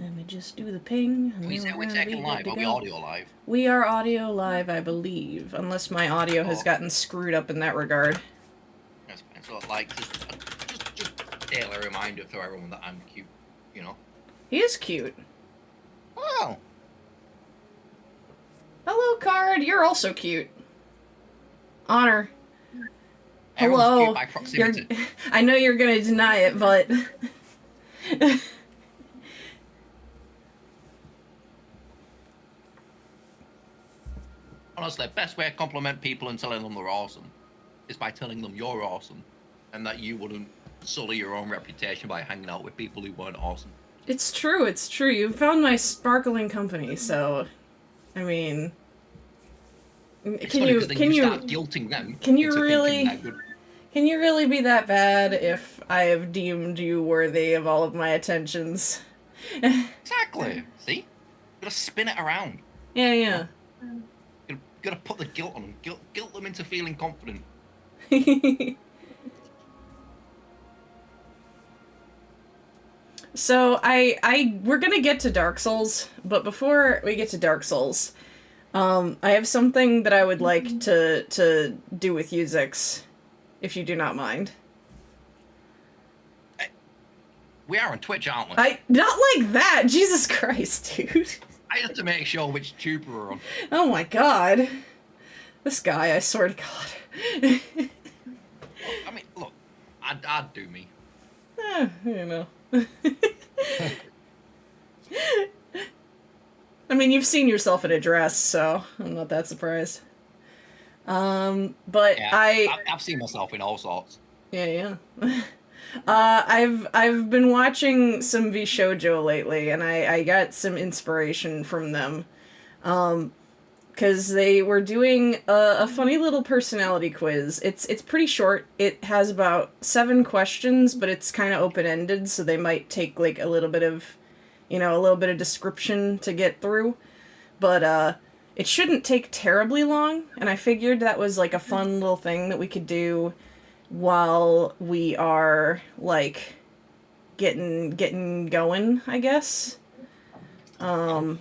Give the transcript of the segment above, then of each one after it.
Let me just do the ping, and We then say we're we're gonna be taking good live, to are we go. audio live? We are audio live, I believe, unless my audio has gotten screwed up in that regard. That's fine. So, like, just daily reminder for everyone that I'm cute, you know? He is cute. Oh! Hello, Card, you're also cute. Honor. Everyone's Hello. cute by proximity. I know you're gonna deny it, but... Honestly, best way to compliment people and telling them they're awesome is by telling them you're awesome, and that you wouldn't sully your own reputation by hanging out with people who weren't awesome. It's true, it's true. You found my sparkling company, so... I mean... It's funny because then you start guilting them into thinking they're good. Can you really be that bad if I have deemed you worthy of all of my attentions? Exactly. See? You gotta spin it around. Yeah, yeah. You gotta put the guilt on them. Guilt them into feeling confident. So we're gonna get to Dark Souls, but before we get to Dark Souls, I have something that I would like to do with you, Zix, if you do not mind. We are on Twitch, aren't we? Not like that! Jesus Christ, dude. I have to make sure which tube we're on. Oh my god. This guy, I swear to God. I mean, look, I'd do me. You know. I mean, you've seen yourself in a dress, so I'm not that surprised. But yeah, I've seen myself in all sorts. Yeah, yeah. I've been watching some VShojo lately, and I got some inspiration from them. Because they were doing a funny little personality quiz. It's pretty short. It has about 7 questions, but it's kind of open-ended, so they might take like a little bit of description to get through. But it shouldn't take terribly long, and I figured that was like a fun little thing that we could do while we are like getting going, I guess. Alright,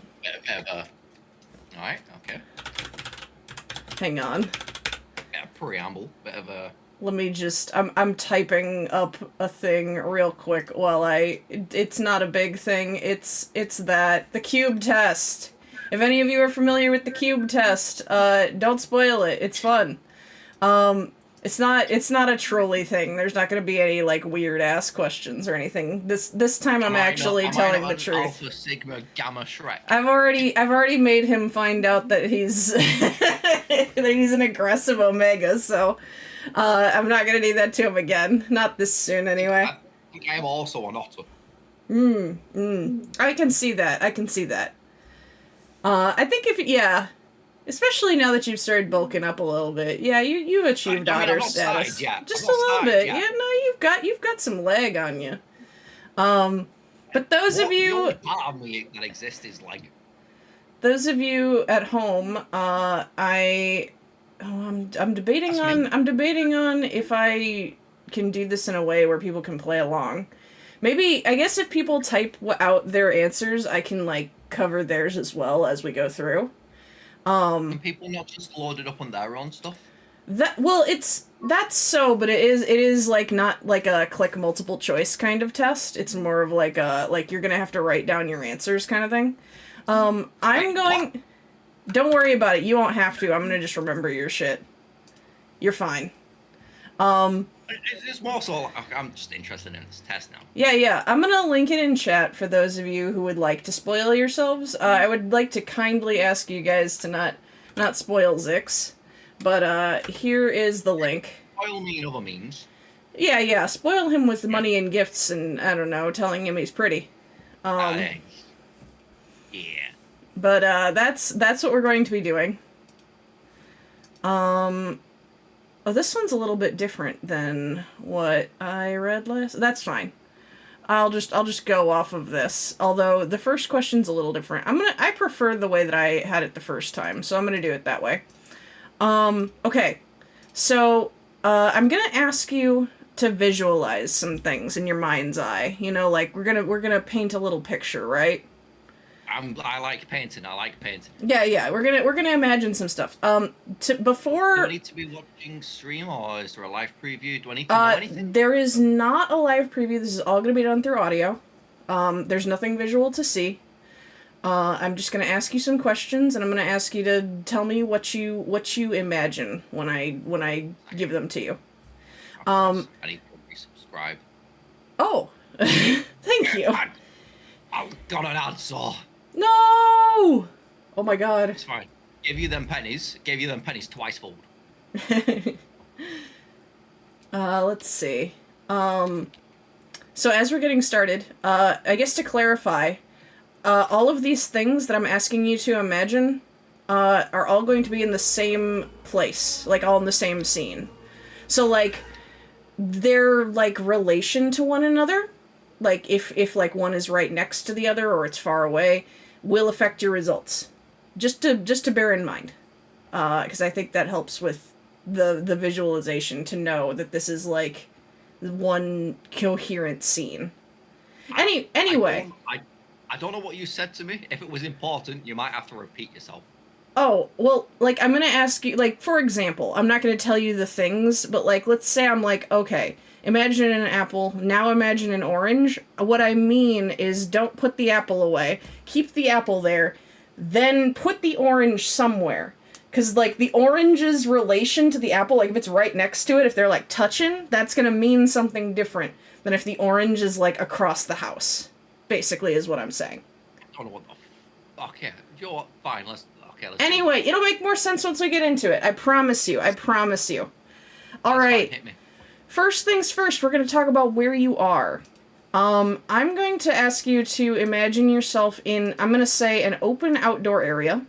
okay. Hang on. Yeah, preamble, bit of a... Let me just... I'm typing up a thing real quick while it's not a big thing. It's that. The cube test. If any of you are familiar with the cube test, don't spoil it. It's fun. It's not a trolley thing. There's not going to be any like weird ass questions or anything. This time I'm actually telling the truth. Alpha Sigma Gamma Shrek. I've already made him find out that he's that he's an aggressive Omega. So I'm not going to do that to him again. Not this soon, anyway. I think I'm also an otter. I can see that. I think especially now that you've started bulking up a little bit. Yeah, you've achieved otter status. Just a little bit. Yeah, no, you've got some leg on you. But those of you... The only part of me that exists is leg. Those of you at home, I'm debating on if I can do this in a way where people can play along. Maybe, I guess if people type out their answers, I can, like, cover theirs as well as we go through. Can people not just load it up on their own stuff? That's so, but it is like not like a click multiple choice kind of test. It's more of like you're gonna have to write down your answers kind of thing. Don't worry about it. You won't have to. I'm gonna just remember your shit. You're fine. It's more so, I'm just interested in this test now. Yeah. I'm gonna link it in chat for those of you who would like to spoil yourselves. I would like to kindly ask you guys to not spoil Zix. But here is the link. Spoil me in other means. Yeah. Spoil him with money and gifts and, I don't know, telling him he's pretty. Yeah. But that's what we're going to be doing. Oh, this one's a little bit different than what I read last. That's fine. I'll just go off of this. Although the first question's a little different. I prefer the way that I had it the first time, so I'm gonna do it that way. Okay. So, I'm gonna ask you to visualize some things in your mind's eye. You know, like we're gonna paint a little picture, right? I like painting. I like painting. Yeah. We're gonna imagine some stuff. Do Before I need to be watching stream or is there a live preview? Do I need to know anything? there is not a live preview. This is all gonna be done through audio. There's nothing visual to see. I'm just gonna ask you some questions, and I'm gonna ask you to tell me what you imagine when I give them to you. I need to resubscribe. Oh, thank you. I got an answer. No! Oh my god. It's fine. Give you them pennies twice fold. Let's see. So as we're getting started, I guess to clarify, all of these things that I'm asking you to imagine, are all going to be in the same place, like all in the same scene. So like, their like relation to one another, like if like one is right next to the other or it's far away, will affect your results. Just to bear in mind, because I think that helps with the visualization to know that this is like one coherent scene. Anyway. I don't know what you said to me. If it was important, you might have to repeat yourself. Oh, well, like, I'm gonna ask you, like, for example, I'm not gonna tell you the things, but, like, let's say I'm like, okay, imagine an apple, now imagine an orange. What I mean is don't put the apple away, keep the apple there, then put the orange somewhere. Because, like, the orange's relation to the apple, like, if it's right next to it, if they're, like, touching, that's gonna mean something different than if the orange is, like, across the house. Basically, is what I'm saying. I don't know what the okay, you're fine, let's anyway, it'll make more sense once we get into it. I promise you. Alright. First things first, we're going to talk about where you are. I'm going to ask you to imagine yourself in, I'm going to say, an open outdoor area.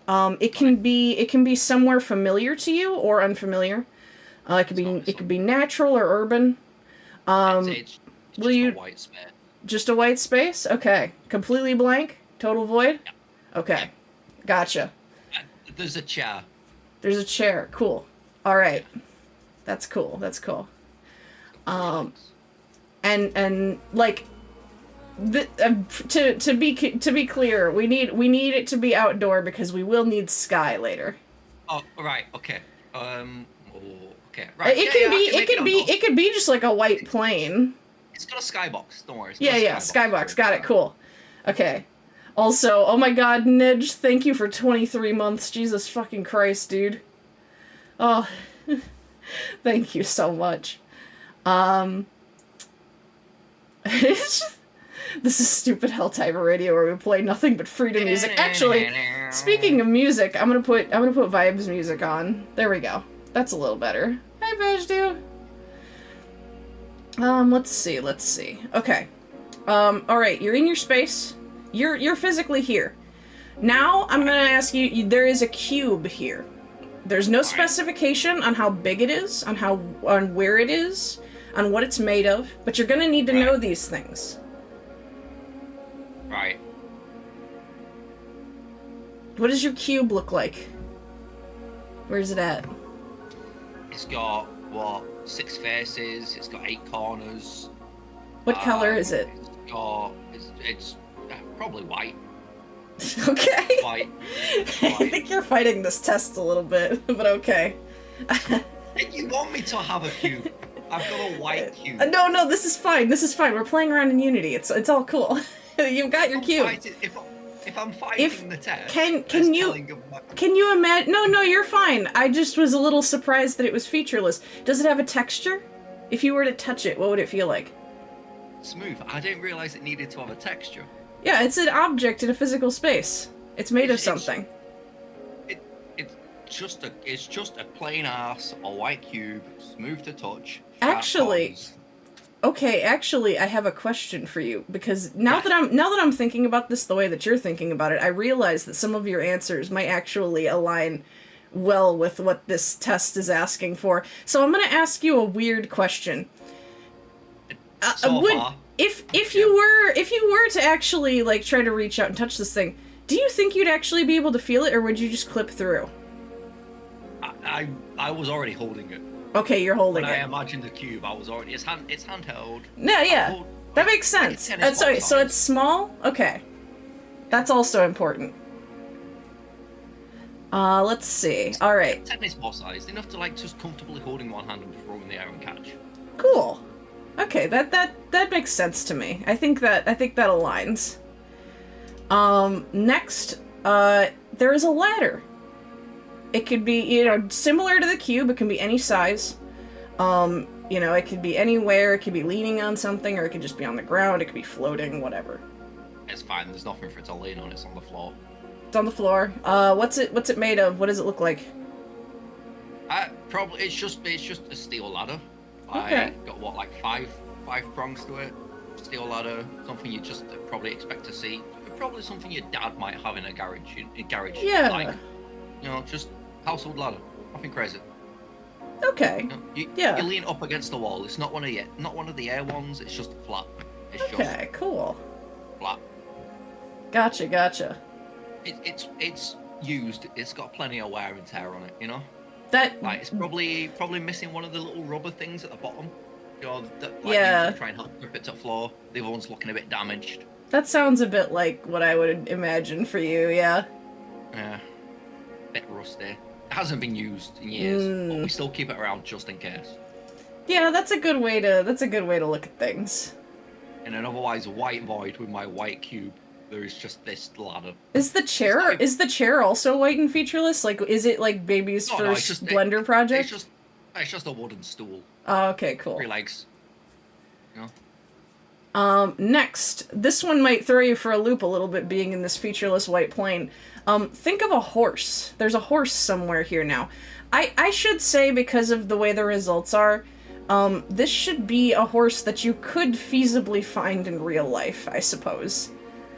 It can be somewhere familiar to you or unfamiliar. It could be natural or urban. It's will you... a white space. Just a white space? Okay. Completely blank? Total void? Yeah. Okay. Yeah. Gotcha. There's a chair. There's a chair. Cool. Alright. That's cool. And like, to be clear, we need it to be outdoor because we will need sky later. Oh, right. Okay. Okay. Right. It could be just like a white plane. It's got a skybox. Don't worry. Skybox. Got it. Cool. Okay. Also, oh my god, Nidge, thank you for 23 months. Jesus fucking Christ, dude. Oh, thank you so much. This is stupid Helltimer Radio where we play nothing but freedom music. Actually, speaking of music, I'm gonna put Vibes music on. There we go. That's a little better. Hey, Vajdu. Let's see. Okay. Alright, you're in your space. You're physically here. Now, I'm gonna ask you, there is a cube here. There's no specification on how big it is, on where it is, on what it's made of, but you're gonna need to know these things. Right. What does your cube look like? Where's it at? It's got, 6 faces, it's got 8 corners. What color is it? It's probably white. Okay. White. I think you're fighting this test a little bit, but okay. You want me to have a cube? I've got a white cube. No, this is fine. We're playing around in Unity. It's all cool. You've got your cube. If I'm fighting the test, can you imagine? No, you're fine. I just was a little surprised that it was featureless. Does it have a texture? If you were to touch it, what would it feel like? Smooth. I didn't realize it needed to have a texture. Yeah, it's an object in a physical space. It's made of something. It's just a plain ass, a white cube, smooth to touch. Actually, I have a question for you because now that I'm thinking about this the way that you're thinking about it, I realize that some of your answers might actually align well with what this test is asking for. So I'm going to ask you a weird question. If you were to actually like try to reach out and touch this thing, do you think you'd actually be able to feel it, or would you just clip through? I was already holding it. Okay, you're holding it. When I imagined the cube, I was already. It's handheld. No, yeah, that makes sense. So it's small. Okay. That's also important. Let's see. All right. Tennis ball sized, enough to like just comfortably holding one hand and throw in the air and catch. Cool. Okay, that makes sense to me. I think that aligns. Next, there is a ladder. It could be, you know, similar to the cube. It can be any size. You know, it could be anywhere. It could be leaning on something, or it could just be on the ground. It could be floating, whatever. It's fine. There's nothing for it to lean on. It's on the floor. It's on the floor. What's it made of? What does it look like? Probably it's just a steel ladder. Okay. Got what, like five prongs to it. Steel ladder. Something you just probably expect to see. Probably something your dad might have in a garage. Yeah. Like, you know, just household ladder. Nothing crazy. Okay. You lean up against the wall. It's not one of the air ones. It's just flat. It's okay. Cool. Flat. Gotcha. It's used. It's got plenty of wear and tear on it. You know. That like it's probably missing one of the little rubber things at the bottom. You know, that you try and help grip it to the floor. The other one's looking a bit damaged. That sounds a bit like what I would imagine for you. Yeah. Yeah. Bit rusty. It hasn't been used in years, but we still keep it around just in case. Yeah, that's a good way to look at things. In an otherwise white void with my white cube, there is just this ladder. Is the chair also white and featureless? Like, is it like baby's first blender project? It's just a wooden stool. Oh, okay, cool. 3 legs. You know? Next, this one might throw you for a loop a little bit, being in this featureless white plane. Think of a horse. There's a horse somewhere here now. I should say, because of the way the results are, this should be a horse that you could feasibly find in real life, I suppose.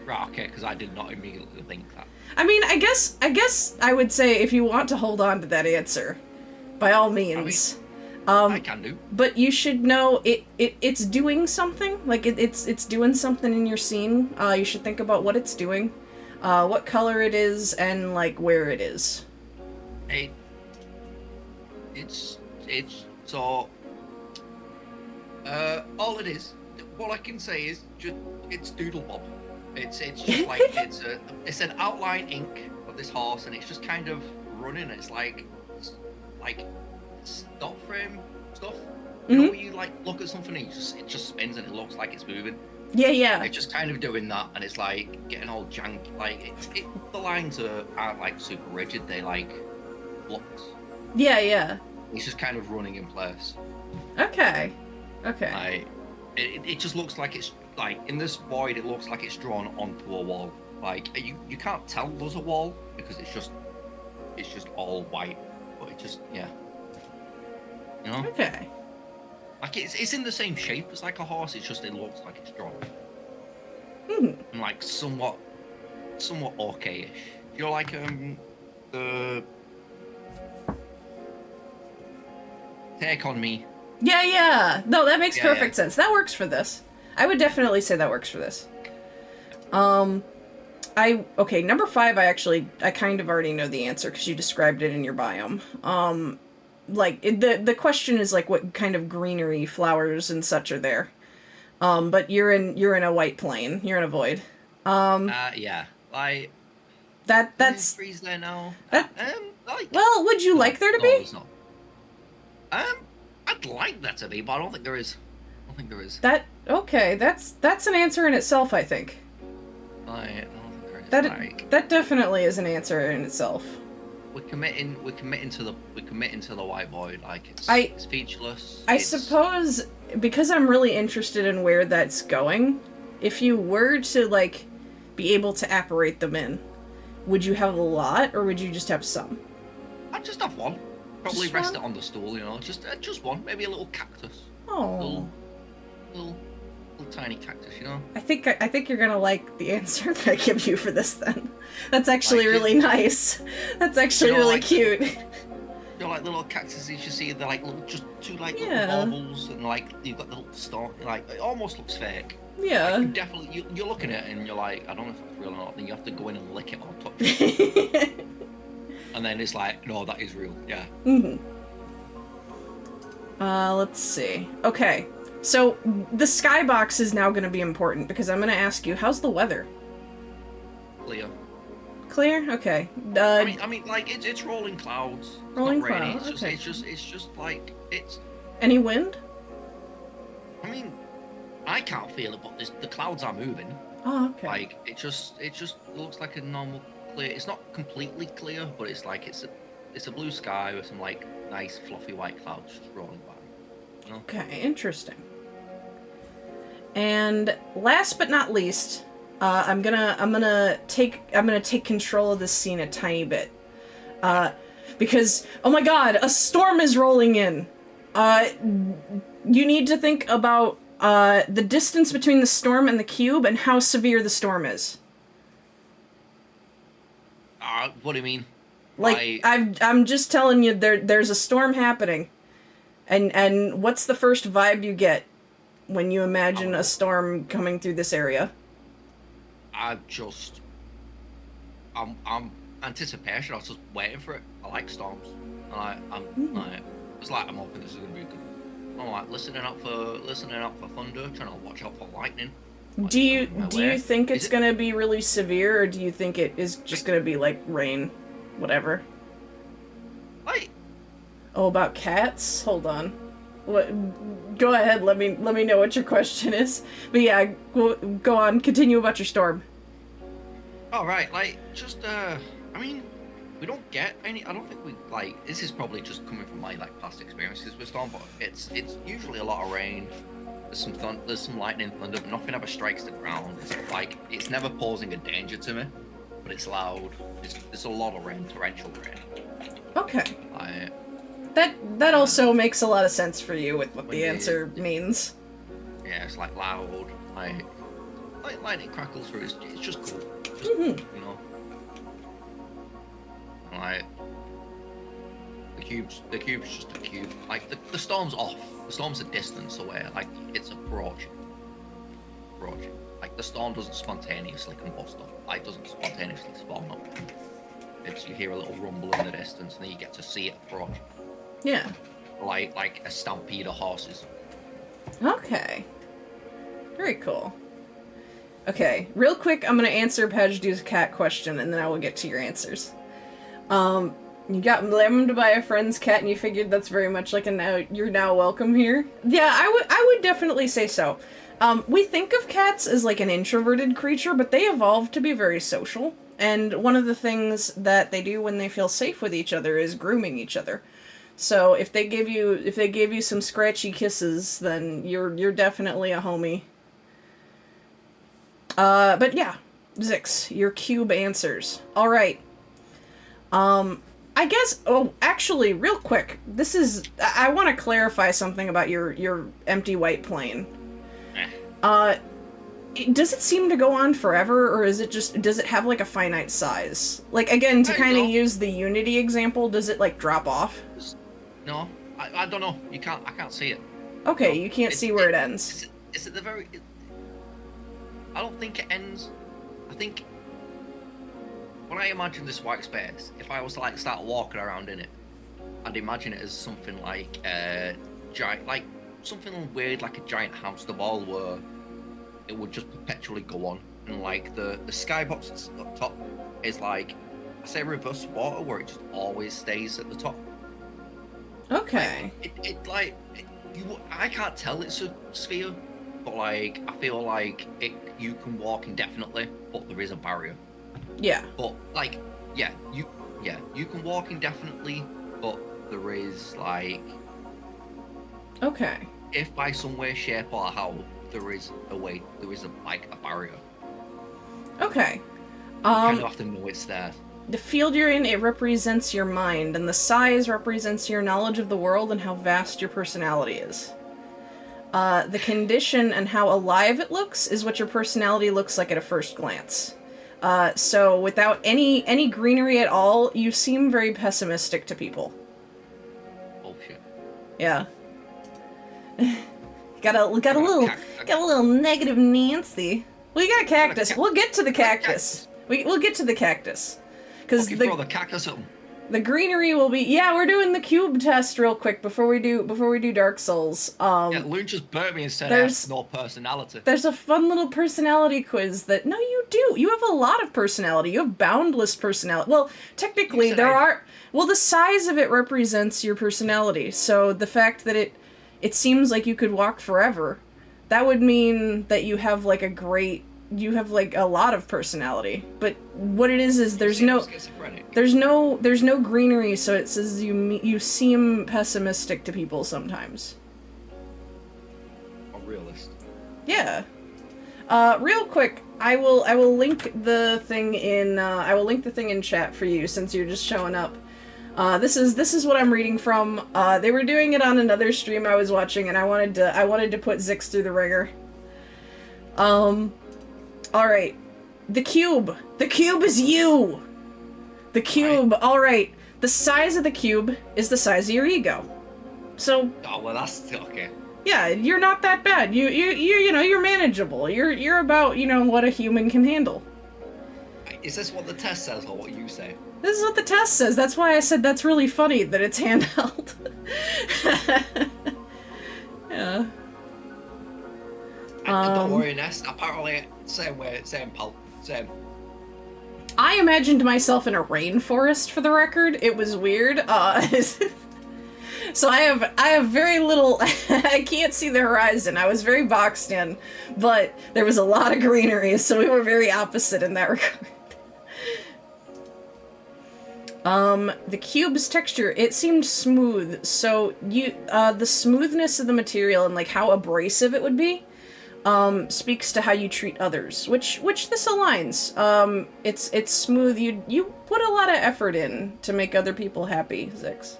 Right, okay, because I did not immediately think that. I mean, I guess I would say if you want to hold on to that answer, by all means. I can do. But you should know it's doing something. Like it's doing something in your scene. You should think about what it's doing, what color it is, and like where it is. It's so. All it is. What I can say is just it's Doodlebob. It's just like it's an outline ink of this horse, and it's just kind of running. It's like stop frame stuff. You know, when you like look at something, and it just spins and it looks like it's moving. Yeah. It's just kind of doing that, and it's like getting all janky. Like the lines aren't like super rigid. They like flux. Yeah. It's just kind of running in place. Okay. Like it just looks like it's like in this void. It looks like it's drawn onto a wall. Like you can't tell there's a wall because it's just all white. But it just You know? Okay. Like it's in the same shape as like a horse. It's just it looks like it's drawn. And like somewhat okay-ish. You're like the Take On Me. Yeah. No, that makes perfect sense. That works for this. I would definitely say that works for this. Number 5, I kind of already know the answer because you described it in your biome. Like the question is like what kind of greenery, flowers and such are there. But you're in a white plane. You're in a void. Yeah. Like that's trees there now. Well, would you like there to be? There's not. I'd like that to be, but I don't think there is. That's an answer in itself, I think. I don't think there is. That definitely is an answer in itself. We're committing to the white void. Like it's featureless. I suppose because I'm really interested in where that's going. If you were to like be able to apparate them in, would you have a lot or would you just have some? I'd just have one. Probably rest it on the stool, you know. Just one, maybe a little cactus. Oh. Little tiny cactus, you know. I think you're gonna like the answer that I give you for this then. That's actually really nice. That's actually really cute. You're like little cactuses you see. They're like just two like little baubles, and like you've got the little stalk. Like it almost looks fake. Yeah. Like, you're looking at it and you're like, I don't know if that's real or not. Then you have to go in and lick it or touch it. And then it's like, no, that is real. Yeah. Let's see. Okay. So, the skybox is now going to be important because I'm going to ask you, how's the weather? clear. Clear? Okay. I mean, like it's rolling clouds. It's Rolling not raining. clouds, okay. It's just like it's. Any wind? I mean, I can't feel it, but the clouds are moving. Oh, okay. Like it just looks like a normal clear. It's not completely clear, but it's like it's a blue sky with some like nice fluffy white clouds just rolling by. You know? Okay, interesting. And last but not least, I'm gonna take control of this scene a tiny bit, because oh my god, a storm is rolling in. You need to think about the distance between the storm and the cube and how severe the storm is. What do you mean? Like I'm just telling you, there's a storm happening, and what's the first vibe you get when you imagine a storm coming through this area? I'm anticipation. I was just waiting for it. I like storms. It's like I'm hoping this is gonna be good. I'm like listening out for thunder, trying to watch out for lightning. Do you think it's gonna be really severe, or do you think it is just gonna be like rain, whatever? Like, oh, about cats? Hold on. What? Go ahead. Let me know what your question is. But yeah, go on. Continue about your storm. all right, like just I mean, we don't get any. I don't think we like. This is probably just coming from my like past experiences with storm, but it's usually a lot of rain. There's some lightning, thunder, but nothing ever strikes the ground. It's never posing a danger to me, but it's loud. There's a lot of rain, torrential rain. Okay. That also makes a lot of sense for you with what the answer means. Yeah, it's like loud, like lightning crackles through. It's just cool. Just, you know. Like the cube's just a cube. Like the storm's off. The storm's a distance away. Like it's approaching. Like the storm doesn't spontaneously combust up. Like doesn't spontaneously spawn up. You hear a little rumble in the distance, and then you get to see it approach. Yeah. Like a stampede of horses. Okay. Very cool. Okay, real quick, I'm gonna answer Pajdu's cat question, and then I will get to your answers. You got blamed by a friend's cat, and you figured that's very much like you're now welcome here. Yeah, I would definitely say so. We think of cats as like an introverted creature, but they evolved to be very social. And one of the things that they do when they feel safe with each other is grooming each other. So if they give you some scratchy kisses, then you're definitely a homie. But yeah, Zix, your cube answers. All right. I guess. Oh, actually, real quick, I want to clarify something about your empty white plane. Does it seem to go on forever, or does it have like a finite size? Like again, to kind of use the Unity example, does it like drop off? No, I don't know. I can't see it. Okay, No, you can't see where it ends. It's at the very. I don't think it ends. I think when I imagine this white space, if I was to like start walking around in it, I'd imagine it as something like giant, like something weird, like a giant hamster ball, where it would just perpetually go on, and like the skybox up top is like, I say reverse water, where it just always stays at the top. Okay. Like, I can't tell it's a sphere, but like I feel like you can walk indefinitely, but there is a barrier. Yeah. But like, you can walk indefinitely, but there is like. Okay. If by some way, shape, or how there is a barrier. Okay. You kind of have to know it's there. The field you're in, it represents your mind, and the size represents your knowledge of the world and how vast your personality is. The condition and how alive it looks is what your personality looks like at a first glance. So without any greenery at all, you seem very pessimistic to people. Bullshit. Yeah. got a little negative Nancy. Well, you got a cactus. We'll get to the cactus. We'll get to the cactus. Because throw the cactus at them. The greenery will be. Yeah, we're doing the cube test real quick before we do Dark Souls. Loon just burnt me and said I have no personality. There's a fun little personality quiz that. No, you do. You have a lot of personality. You have boundless personality. Well, technically, well, the size of it represents your personality. So the fact that it seems like you could walk forever, that would mean that you have like a lot of personality. But what it is there's no greenery, so it says you seem pessimistic to people sometimes. A realist. Yeah. Real quick, I will link the thing in chat for you since you're just showing up. This is what I'm reading from. They were doing it on another stream I was watching, and I wanted to put Zix through the ringer. All right, the cube. The cube is you. The cube. Right. All right. The size of the cube is the size of your ego. So. Oh well, that's okay. Yeah, you're not that bad. You're manageable. You're about, what a human can handle. Is this what the test says or what you say? This is what the test says. That's why I said that's really funny that it's handheld. Yeah. Don't worry, Nest. Apparently, same pal. Same. I imagined myself in a rainforest, for the record. It was weird. So I have very little, I can't see the horizon. I was very boxed in, but there was a lot of greenery, so we were very opposite in that regard. The cube's texture, it seemed smooth, so the smoothness of the material and like how abrasive it would be, speaks to how you treat others, which this aligns. It's smooth, you put a lot of effort in to make other people happy, Zix.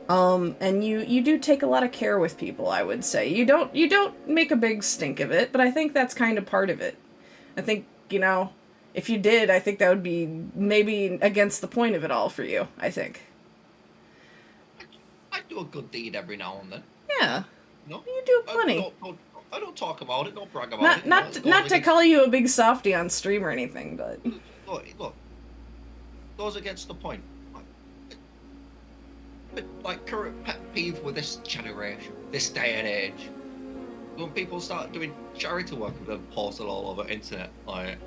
And you do take a lot of care with people, I would say. You don't make a big stink of it, but I think that's kind of part of it. I think, if you did, I think that would be maybe against the point of it all for you, I think. I do a good deed every now and then. Yeah. No? You do plenty. I don't talk about it, don't brag about it. Not to call you a big softy on stream or anything, but... Look. Goes against the point. Like, current pet peeve with this generation, this day and age, when people start doing charity work and then post it all over the internet, like,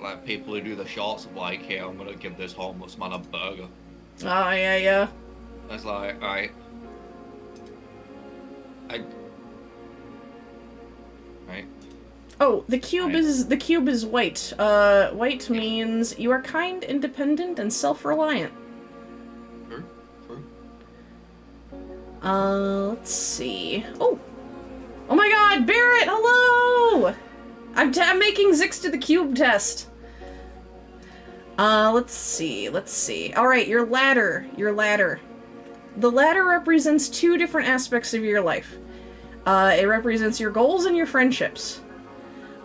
like people who do the shorts of like, hey, I'm gonna give this homeless man a burger. Oh yeah. It's like, alright. Right. Oh, the cube is white. White means you are kind, independent, and self-reliant. True. Let's see. Oh my God, Barrett, hello! I'm making Zix to the cube test. Let's see. All right, your ladder. The ladder represents two different aspects of your life. It represents your goals and your friendships.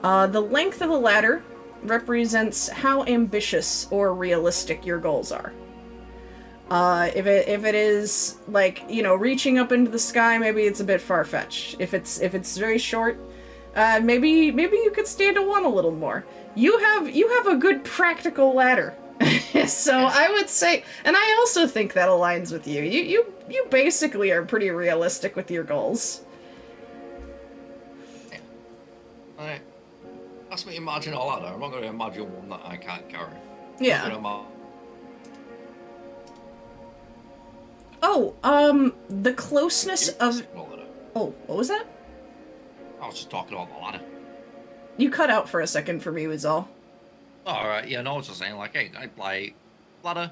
The length of the ladder represents how ambitious or realistic your goals are. If it is like, reaching up into the sky, maybe it's a bit far-fetched. If it's very short, maybe you could stand to one a little more. You have a good practical ladder. So I would say, and I also think that aligns with you. You basically are pretty realistic with your goals. Alright. That's me imagine a ladder. I'm not going to imagine one that I can't carry. Yeah. The closeness of... Oh, what was that? I was just talking about the ladder. You cut out for a second for me, was all. Alright, yeah, no, I was just saying, like, hey, like, ladder,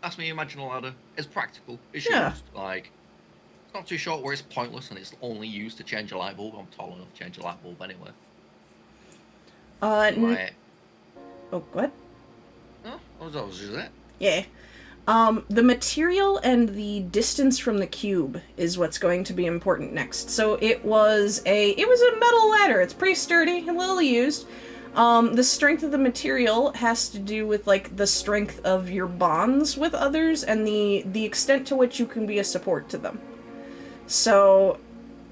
that's me imagine a ladder. It's practical. It's used. Like, it's not too short where it's pointless and it's only used to change a light bulb. I'm tall enough to change a light bulb anyway. Right. Oh, what? No, that was just it. Yeah. The material and the distance from the cube is what's going to be important next. So it was a metal ladder. It's pretty sturdy, a little used. The strength of the material has to do with, like, the strength of your bonds with others and the extent to which you can be a support to them. So,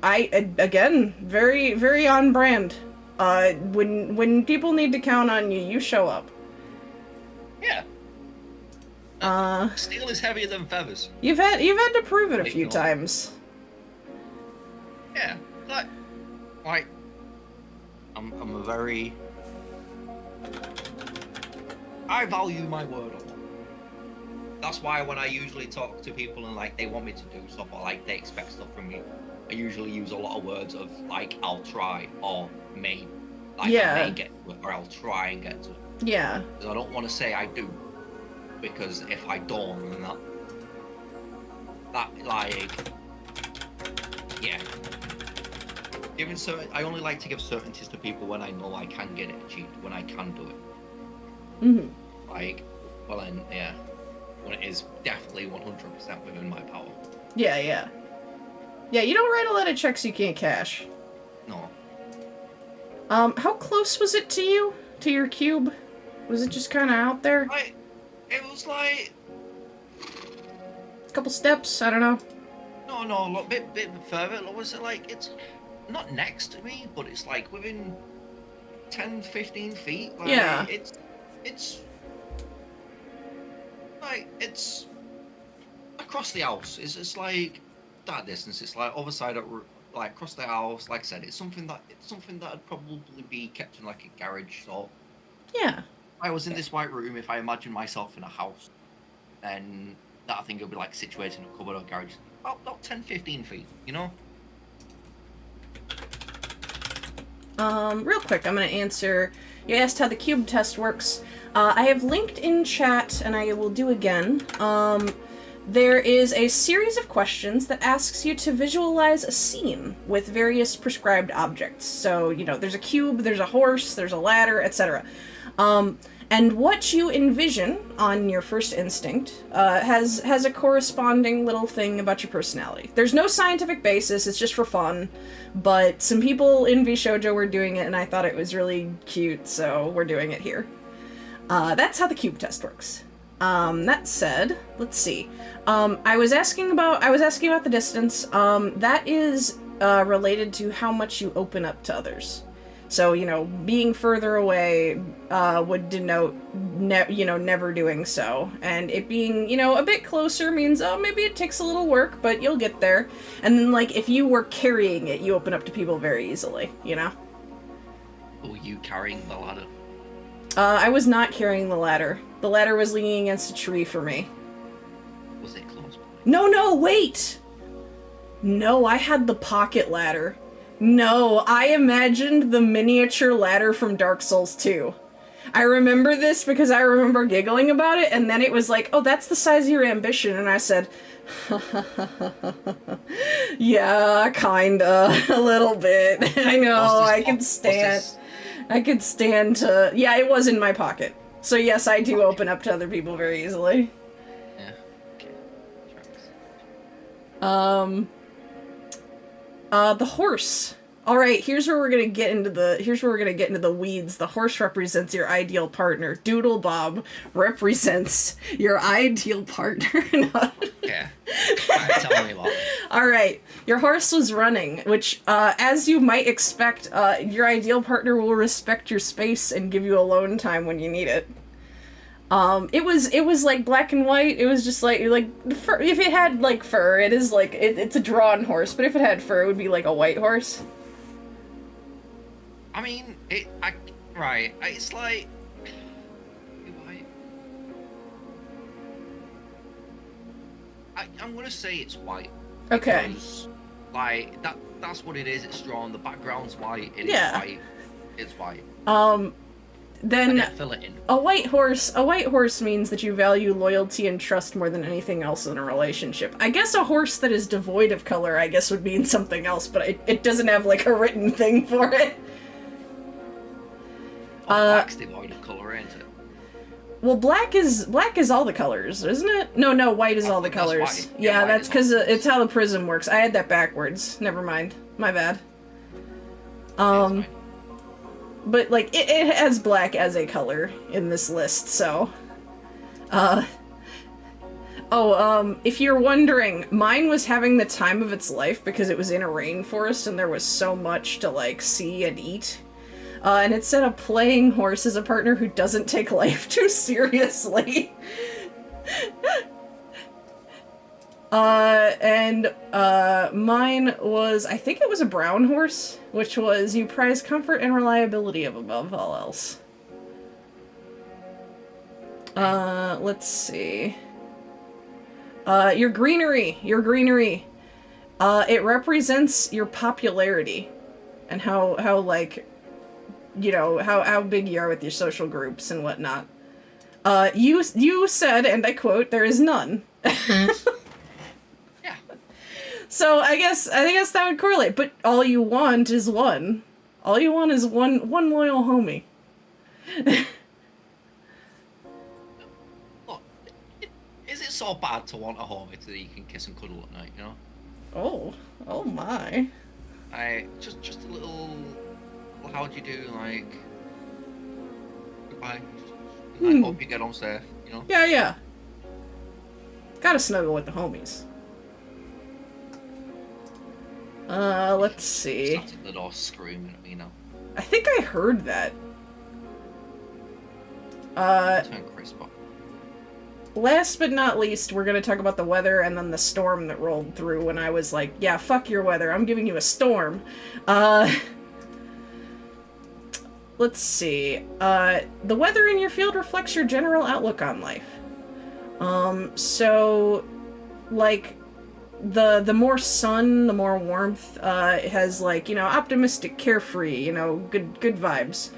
again, very, very on brand. When people need to count on you, you show up. Yeah. Steel is heavier than feathers. You've had to prove it a few times. Yeah, like I'm a very. I value my word a lot. That's why when I usually talk to people and like they want me to do stuff or like they expect stuff from me, I usually use a lot of words of like I'll try or may, like Yeah. I may get to it or I'll try and get to it. Yeah. Because I don't want to say I do, because if I don't, then that like, yeah. Giving certain, I only like to give certainties to people when I know I can get it achieved, when I can do it. Mm-hmm. Like, well, then, yeah, when it is definitely 100% within my power. Yeah, yeah. Yeah, you don't write a lot of checks you can't cash. No. How close was it to you? To your cube? Was it just kind of out there? It was like... A couple steps? I don't know. No, a lot, bit further. Was it like, it's not next to me, but it's like within 10, 15 feet. Like, yeah. It's like, it's across the house. It's like that distance. It's like other side of, like across the house. Like I said, it's something that'd probably be kept in like a garage. So yeah. If I was in this white room, if I imagine myself in a house, then that I think it would be like situated in a cupboard or garage. About 10, 15 feet, you know? Real quick, I'm gonna answer. You asked how the cube test works. I have linked in chat, and I will do again. There is a series of questions that asks you to visualize a scene with various prescribed objects. So, you know, there's a cube, there's a horse, there's a ladder, etc. And what you envision on your first instinct has a corresponding little thing about your personality. There's no scientific basis, it's just for fun, but some people in VShojo were doing it and I thought it was really cute, so we're doing it here. That's how the cube test works. That said, let's see. I was asking about the distance. That is related to how much you open up to others. So, you know, being further away would denote, never doing so. And it being, a bit closer means, oh, maybe it takes a little work, but you'll get there. And then, like, if you were carrying it, you open up to people very easily, you know? Were you carrying the ladder? I was not carrying the ladder. The ladder was leaning against a tree for me. Was it close by? No, wait! No, I had the pocket ladder. No, I imagined the miniature ladder from Dark Souls 2. I remember this because I remember giggling about it, and then it was like, oh, that's the size of your ambition, and I said, yeah, kinda, a little bit. I know, I could stand to... Yeah, it was in my pocket. So yes, I do open up to other people very easily. Yeah, okay. The horse. Alright, here's where we're gonna get into the weeds. The horse represents your ideal partner. Doodle Bob represents your ideal partner. Yeah. Alright, tell me about it. Alright, your horse was running, which, as you might expect, your ideal partner will respect your space and give you alone time when you need it. It was like black and white. It was just like fur. If it had like fur, it is like it's a drawn horse. But if it had fur, it would be like a white horse. I mean, it's like I'm gonna say it's white. Okay. Because, like that's what it is. It's drawn. The background's white. It is white. It's white. Then fill it in. A white horse means that you value loyalty and trust more than anything else in a relationship. I guess a horse that is devoid of color, I guess, would mean something else, but it doesn't have, like, a written thing for it. Black's devoid of color, ain't it? Well, black is all the colors, isn't it? No, white is all the colors. Yeah, that's because it's how the prism works. I had that backwards. Never mind. My bad. But, like, it has black as a color in this list, so... if you're wondering, mine was having the time of its life because it was in a rainforest and there was so much to, like, see and eat. And it said a playing horse is a partner who doesn't take life too seriously. And mine was, I think it was a brown horse, which was you prize comfort and reliability above all else. Let's see. Your greenery. It represents your popularity and how like, you know, how big you are with your social groups and whatnot. You said, and I quote, "There is none." Yeah. So I guess that would correlate. But all you want is one. All you want is one loyal homie. Look, is it so bad to want a homie that you can kiss and cuddle at night? You know. Oh my. Just a little. How would you do? Like. Goodbye. I hope you get home safe. You know. Yeah. Gotta snuggle with the homies. Let's see. Sat at the door screaming at me now. I think I heard that. Turn crisp up. Last but not least, we're gonna talk about the weather and then the storm that rolled through when I was like, yeah, fuck your weather, I'm giving you a storm. Let's see. The weather in your field reflects your general outlook on life. So, like, the more sun, the more warmth, it has, like, you know, optimistic, carefree, you know, good vibes.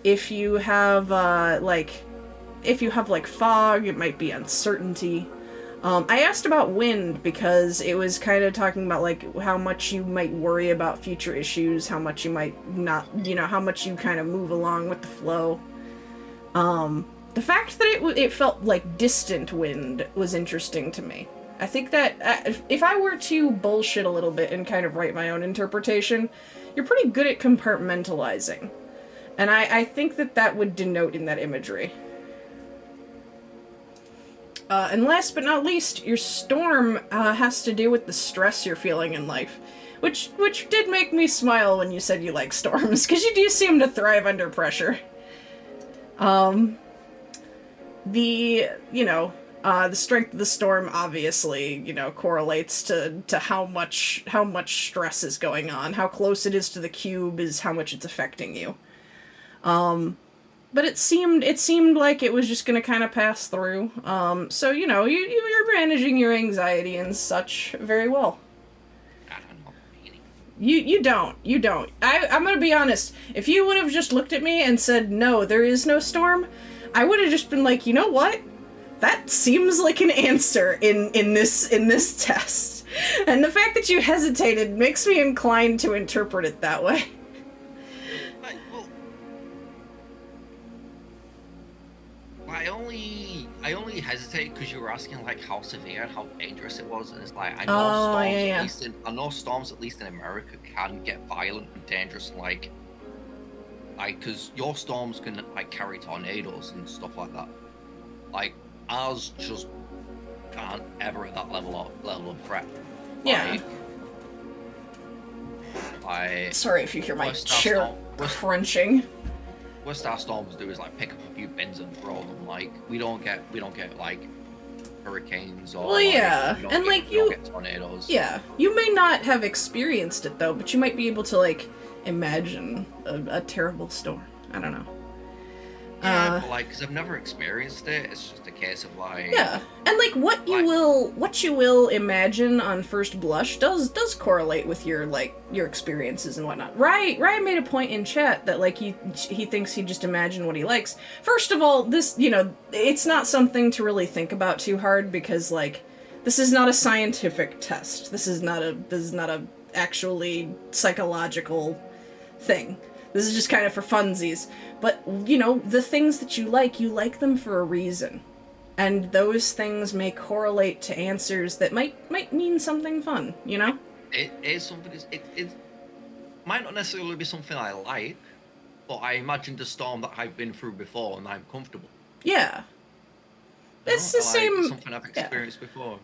If you have, like, fog, it might be uncertainty. I asked about wind because it was kind of talking about, like, how much you might worry about future issues, how much you might not, you know, how much you kind of move along with the flow. The fact that it felt like distant wind was interesting to me. I think that if I were to bullshit a little bit and kind of write my own interpretation, you're pretty good at compartmentalizing. And I think that would denote in that imagery. And last but not least, your storm has to do with the stress you're feeling in life. Which did make me smile when you said you like storms, because you do seem to thrive under pressure. The strength of the storm obviously, you know, correlates to how much stress is going on. How close it is to the cube is how much it's affecting you. But it seemed like it was just gonna kind of pass through. So, you know, you're managing your anxiety and such very well. I don't know. You don't. I'm gonna be honest. If you would have just looked at me and said, no, there is no storm, I would have just been like, you know what? That seems like an answer in this test. And the fact that you hesitated makes me inclined to interpret it that way. I only hesitate because you were asking like how severe and how dangerous it was, and it's like I know I know storms at least in America can get violent and dangerous, like because your storms can like carry tornadoes and stuff like that. Like ours just aren't ever at that level of threat. Yeah. Sorry if you hear my chair crunching. Worst our storms do is like pick up a few bins and throw them. Like we don't get like hurricanes or we don't get tornadoes. Yeah, you may not have experienced it though, but you might be able to like imagine a terrible storm. I don't know. Yeah, but like, because I've never experienced it, it's just a case of like. Yeah, and like what you will imagine on first blush does correlate with your experiences and whatnot. Ryan made a point in chat that like he thinks he just imagined what he likes. First of all, this, you know, it's not something to really think about too hard because like this is not a scientific test. This is not a actually psychological thing. This is just kind of for funsies. But, you know, the things that you like them for a reason. And those things may correlate to answers that might mean something fun, you know? It is something, it might not necessarily be something I like, but I imagined a storm that I've been through before and I'm comfortable. Yeah. It's the same. Something I've experienced before.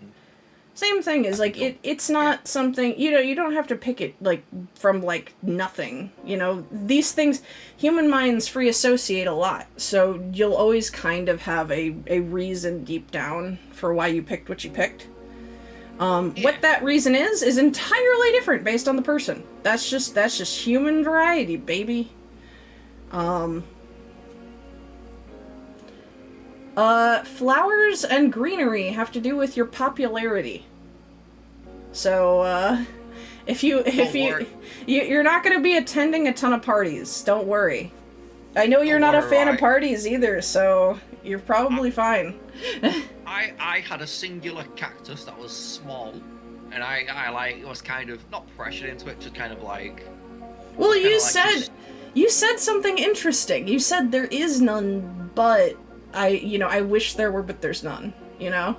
Same thing is like it's not something, you know, you don't have to pick it like from like nothing, you know. These things, human minds free associate a lot, so you'll always kind of have a reason deep down for why you picked what you picked. What that reason is entirely different based on the person. That's just human variety, baby. Flowers and greenery have to do with your popularity. So, you're not going to be attending a ton of parties. Don't worry. I know you're not a fan of parties either, so you're probably fine. I had a singular cactus that was small, and I like was kind of not pressured into it, just kind of like. Well, you said something interesting. You said there is none, but I wish there were, but there's none. You know.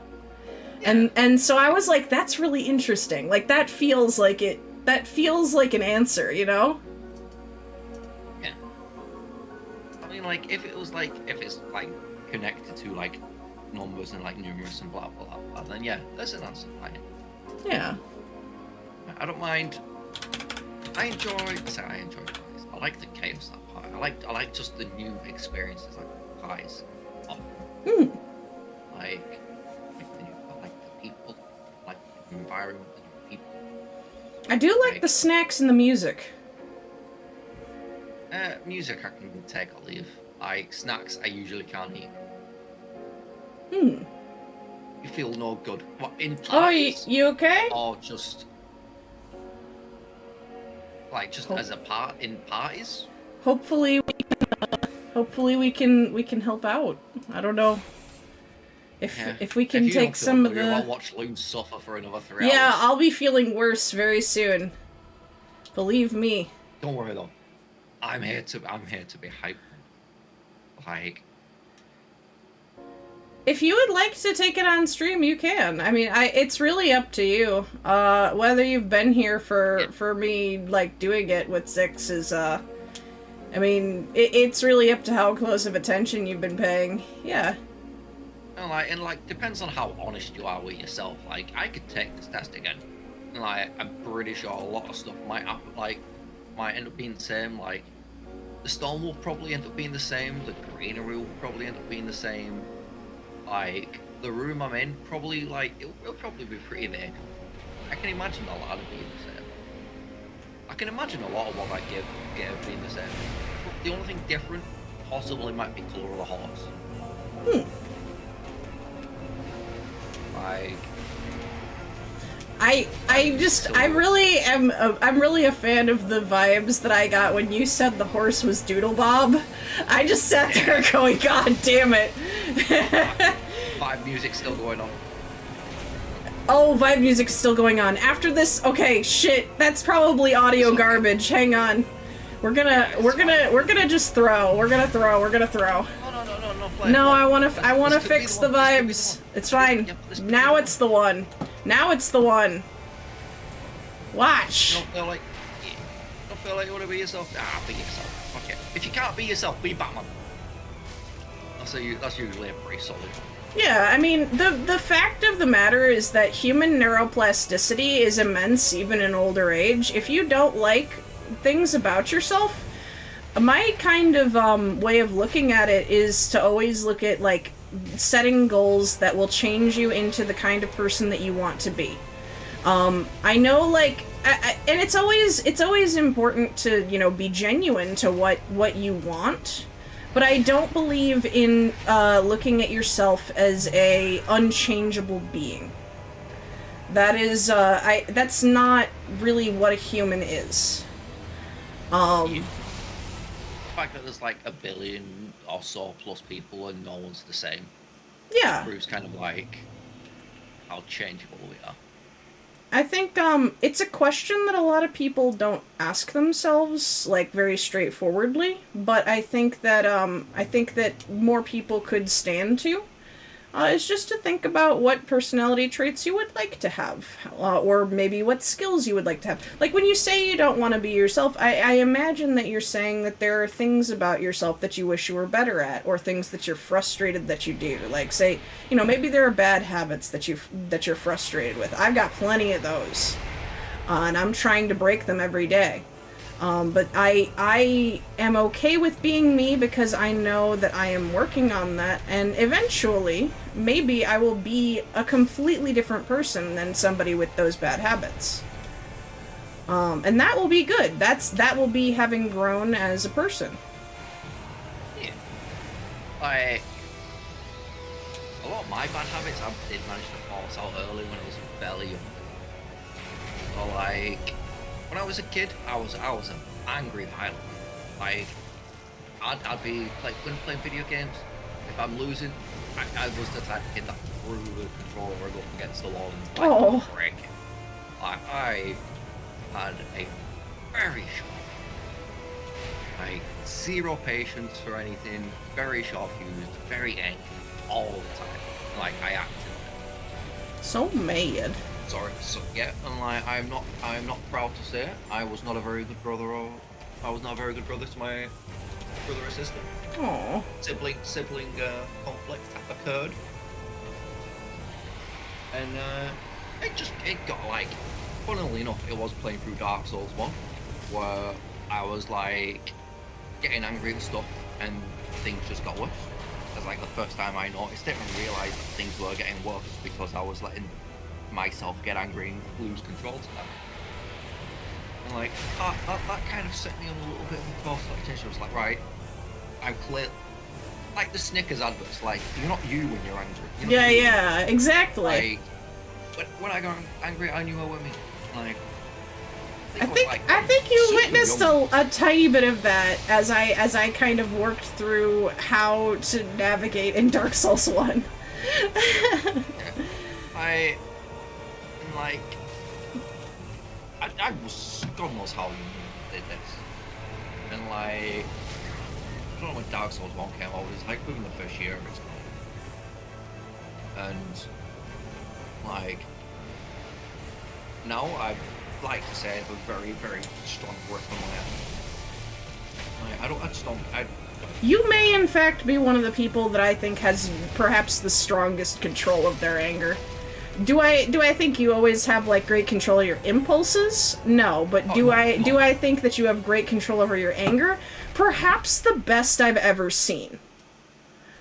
Yeah. And so I was like, that's really interesting. Like that feels like an answer, you know? Yeah. I mean, like if it's like connected to like numbers and like numerous and blah blah blah, then yeah, there's an answer. Yeah. I don't mind. I enjoy parties. I like the chaos that part. I like just the new experiences like pies. Like people, like the environment, the people. I do like the snacks and the music. Music I can take or leave. Like snacks I usually can't eat. You feel no good. What in parties? Oh, you okay? Or just as a part in parties? Hopefully we can help out. I don't know. If we can take some of the... I'll watch Loon suffer for another 3 hours. Yeah, I'll be feeling worse very soon. Believe me. Don't worry though. I'm here to be hyped. Like... If you would like to take it on stream, you can. I mean, it's really up to you. Whether you've been here for me, like, doing it with Zix is, I mean, it's really up to how close of attention you've been paying. Yeah. And depends on how honest you are with yourself. Like, I could take this test again. And, like, I'm pretty sure a lot of stuff might end up being the same. Like, the storm will probably end up being the same. The greenery will probably end up being the same. Like, the room I'm in, probably, like, it'll probably be pretty big. I can imagine a lot of being the same. I can imagine a lot of what I give being the same. The only thing different, possibly, might be colour of the horse. Like... I'm really a fan of the vibes that I got when you said the horse was Doodle Bob. I just sat there going, God damn it. Vibe music's still going on. Oh, vibe music's still going on. After this, okay, shit, that's probably audio garbage. Hang on. We're gonna just throw. We're gonna throw. No, I wanna fix the vibes. It's fine. Now it's the one. Watch. Don't feel like you want to be yourself? Be yourself. Okay. If you can't be yourself, be Batman. That's usually a pretty solid. Yeah, I mean, the fact of the matter is that human neuroplasticity is immense even in older age. If you don't like things about yourself, my kind of way of looking at it is to always look at, like, setting goals that will change you into the kind of person that you want to be. I know, like, and it's always important to, you know, be genuine to what you want, but I don't believe in looking at yourself as a unchangeable being. That is, that's not really what a human is. The fact that there's like 1 billion or so plus people and no one's the same. Yeah. Proves kind of like how changeable we are. I think it's a question that a lot of people don't ask themselves, like, very straightforwardly, but I think that more people could stand to. is just to think about what personality traits you would like to have, or maybe what skills you would like to have. Like when you say you don't want to be yourself, I imagine that you're saying that there are things about yourself that you wish you were better at, or things that you're frustrated that you do. Like say, maybe there are bad habits that you're frustrated with. I've got plenty of those, and I'm trying to break them every day. But I am okay with being me because I know that I am working on that, and eventually, maybe I will be a completely different person than somebody with those bad habits. And that will be good. That will be having grown as a person. Yeah. A lot of my bad habits I did manage to force out early when I was fairly young. So when I was a kid, I was an angry violent. Like, I'd be when playing video games. If I'm losing, I was the type of kid that threw the controller up against the wall and break it. Like, I had a very short, zero patience for anything, very short fused, very angry all the time. Like, I acted. So mad. Sorry, yeah, and I'm not proud to say it. I was not a very good brother, to my brother or sister. Aww. Sibling conflict occurred, and it got funnily enough, it was playing through Dark Souls 1, where I was getting angry at stuff, and things just got worse. That's the first time I noticed it and realized that things were getting worse because I was letting myself get angry and lose control to that. And that kind of set me on a little bit of a course of attention. I was like, right, I'm clear. Like the Snickers adverts, you're not you when you're angry. Yeah, exactly. When I got angry, I knew I was me. I think you witnessed a tiny bit of that as I kind of worked through how to navigate in Dark Souls 1. I was, God knows how you did this. And I don't know when Dark Souls 1 came out, it was within the first year of its time. And now I'd like to say I have a very, very strong grip on my hand. You may in fact be one of the people that I think has perhaps the strongest control of their anger. Do I think you always have great control of your impulses? No, but do I think that you have great control over your anger? Perhaps the best I've ever seen.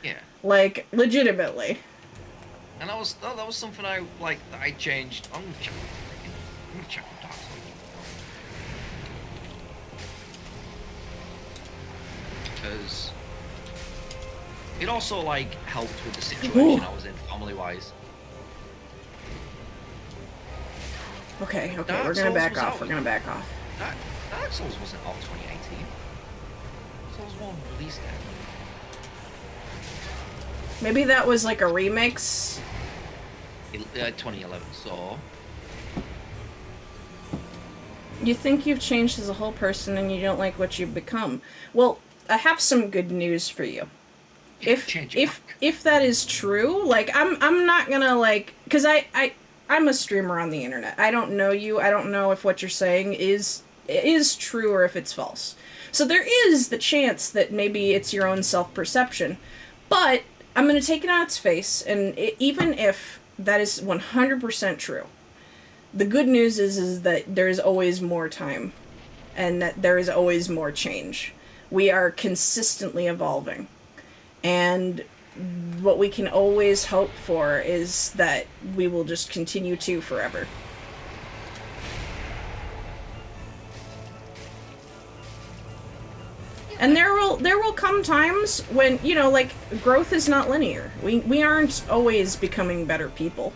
Yeah. Legitimately. And that was something that I changed. I'm gonna check the Dark Souls. Because it also helped with the situation I was in family wise. Okay, we're gonna back off. Dark Souls wasn't out 2018. Souls 1 released that. Maybe that was a remix. 2011. So. You think you've changed as a whole person, and you don't like what you've become. Well, I have some good news for you. If that is true, I'm not gonna because I'm a streamer on the internet. I don't know you. I don't know if what you're saying is true or if it's false. So there is the chance that maybe it's your own self-perception. But I'm going to take it on its face, and even if that is 100% true, the good news is that there is always more time, and that there is always more change. We are consistently evolving. And what we can always hope for is that we will just continue to forever. And there will come times when, growth is not linear. We aren't always becoming better people.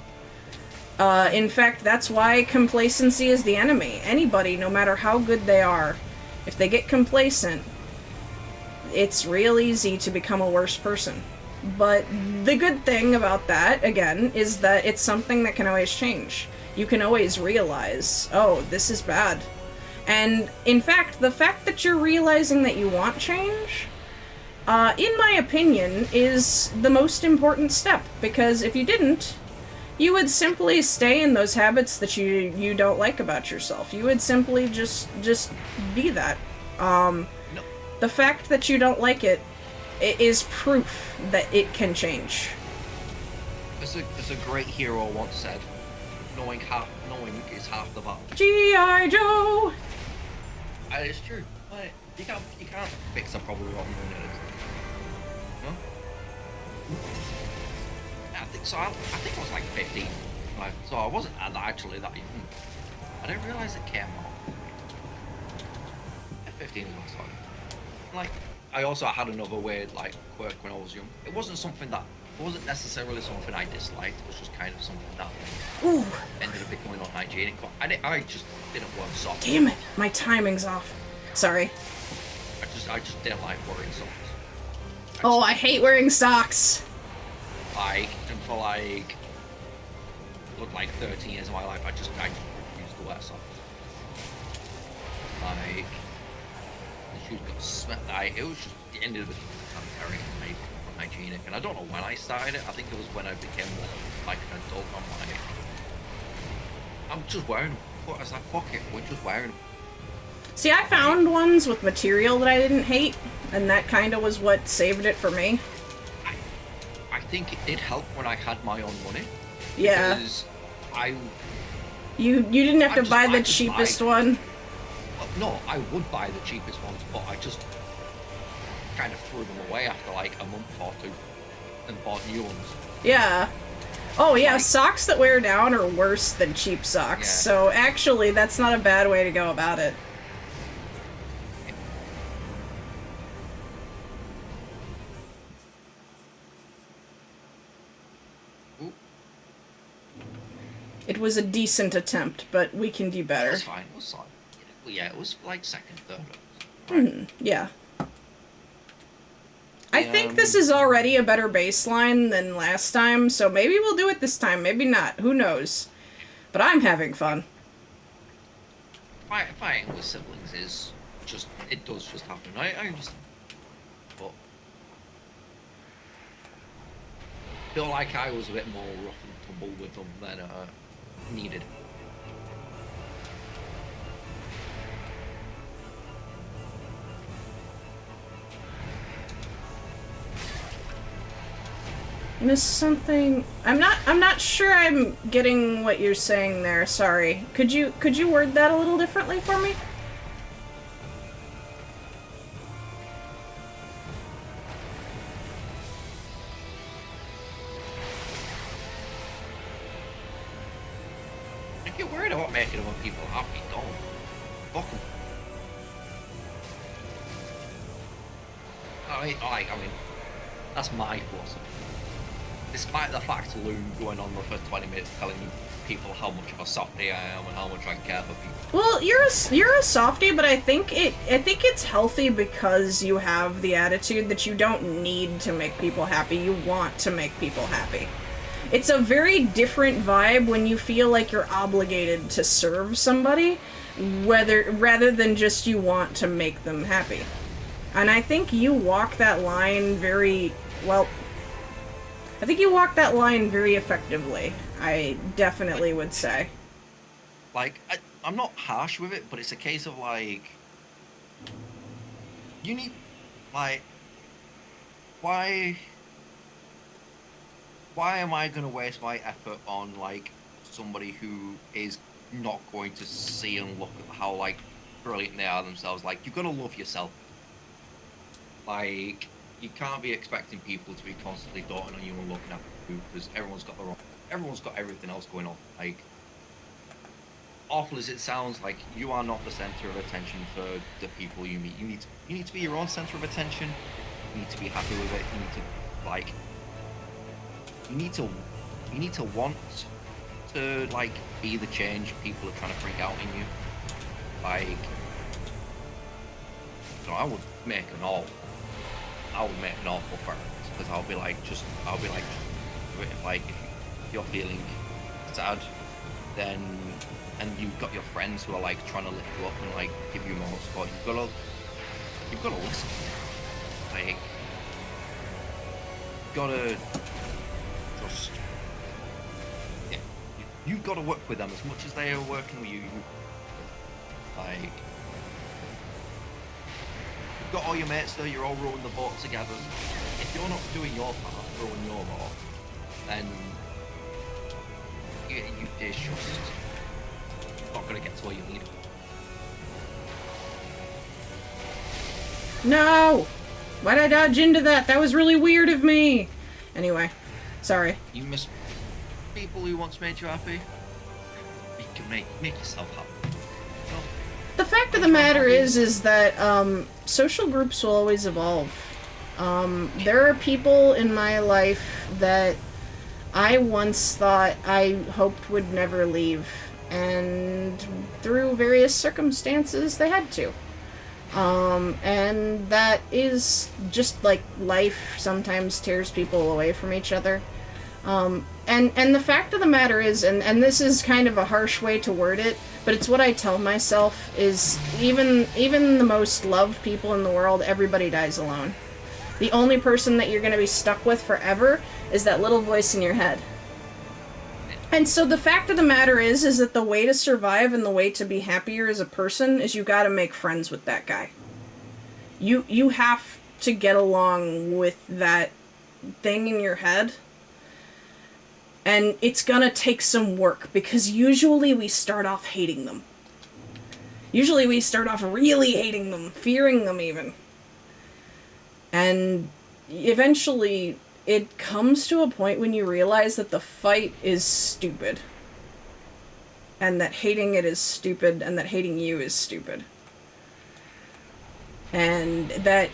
In fact, that's why complacency is the enemy. Anybody, no matter how good they are, if they get complacent, it's real easy to become a worse person. But the good thing about that, again, is that it's something that can always change. You can always realize, oh, this is bad. And, in fact, the fact that you're realizing that you want change in my opinion, is the most important step. Because if you didn't, you would simply stay in those habits that you don't like about yourself. You would simply just be that. No, The fact that you don't like it is proof that it can change. as a great hero once said, knowing is half the battle. G.I. Joe! And it's true. Like, you can't fix a problem without knowing it. No? I think so. I think I was like 15. Like, so I wasn't actually that young. I didn't realize it came out. At 15 is when I started. Like, I also had another weird like quirk when I was young. It wasn't necessarily something I disliked. It was just kind of something that Ooh, ended up becoming unhygienic. But I just didn't wear socks. damn it. My timing's off. Sorry. I just didn't like wearing socks. Oh, I hate wearing socks. Like, and for like, look, like 13 years of my life, I just refused to wear socks. Like, the shoes got smelled. It was just, it ended up becoming very unhygienic. And I don't know when I started it. I think it was when I became more like an adult. I'm just wearing them. I was like, fuck it, we're just wearing them. See, I found ones with material that I didn't hate, and that kind of was what saved it for me. I think it did help when I had my own money. Yeah. Because You didn't have to buy the cheapest one. No, I would buy the cheapest ones, but I just kind of threw them away after like a month or two and bought new ones. Yeah. Oh yeah, Like- socks that wear down are worse than cheap socks. Yeah. So actually, that's not a bad way to go about it. Ooh, It was a decent attempt, but we can do it better. was fine. It was fine. Yeah, it was like second, third. Yeah. I Yeah, think this is already a better baseline than last time, so maybe we'll do it this time, maybe not. Who knows? But I'm having fun. Fighting with siblings is just, it does just happen. I understand. But I feel like I was a bit more rough and tumble with them than needed. Miss something. I'm not sure I'm getting what you're saying there. Sorry. Could you word that a little differently for me? If you're worried about making other people happy, don't. Fuck 'em. I mean, that's my philosophy. Despite the fact Loon going on for 20 minutes telling people how much of a softie I am and how much I care for people. Well, you're a softie, but I think it's healthy because you have the attitude that you don't need to make people happy. You want to make people happy. It's a very different vibe when you feel like you're obligated to serve somebody, rather than just you want to make them happy. And I think you walk that line very well. I think you walk that line very effectively. I definitely would say. Like, I'm not harsh with it, but it's a case of like, you need, like, why am I gonna waste my effort on like somebody who is not going to see and look at how like brilliant they are themselves? Like, you gotta love yourself. Like, you can't be expecting people to be constantly doting on you and looking at you because everyone's got everything else going on. Like, awful as it sounds, like you are not the center of attention for the people you meet. You need to be your own center of attention. You need to be happy with it. You need to like. You need to want to like be the change people are trying to bring out in you. Like, you know, I would make an awful therapist because I'll be like, if you're feeling sad, then and you've got your friends who are like trying to lift you up and like give you more support, you've got to listen. Like, you've got to just, yeah, you've got to work with them as much as they are working with you. Like, you've got all your mates there, you're all rowing the boat together. If you're not doing your part, rowing your boat, then it's just not going to get to where you need it. No! Why'd I dodge into that? That was really weird of me! Anyway, sorry. You miss people who once made you happy. You can make yourself happy. You know? The fact of the matter is that, social groups will always evolve. There are people in my life that I once thought I hoped would never leave, and through various circumstances, they had to. And that is just like life sometimes tears people away from each other. And the fact of the matter is, and this is kind of a harsh way to word it, but it's what I tell myself, is even the most loved people in the world, everybody dies alone. The only person that you're going to be stuck with forever is that little voice in your head. And so the fact of the matter is that the way to survive and the way to be happier as a person is you gotta make friends with that guy. You have to get along with that thing in your head. And it's gonna take some work, because usually we start off hating them. Usually we start off really hating them, fearing them even. And eventually it comes to a point when you realize that the fight is stupid. And that hating it is stupid, and that hating you is stupid. And that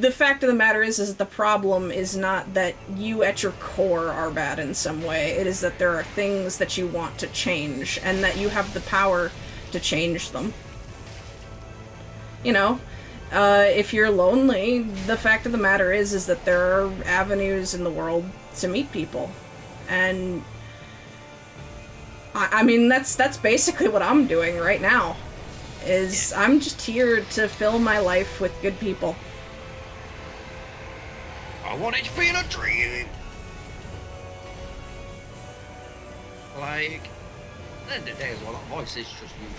the fact of the matter is that the problem is not that you at your core are bad in some way. It is that there are things that you want to change, and that you have the power to change them. You know? If you're lonely, the fact of the matter is that there are avenues in the world to meet people. And I mean, that's basically what I'm doing right now. Is I'm just here to fill my life with good people. I want HP in a dream! Like, at the end of the day as well, that voice is just you.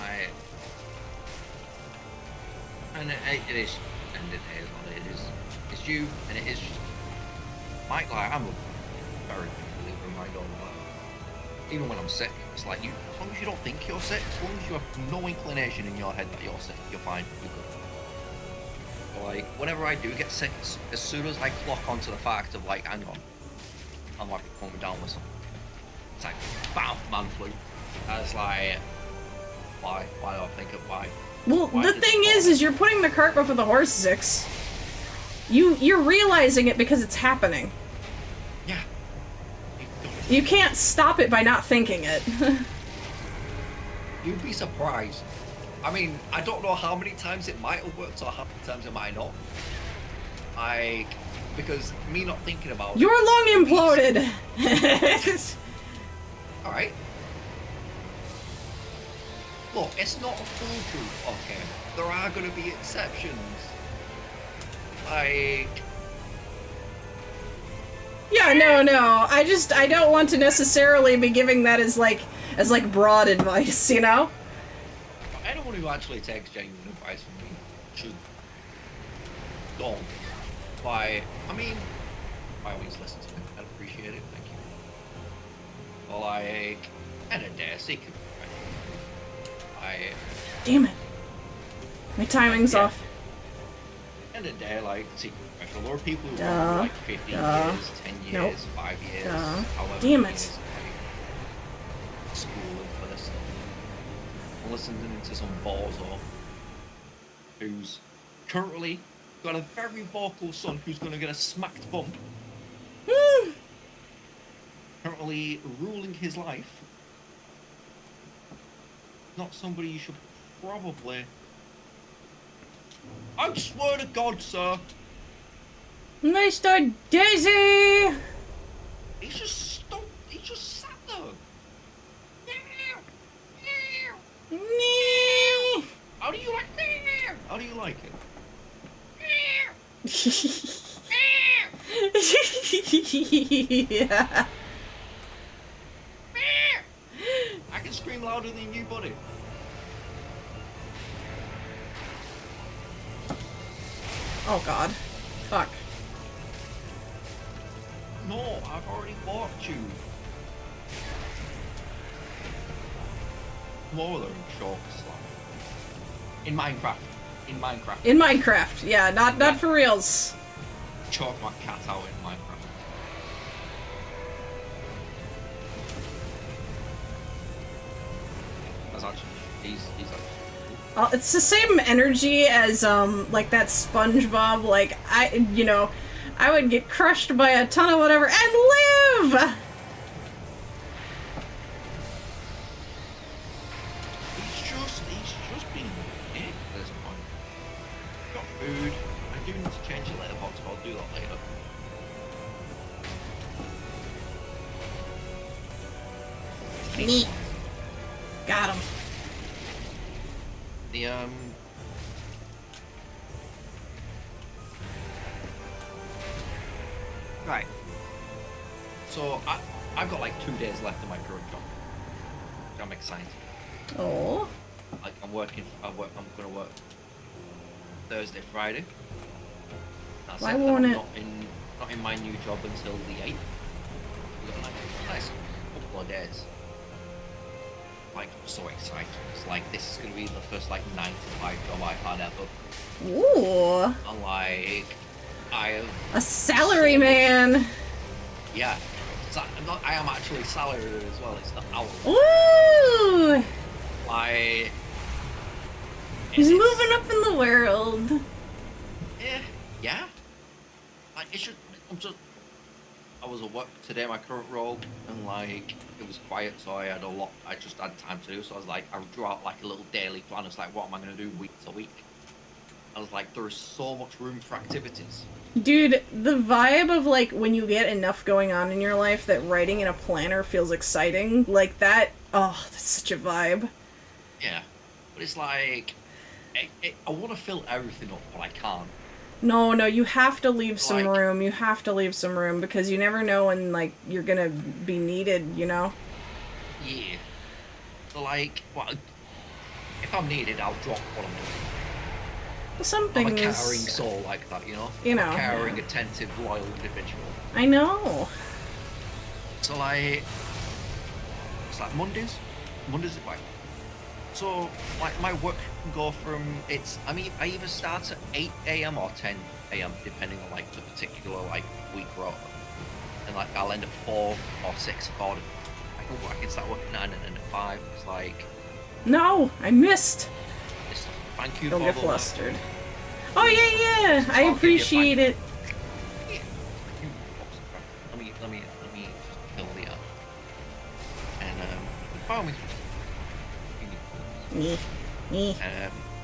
Like, and it is, and it is what it is. It's you, and it is just Mike. Like, I'm a very big believer in my own life. Even when I'm sick, it's like you. As long as you don't think you're sick, as long as you have no inclination in your head that you're sick, you're fine. You're good. But like, whenever I do get sick, as soon as I clock onto the fact of like, hang on, I might be coming down with something. It's like, bam, man flu. And it's like, why? Why do I think of why? Well, the thing is you're putting the cart before the horse, Zix. You're realizing it because it's happening. Yeah. You can't stop it by not thinking it. You'd be surprised. I mean, I don't know how many times it might have worked or how many times it might not. Because me not thinking about Your lung imploded! Alright. Look, it's not a foolproof, okay? There are going to be exceptions. Yeah, no. I don't want to necessarily be giving that as broad advice, you know? Anyone who actually takes genuine advice from me should don't. I mean, by all means listen to me. I'd appreciate it, thank you. Well, and a day, seek it. Damn it. My timing's off. End of the day, like, see, there are people who Duh. run like 15 Duh. years, 10 years, Nope. 5 years, Duh. however Damn many it. years, like, schooling for this stuff. I'm listening to some bozo who's currently got a very vocal son who's going to get a smacked bum. Currently ruling his life. Not somebody you should probably... I swear to God, sir. Mr. Dizzy! He's just sat there. How do you like it? Yeah. I can scream louder than you, buddy. Oh god. Fuck. No, I've already bought you. More than shorts. In Minecraft. In Minecraft. In Minecraft, yeah, not for reals. Chalk my cat out in Minecraft. That's actually, he's actually. It's the same energy as like that SpongeBob. Like I would get crushed by a ton of whatever and live. He's just being a dick at this point. Got food. I do need to change the letterbox, but I'll do that later. Neat. Got him. The Right. So I've got like 2 days left in my current job. I'm excited. Oh. Like I'm gonna work Thursday, Friday. That's Why it. won't I'm it? Not in my new job until the 8th. We've got like a nice couple of days. Like I'm so excited. It's like this is gonna be the first like 9 to 5 job I've had ever. Ooh. And like I have A salary so much- man. Yeah. I am actually salaried as well. It's not hourly. Ooh. Like He's it's- moving up in the world. Yeah. Like it's just I was at work today, my current role, and like it was quiet, so I just had time to do. So I was like, I drew out like a little daily plan. It's like, what am I gonna do week to week? I was like, there is so much room for activities. Dude, the vibe of like when you get enough going on in your life that writing in a planner feels exciting, like that. Oh, that's such a vibe. Yeah, but it's like I want to fill everything up, but I can't. No, you have to leave some Like- room. You have to leave some room because you never know when like you're gonna be needed, you know? Yeah. So like, well, if I'm needed, I'll drop what I'm doing. Some I'm a things. caring soul like that, you know? You I'm know, a caring, yeah. attentive, loyal individual. I know. So like, it's like Mondays is like, so like my work can go from, I either start at 8 a.m. or 10 a.m. depending on like the particular like week rota. And like I'll end at 4 or 6 according. I can start working at 9 and end at 5. It's like, No, I missed. it's, thank you Don't for get the flustered. Oh yeah, I I'll give you appreciate it. Yeah. Let me just fill the and by all means, Me.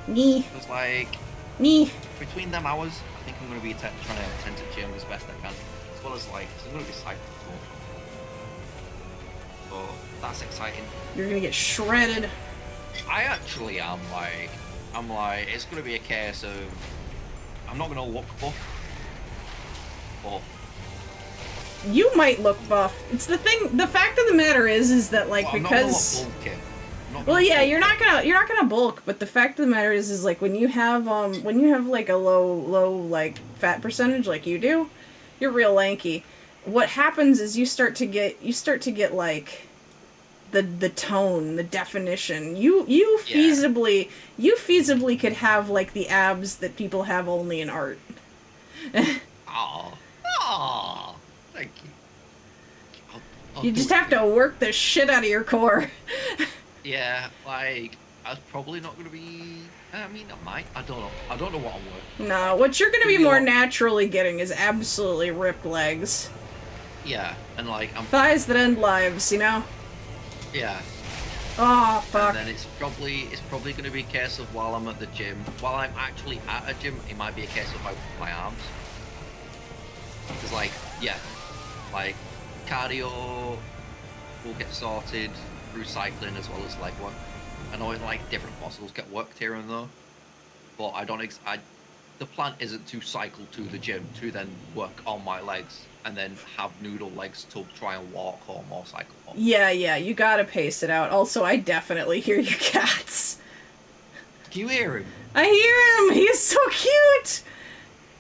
it was like Me. between them hours, I think I'm going to be trying to attend to gym as best I can, as well as like, cause I'm going to be cycling. So that's exciting. You're gonna get shredded. I actually am like, it's going to be a case of, I'm not going to look buff, but You might look buff. It's the thing. The fact of the matter is that like well, I'm because. not gonna look bulky. I'm not Well, gonna yeah, bulk. you're not gonna bulk, but the fact of the matter is like when you have like a low like fat percentage like you do, you're real lanky. What happens is you start to get like the tone, the definition. You feasibly could have like the abs that people have only in art. Aw, thank you. I'll You do just it have for to work the shit out of your core. you. Yeah, like I was probably not gonna be. I mean, I might. I don't know. I don't know what I'm working. No, what you're gonna be Maybe more I'll- naturally getting is absolutely ripped legs. Yeah, and like I'm. Thighs that end lives, you know? Yeah, Oh, fuck. and then it's probably gonna be a case of while I'm at the gym, while I'm actually at a gym, it might be a case of my arms. Because like, yeah, like cardio will get sorted through cycling as well as leg work. I know like different muscles get worked here and there, but I don't. the plan isn't to cycle to the gym to then work on my legs and then have noodle legs to try and walk home or cycle home. Yeah, you gotta pace it out. Also, I definitely hear your cats. Can you hear him? I hear him! He's so cute!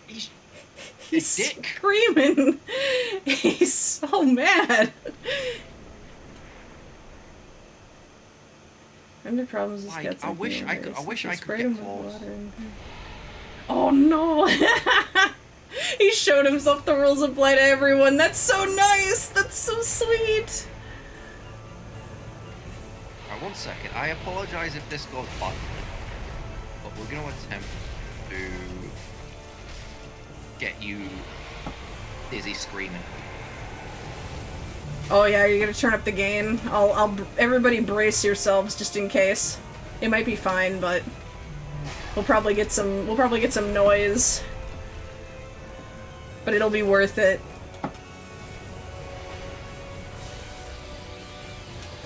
He's dick. Screaming! He's so mad! Under problems with cats. I wish I could get close. Oh no! He showed himself the rules of play to everyone. That's so nice! That's so sweet! Alright, 1 second. I apologize if this goes badly, but we're going to attempt to get you dizzy screaming. Oh yeah, you're gonna turn up the gain. Everybody brace yourselves just in case. It might be fine, but we'll probably get some noise. But it'll be worth it.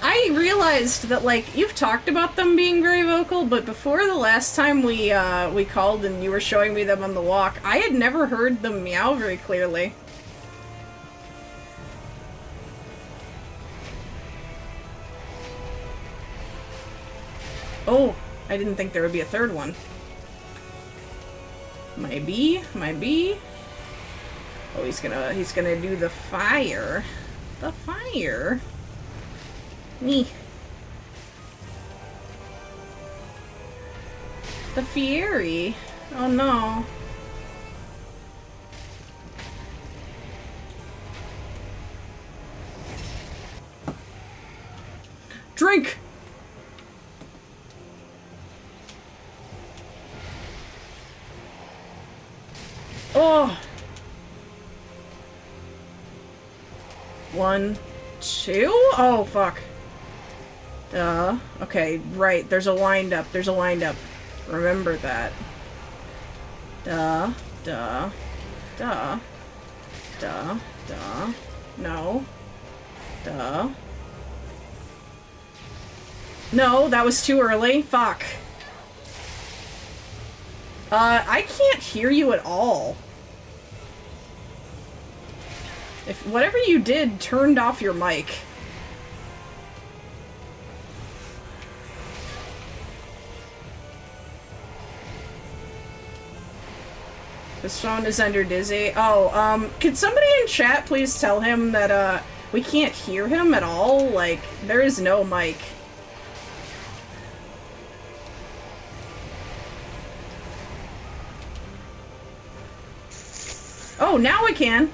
I realized that, like, you've talked about them being very vocal, but before the last time we called and you were showing me them on the walk, I had never heard them meow very clearly. Oh, I didn't think there would be a third one. My bee. Oh, he's gonna do the fire. The fire? Me. The Fieri. Oh no. Drink! Oh! 1, 2? Oh, fuck. Okay, right. There's a wind-up. Remember that. No. No, that was too early. Fuck. I can't hear you at all. If whatever you did turned off your mic. This phone is under dizzy. Oh, could somebody in chat please tell him that, we can't hear him at all? Like, there is no mic. Oh, now we can!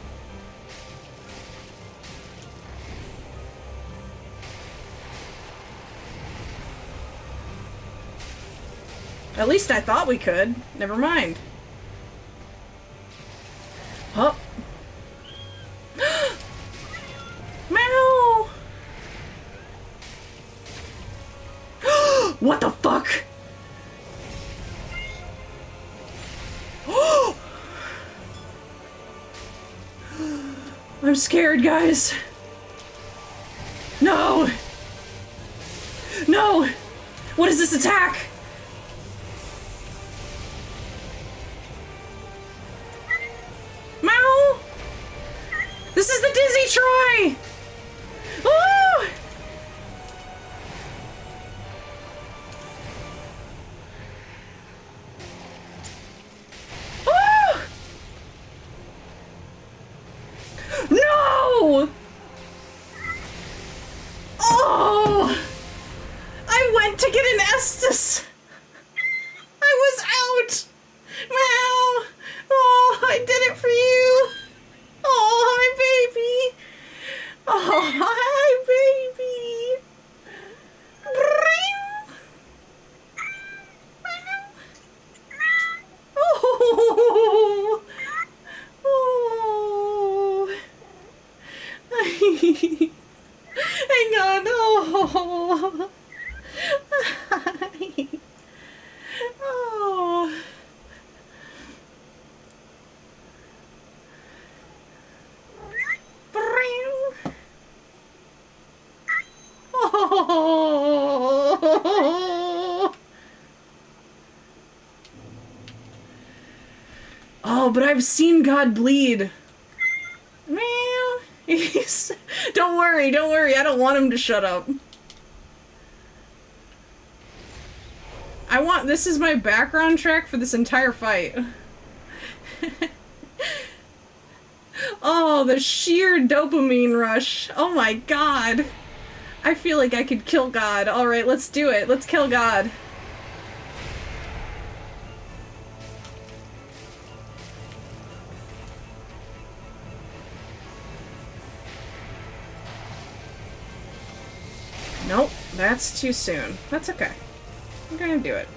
At least I thought we could. Never mind. Oh. Meow! What the fuck? I'm scared, guys. No! No! What is this attack? Meow! This is the Dizzy Troy! Oh! Oh! No! Oh! I went to get an Estus! I was out! Meow! Oh, I did it for you! Oh, hi, baby! Oh, hi, baby! Oh! Oh! Hang on! Oh! Hi! but I've seen God bleed. Man, don't worry, I don't want him to shut up. This is my background track for this entire fight. Oh, the sheer dopamine rush. Oh my god. I feel like I could kill God. Alright, let's do it. Let's kill God. Nope, that's too soon. That's okay. I'm gonna do it.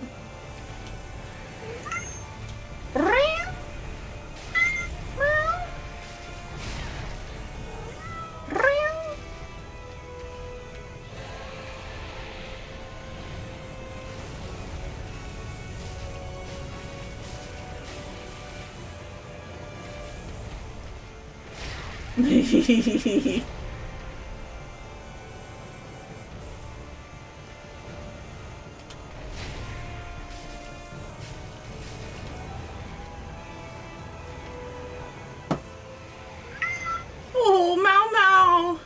Oh, Mau Mau!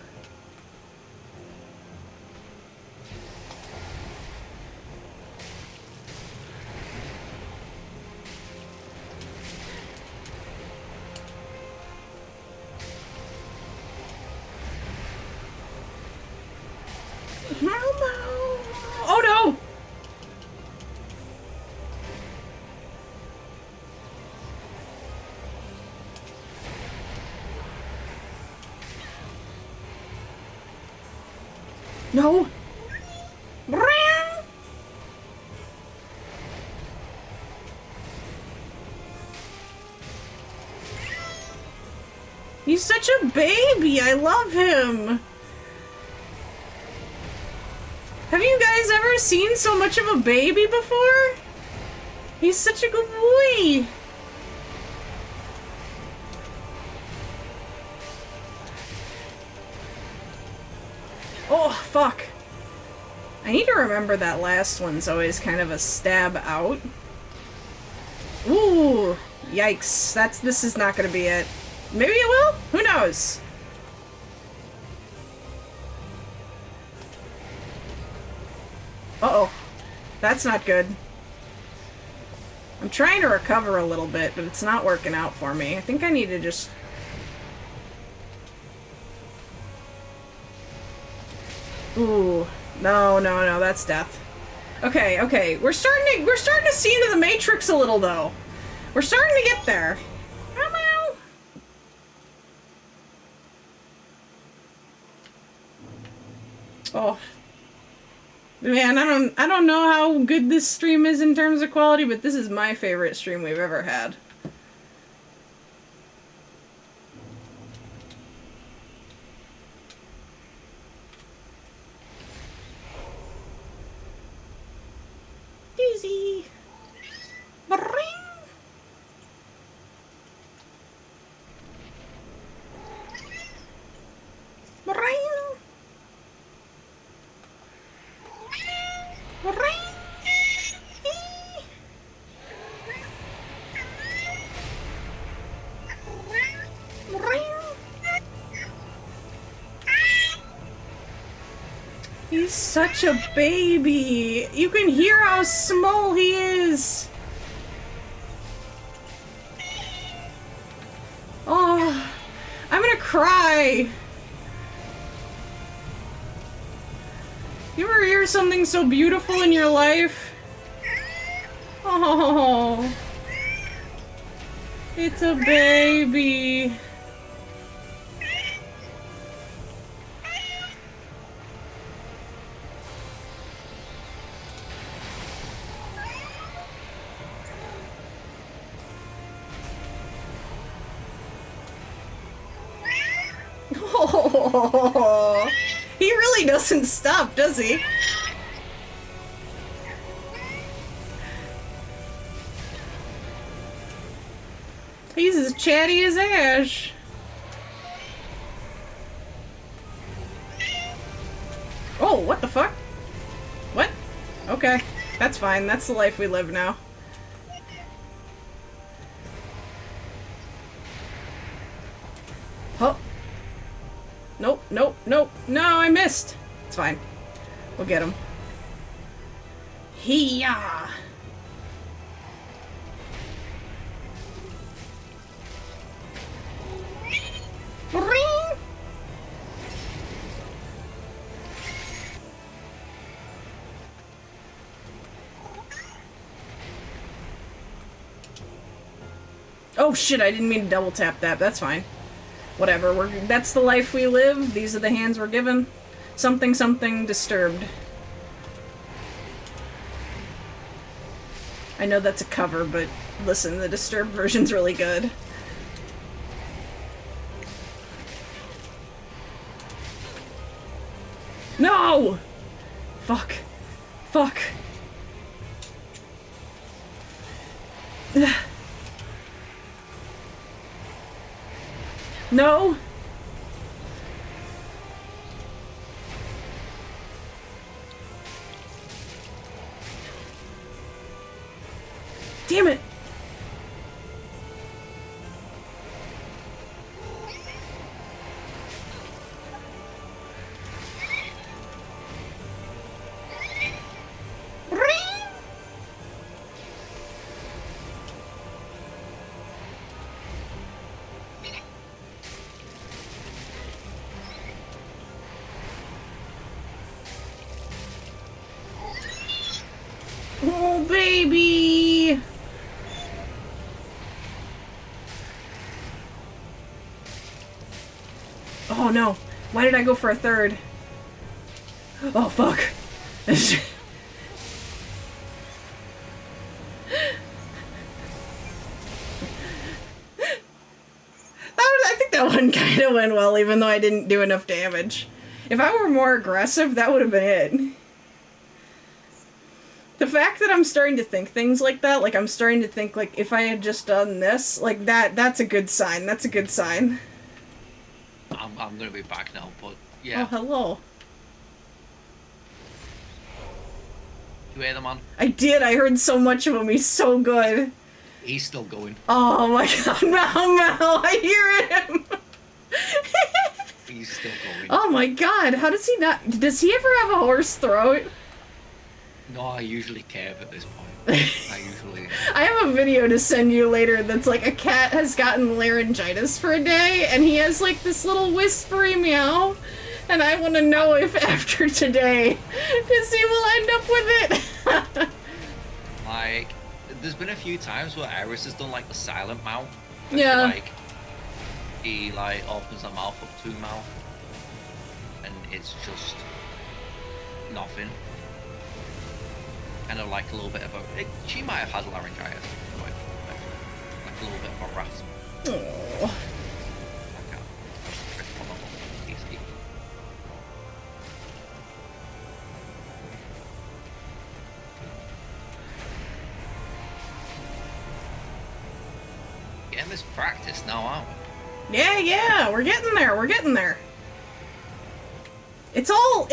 Mau Mau! Oh no! No! He's such a baby! I love him! Have you guys ever seen so much of a baby before? He's such a good boy! Oh, fuck. I need to remember that last one's always kind of a stab out. Ooh, yikes. This is not gonna be it. Maybe it will? Who knows? Uh-oh. That's not good. I'm trying to recover a little bit, but it's not working out for me. I think I need to just... Ooh. No, no, no, that's death. Okay, okay. We're starting to see into the Matrix a little, though. We're starting to get there. Meow, meow. Oh. Man, I don't know how good this stream is in terms of quality, but this is my favorite stream we've ever had. Easy. Bring. Bring. He's such a baby. You can hear how small he is. Oh, I'm gonna cry. You ever hear something so beautiful in your life? Oh, it's a baby. Oh, he really doesn't stop, does he? He's as chatty as Ash. Oh, what the fuck? What? Okay, that's fine. That's the life we live now. fine. We'll get him. Hee-yah! Oh shit, I didn't mean to double tap that. That's fine. Whatever, that's the life we live. These are the hands we're given. Something, something disturbed. I know that's a cover, but listen, the disturbed version's really good. No! Fuck. Fuck. No! Damn it! Oh, baby! Oh no, why did I go for a third? Oh fuck. I think that one kind of went well, even though I didn't do enough damage. If I were more aggressive, that would have been it. The fact that I'm starting to think things like that, like I'm starting to think like if I had just done this, like that's a good sign. That's a good sign. I'm gonna be back now, but yeah. Oh, hello. You hear the man? I did. I heard so much of him. He's so good. He's still going. Oh my god, Mal, I hear him. He's still going. Oh my god, how does he not? Does he ever have a hoarse throat? No, I usually cave at this point. I usually... I have a video to send you later that's like a cat has gotten laryngitis for a day, and he has like this little whispery meow, and I want to know if after today, does he will end up with it. Like, there's been a few times where Iris has done like the silent mouth. Yeah. He like opens her mouth up to mouth, and it's just nothing. Kind of like a little bit of a... She might have had laryngitis. Like a little bit of a rasp. Aww. Getting this practice now, aren't we? Yeah, we're getting there, we're getting there. It's all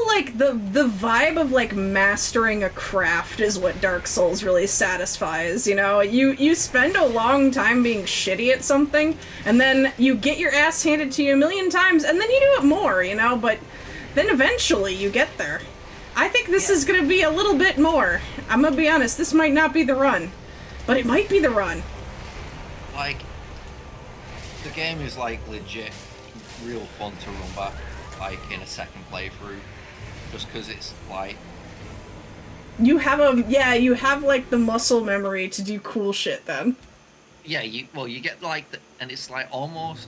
like the vibe of like mastering a craft is what Dark Souls really satisfies, you know? You spend a long time being shitty at something, and then you get your ass handed to you a million times, and then you do it more, you know? But then eventually you get there. I think this is gonna be a little bit more. I'm gonna be honest, this might not be the run, but it might be the run. Like, the game is like legit real fun to run back. Like in a second playthrough, just because it's like you have like the muscle memory to do cool shit then. Yeah, you get like and it's like almost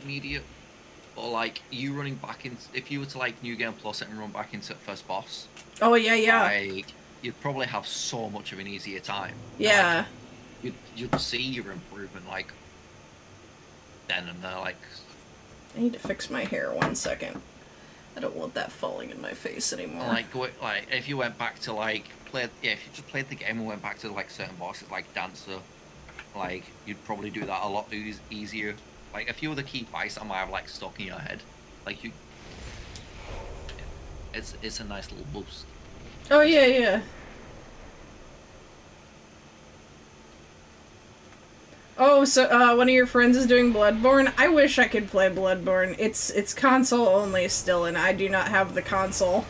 immediate, or like you running back in if you were to like New Game Plus it and run back into the first boss. Oh yeah. Like you'd probably have so much of an easier time. Yeah. Like, you'd see your improvement like then and there. Like I need to fix my hair 1 second. I don't want that falling in my face anymore. Like if you went back to like if you just played the game and went back to like certain bosses like Dancer, like you'd probably do that a lot easier. Like a few of the key fights that might have like stuck in your head, like it's a nice little boost. Oh yeah. Oh, so one of your friends is doing Bloodborne? I wish I could play Bloodborne. It's console only still, and I do not have the console.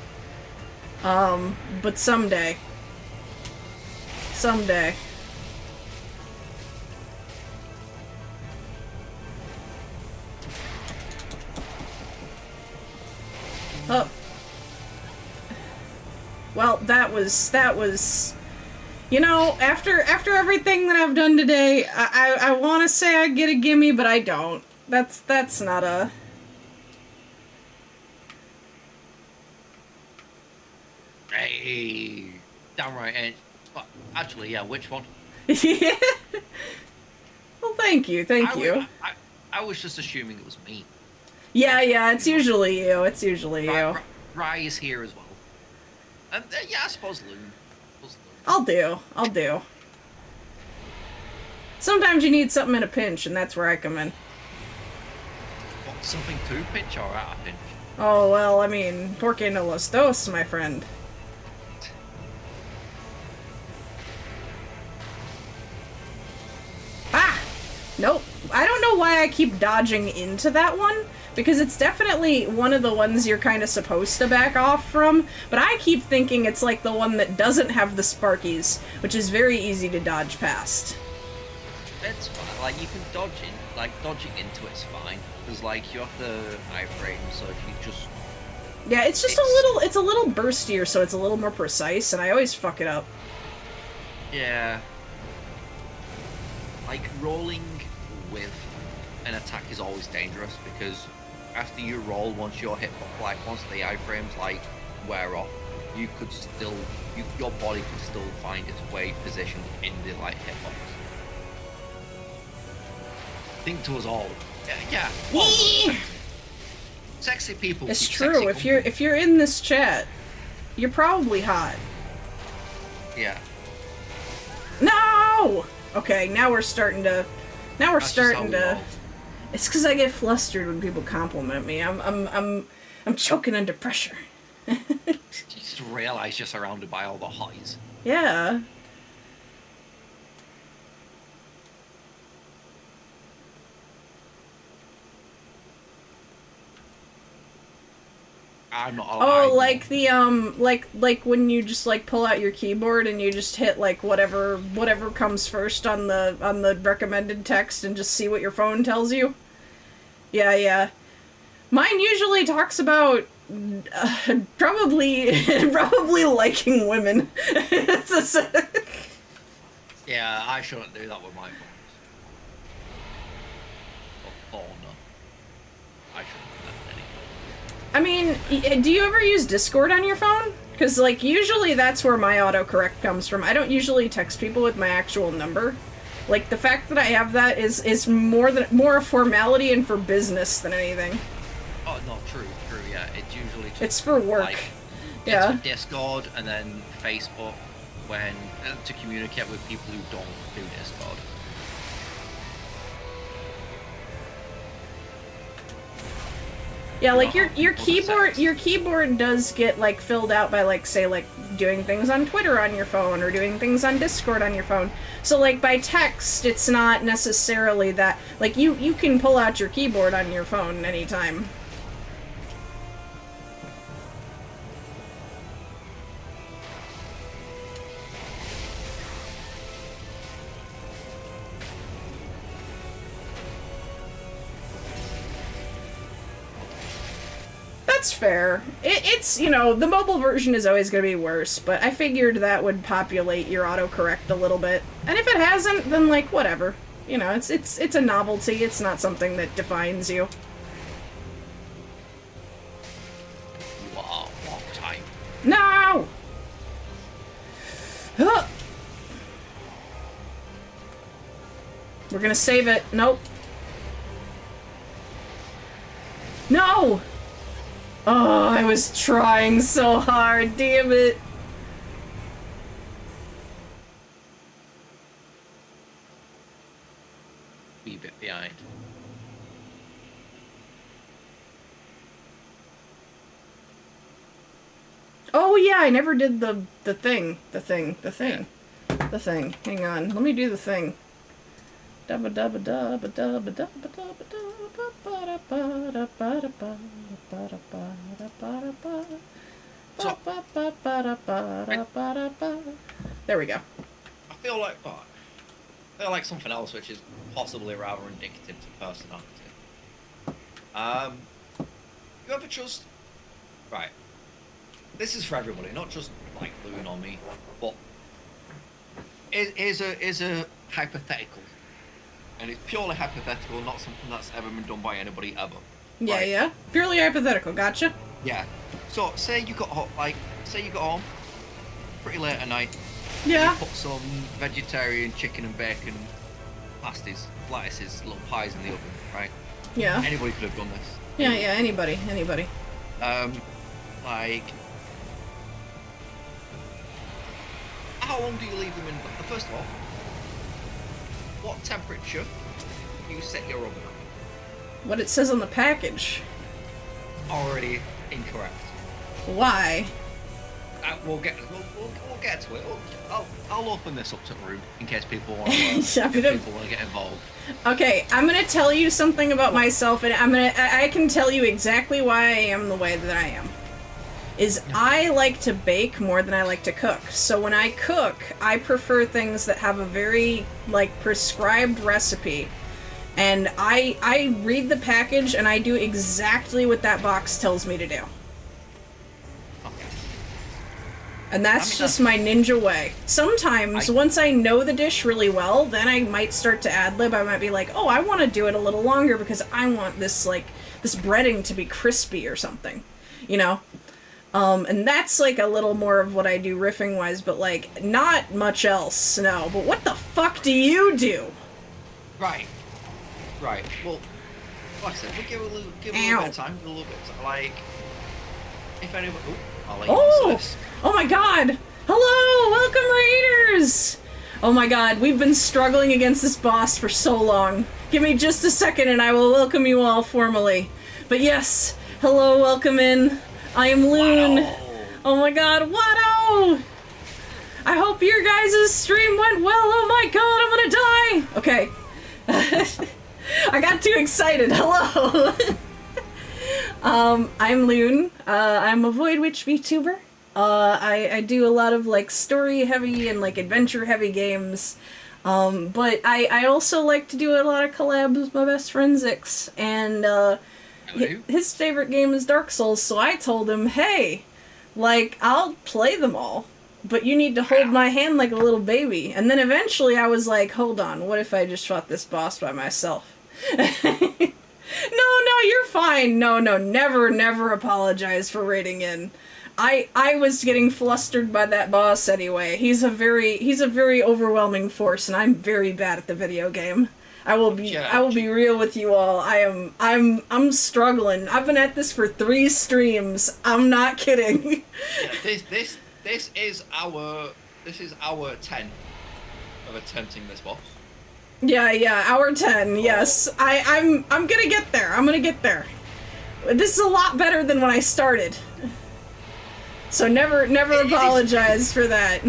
But someday. Someday. Oh. Well, that was... You know, after everything that I've done today, I want to say I get a gimme, but I don't. That's not a... Hey, damn right. And but actually, yeah, which one? Yeah. Well, thank you, thank you. I was just assuming it was me. Yeah, it's usually you. It's usually you. Rye is here as well. And yeah, I suppose Loon. I'll do. Sometimes you need something in a pinch, and that's where I come in. What, something to pinch or at a pinch? Oh, well, I mean, porque no los dos, my friend. Ah! Nope. I don't know why I keep dodging into that one, because it's definitely one of the ones you're kind of supposed to back off from, but I keep thinking it's like the one that doesn't have the Sparkies, which is very easy to dodge past. It's fine. Like, you can dodge in, like, dodging into it's fine, because, like, you have the iframe, so if you just... Yeah, it's just it's a little burstier, so it's a little more precise, and I always fuck it up. Yeah. Like, rolling with an attack is always dangerous, because after you roll, once your once the iframes, like, wear off, you could still, your body could still find its way positioned in the, like, hitbox. Think to us all. Yeah. Sexy people. It's true. If you're in this chat, you're probably hot. Yeah. No. Okay, now we're starting to. Roll. It's because I get flustered when people compliment me. I'm choking under pressure. You just realize you're surrounded by all the hotties. Yeah. I'm not. Oh, like the like when you just like pull out your keyboard and you just hit like whatever comes first on the recommended text and just see what your phone tells you. Yeah. Mine usually talks about probably liking women. Yeah, I shouldn't do that with my phones. Or phone. I shouldn't do that anyway. I mean, do you ever use Discord on your phone? Because, like, usually that's where my autocorrect comes from. I don't usually text people with my actual number. Like, the fact that I have that is more a formality and for business than anything. Oh, no, true, yeah. It's usually just... It's for work. Like, yeah. It's for Discord and then Facebook when... to communicate with people who don't do Discord. Yeah, like your keyboard does get like filled out by like say like doing things on Twitter on your phone or doing things on Discord on your phone. So like by text, it's not necessarily that like you can pull out your keyboard on your phone anytime. That's fair. It's, you know, the mobile version is always going to be worse, but I figured that would populate your autocorrect a little bit. And if it hasn't, then, like, whatever. You know, it's a novelty. It's not something that defines you. Wow, long time. No! Huh. We're gonna save it. Nope. No! Oh, I was trying so hard, damn it. Wee bit behind. Oh yeah, I never did the thing. Hang on, let me do the thing. Dabba dabba dabba dabba dabba dabba dabba. There we go. I feel like something else which is possibly rather indicative to personality. You ever just right? This is for everybody, not just like Loon or me, but is a hypothetical, and it's purely hypothetical, not something that's ever been done by anybody ever. Yeah, right? yeah. Purely hypothetical. Gotcha. Yeah. So say you got home pretty late at night. Yeah. You put some vegetarian chicken and bacon pasties, lettuces, little pies in the oven, right? Yeah. Anybody could have done this. Yeah, yeah. Anybody. Like, how long do you leave them in? First of all, what temperature do you set your oven at? What it says on the package. Already incorrect. Why? We'll get to it. I'll open this up to the room in case people want to get involved. Okay, I'm gonna tell you something about myself, and I can tell you exactly why I am the way that I am. I like to bake more than I like to cook. So when I cook, I prefer things that have a very, like, prescribed recipe. And I read the package and I do exactly what that box tells me to do. Okay. And that's just my ninja way. Sometimes, once I know the dish really well, then I might start to ad-lib. I might be like, oh, I want to do it a little longer because I want this, like, this breading to be crispy or something. You know? And that's, like, a little more of what I do riffing-wise, but, like, not much else, no. But what the fuck do you do? Right. Well, like I said, we'll give a little bit of time. Like, if anyone... I'll let you answer this. Oh my god! Hello! Welcome, Raiders! Oh my god, we've been struggling against this boss for so long. Give me just a second and I will welcome you all formally. But yes, hello, welcome in. I am Loon. Wow. Oh my god, Watto! I hope your guys' stream went well. Oh my god, I'm gonna die! Okay. I got too excited. Hello! I'm Loon. I'm a Void Witch VTuber. I do a lot of, like, story-heavy and, like, adventure-heavy games. But I also like to do a lot of collabs with my best friend Zix. And, his favorite game is Dark Souls, so I told him, hey, like, I'll play them all, but you need to hold my hand like a little baby. And then eventually I was like, hold on, what if I just fought this boss by myself? No, you're fine. No, never apologize for raiding in. I was getting flustered by that boss anyway. He's a very overwhelming force, and I'm very bad at the video game. I will be real with you all. I'm struggling. I've been at this for 3 streams. I'm not kidding. Yeah, this is our 10 of attempting this boss. Yeah, hour 10. Yes. I'm gonna get there. I'm gonna get there. This is a lot better than when I started. So never apologize for that.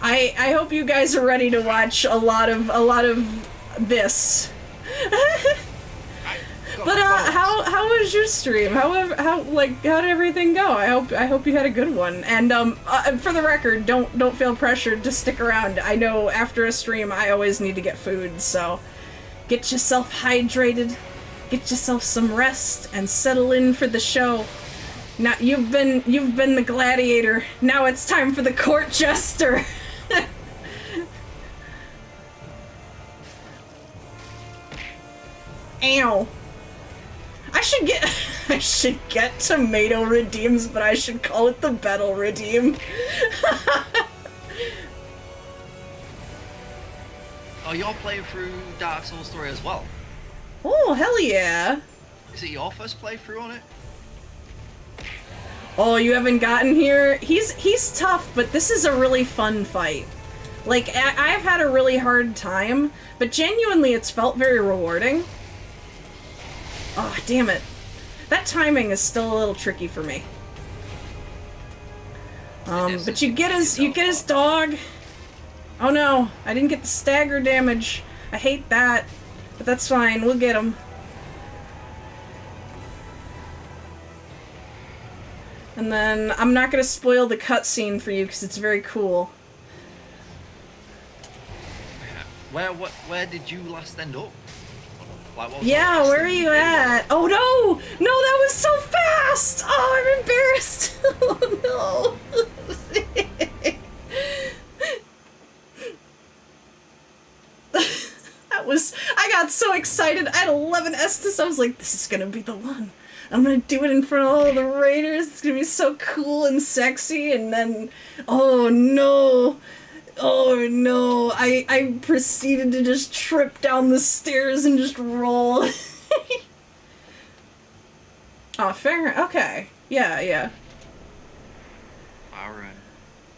I hope you guys are ready to watch a lot of this. But how was your stream? How did everything go? I hope you had a good one. And for the record, don't feel pressured to stick around. I know after a stream I always need to get food, so get yourself hydrated, get yourself some rest, and settle in for the show. Now you've been the gladiator. Now it's time for the court jester. Ow. I should get tomato redeems, but I should call it the battle redeem. Oh, you're playing through Dark Souls 3 as well? Oh, hell yeah. Is it your first playthrough on it? Oh, you haven't gotten here? He's tough, but this is a really fun fight. Like, I've had a really hard time, but genuinely it's felt very rewarding. Oh, damn it. That timing is still a little tricky for me. But you get his dog. Oh no, I didn't get the stagger damage. I hate that. But that's fine, we'll get him. And then, I'm not gonna spoil the cutscene for you because it's very cool. Where did you last end up? Like, what was the Yeah, last where are thing you did? at? Oh no! No, that was so fast! Oh, I'm embarrassed! Oh no! I got so excited. I had 11 Estus. I was like, this is gonna be the one. I'm gonna do it in front of all the raiders. It's gonna be so cool and sexy. And then, oh no. Oh no. I proceeded to just trip down the stairs and just roll. Oh, fair. Okay. Yeah, yeah. Alright.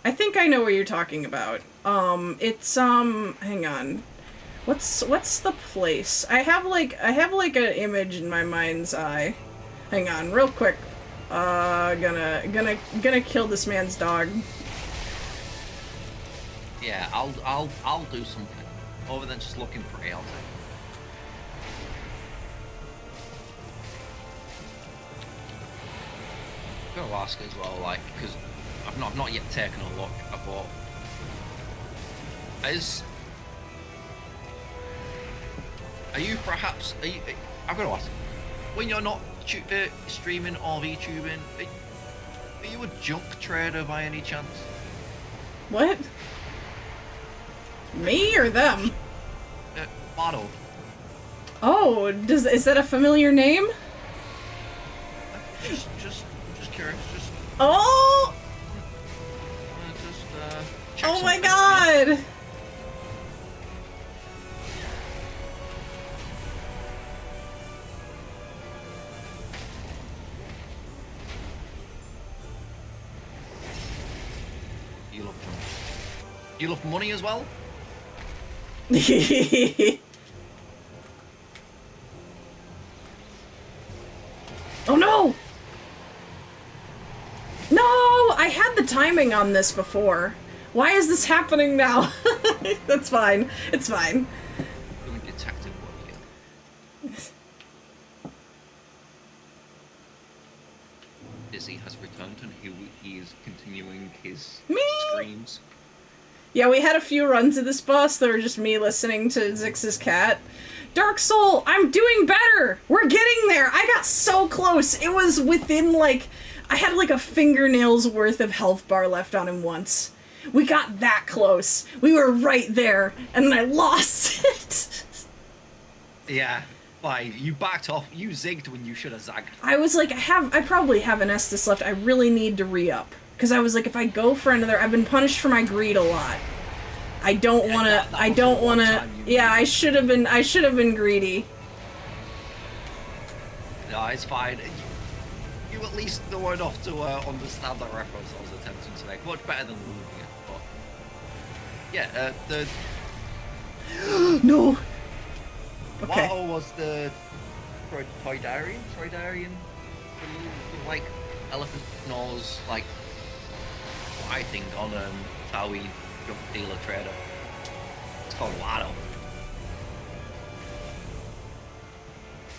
I think I know what you're talking about. It's, hang on. What's the place? I have like an image in my mind's eye. Hang on, real quick. Gonna kill this man's dog. Yeah, I'll do something other than just looking for ALT. I'm gonna ask as well, like, because I've not yet taken a look. I thought, are you perhaps? I'm gonna ask. When you're not streaming or VTubing, are you a junk trader by any chance? What? Me or them? Model. Oh, is that a familiar name? Just curious. Just. Oh! Check Oh my something. god! You love junk. You love money as well? Oh no! No! I had the timing on this before. Why is this happening now? That's fine. It's fine. Doing detective work here. Dizzy has returned and he is continuing his Me? screams. Yeah, we had a few runs of this boss that were just me listening to Zix's cat. Dark Soul, I'm doing better! We're getting there! I got so close! It was within, like... I had, like, a fingernail's worth of health bar left on him once. We got that close. We were right there, and then I lost it. Yeah, like, you backed off. You zigged when you should have zagged. I was like, I probably have an Estus left. I really need to re-up. Because I was like, if I go for another... I've been punished for my greed a lot. I don't want to... I don't want to... Yeah, I should have been greedy. No, it's fine. You at least know enough to understand the reference I was attempting to make. Much better than losing it, but... Yeah, the... No! Okay. Watto was the... Toydarian? Like, elephant nose, like... I think on Taui junk dealer trader. It's called Watto.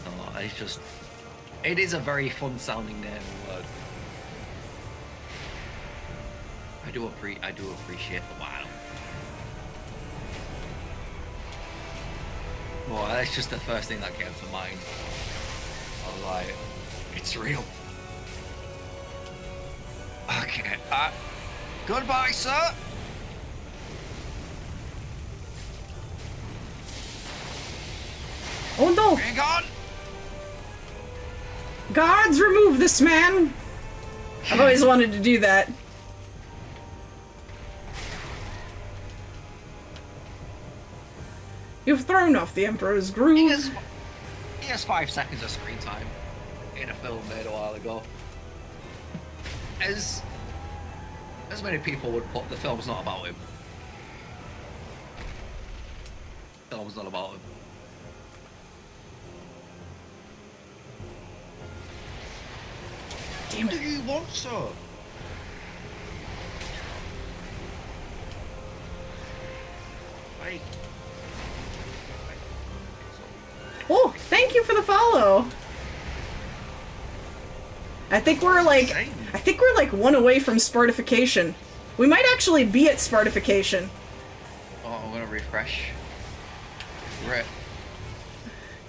No, it's just... It is a very fun sounding name and word. I do appreciate the Watto. Well, that's just the first thing that came to mind. I was like, it's real. Okay, goodbye, sir. Oh no! Hang on. Guards, remove this man! I've always wanted to do that. You've thrown off the Emperor's groove. He has 5 seconds of screen time in a film made a while ago. As many people would put, the film's not about him. The film's not about him. Damn What it. do you want, sir? Like. Oh, thank you for the follow. I think we're like, one away from Spartification. We might actually be at Spartification. Oh, I'm gonna refresh. Right.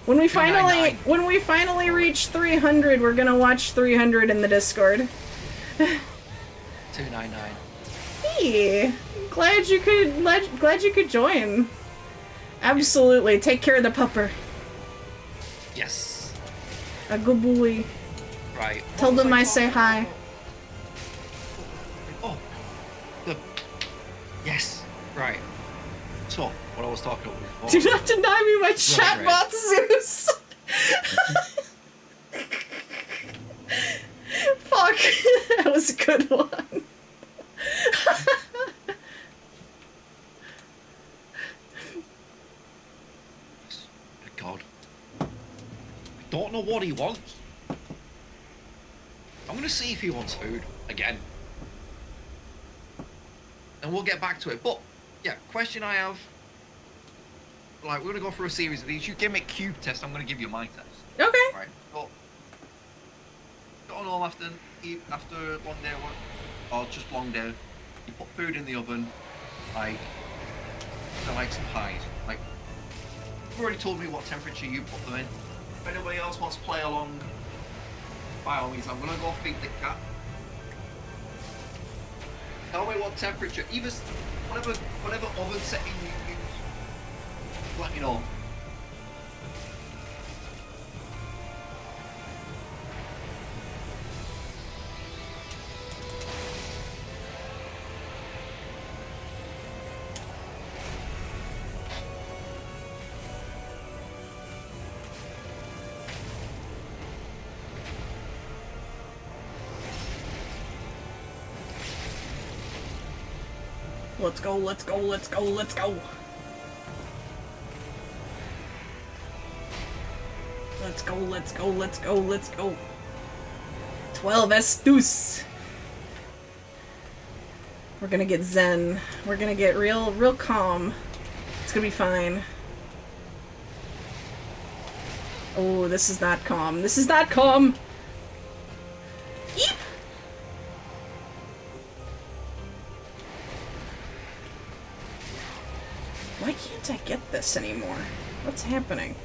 When we finally reach 300, we're gonna watch 300 in the Discord. 299. Hey, glad you could join. Absolutely. Take care of the pupper. Yes. A good boy. Right. Tell them I say hi. Oh. The. Yes. Right. So, what I was talking about before. Do not deny me my chatbot, Zeus. Fuck. That was a good one. God. I don't know what he wants. I'm gonna see if he wants food again. And we'll get back to it. But, yeah, question I have. Like, we're gonna go through a series of these. You give me a cube test, I'm gonna give you my test. Okay. Right. So, got home after a long day of work, or just long day. You put food in the oven, like some pies. Like, you've already told me what temperature you put them in. If anybody else wants to play along, by all means, I'm gonna go feed the cat. Tell me what temperature, either whatever oven setting you use. Let me know. Let's go, let's go, let's go, let's go. Let's go, let's go, let's go, let's go. 12 Estus. We're gonna get zen. We're gonna get real calm. It's gonna be fine. Oh, this is not calm. This is not calm! Eep! Why can't I get this anymore? What's happening?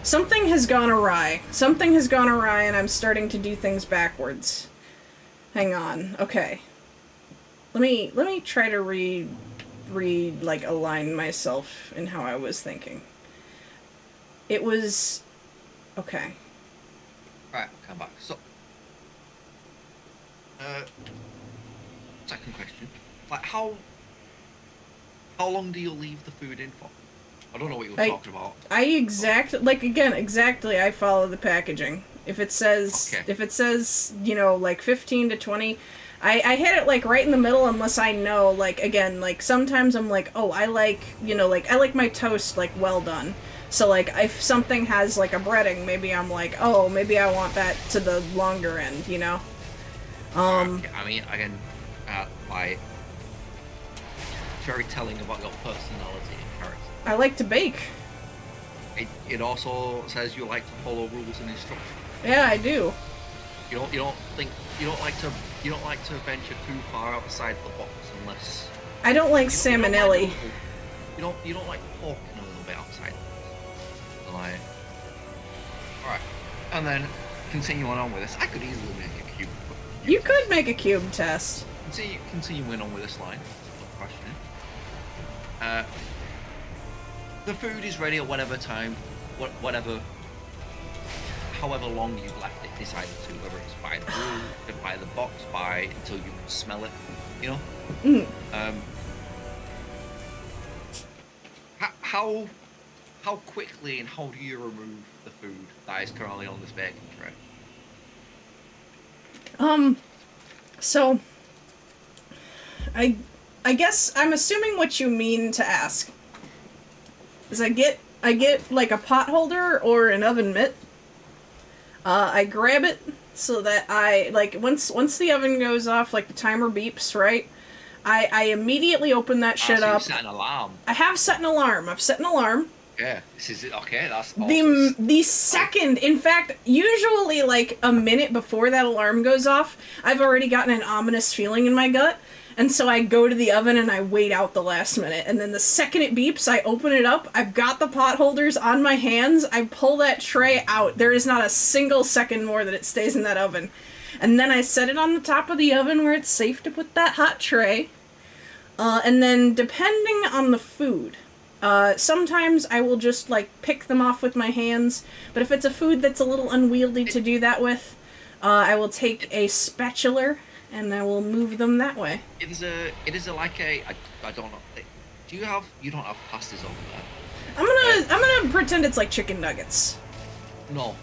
Something has gone awry. Something has gone awry and I'm starting to do things backwards. Hang on. Okay. Let me try to like align myself in how I was thinking. It was okay. Right, come back. So second question. Like how long do you leave the food in for? I don't know what you were talking about. Exactly, I follow the packaging. If it says, you know, like 15 to 20, I hit it like right in the middle unless I know, like, again, like sometimes I'm like, oh, I like my toast like well done. So like if something has like a breading, maybe I'm like, oh, maybe I want that to the longer end, you know? I mean, again, like, it's very telling about your personality and character. I like to bake. It also says you like to follow rules and instructions. Yeah, I do. You don't like to venture too far outside the box unless. I don't like salmonelli. You don't like porking a little bit outside the box. Like, all right, and then continuing on with this, I could easily make a cube. You could make a cube test. Continuing on with this line. Question. The food is ready at whatever time, however long you've left it decided to, whether it's by the rule, by the box, until you can smell it, you know? How quickly and how do you remove the food that is currently on this baking tray? So, I guess I'm assuming what you mean to ask is I get like a pot holder or an oven mitt. I grab it so that I, like, once the oven goes off, like, the timer beeps, right? I immediately open that shit so you up. set an alarm. I have set an alarm. I've set an alarm. Yeah, this is it. Okay, that's awesome. The second, in fact, usually like a minute before that alarm goes off, I've already gotten an ominous feeling in my gut. And so I go to the oven and I wait out the last minute. And then the second it beeps, I open it up. I've got the pot holders on my hands. I pull that tray out. There is not a single second more that it stays in that oven. And then I set it on the top of the oven where it's safe to put that hot tray. And then depending on the food, sometimes I will just, like, pick them off with my hands. But if it's a food that's a little unwieldy to do that with, I will take a spatula and I will move them that way. It is a like a, I don't know. You don't have pastas over there? I'm gonna pretend it's like chicken nuggets. No.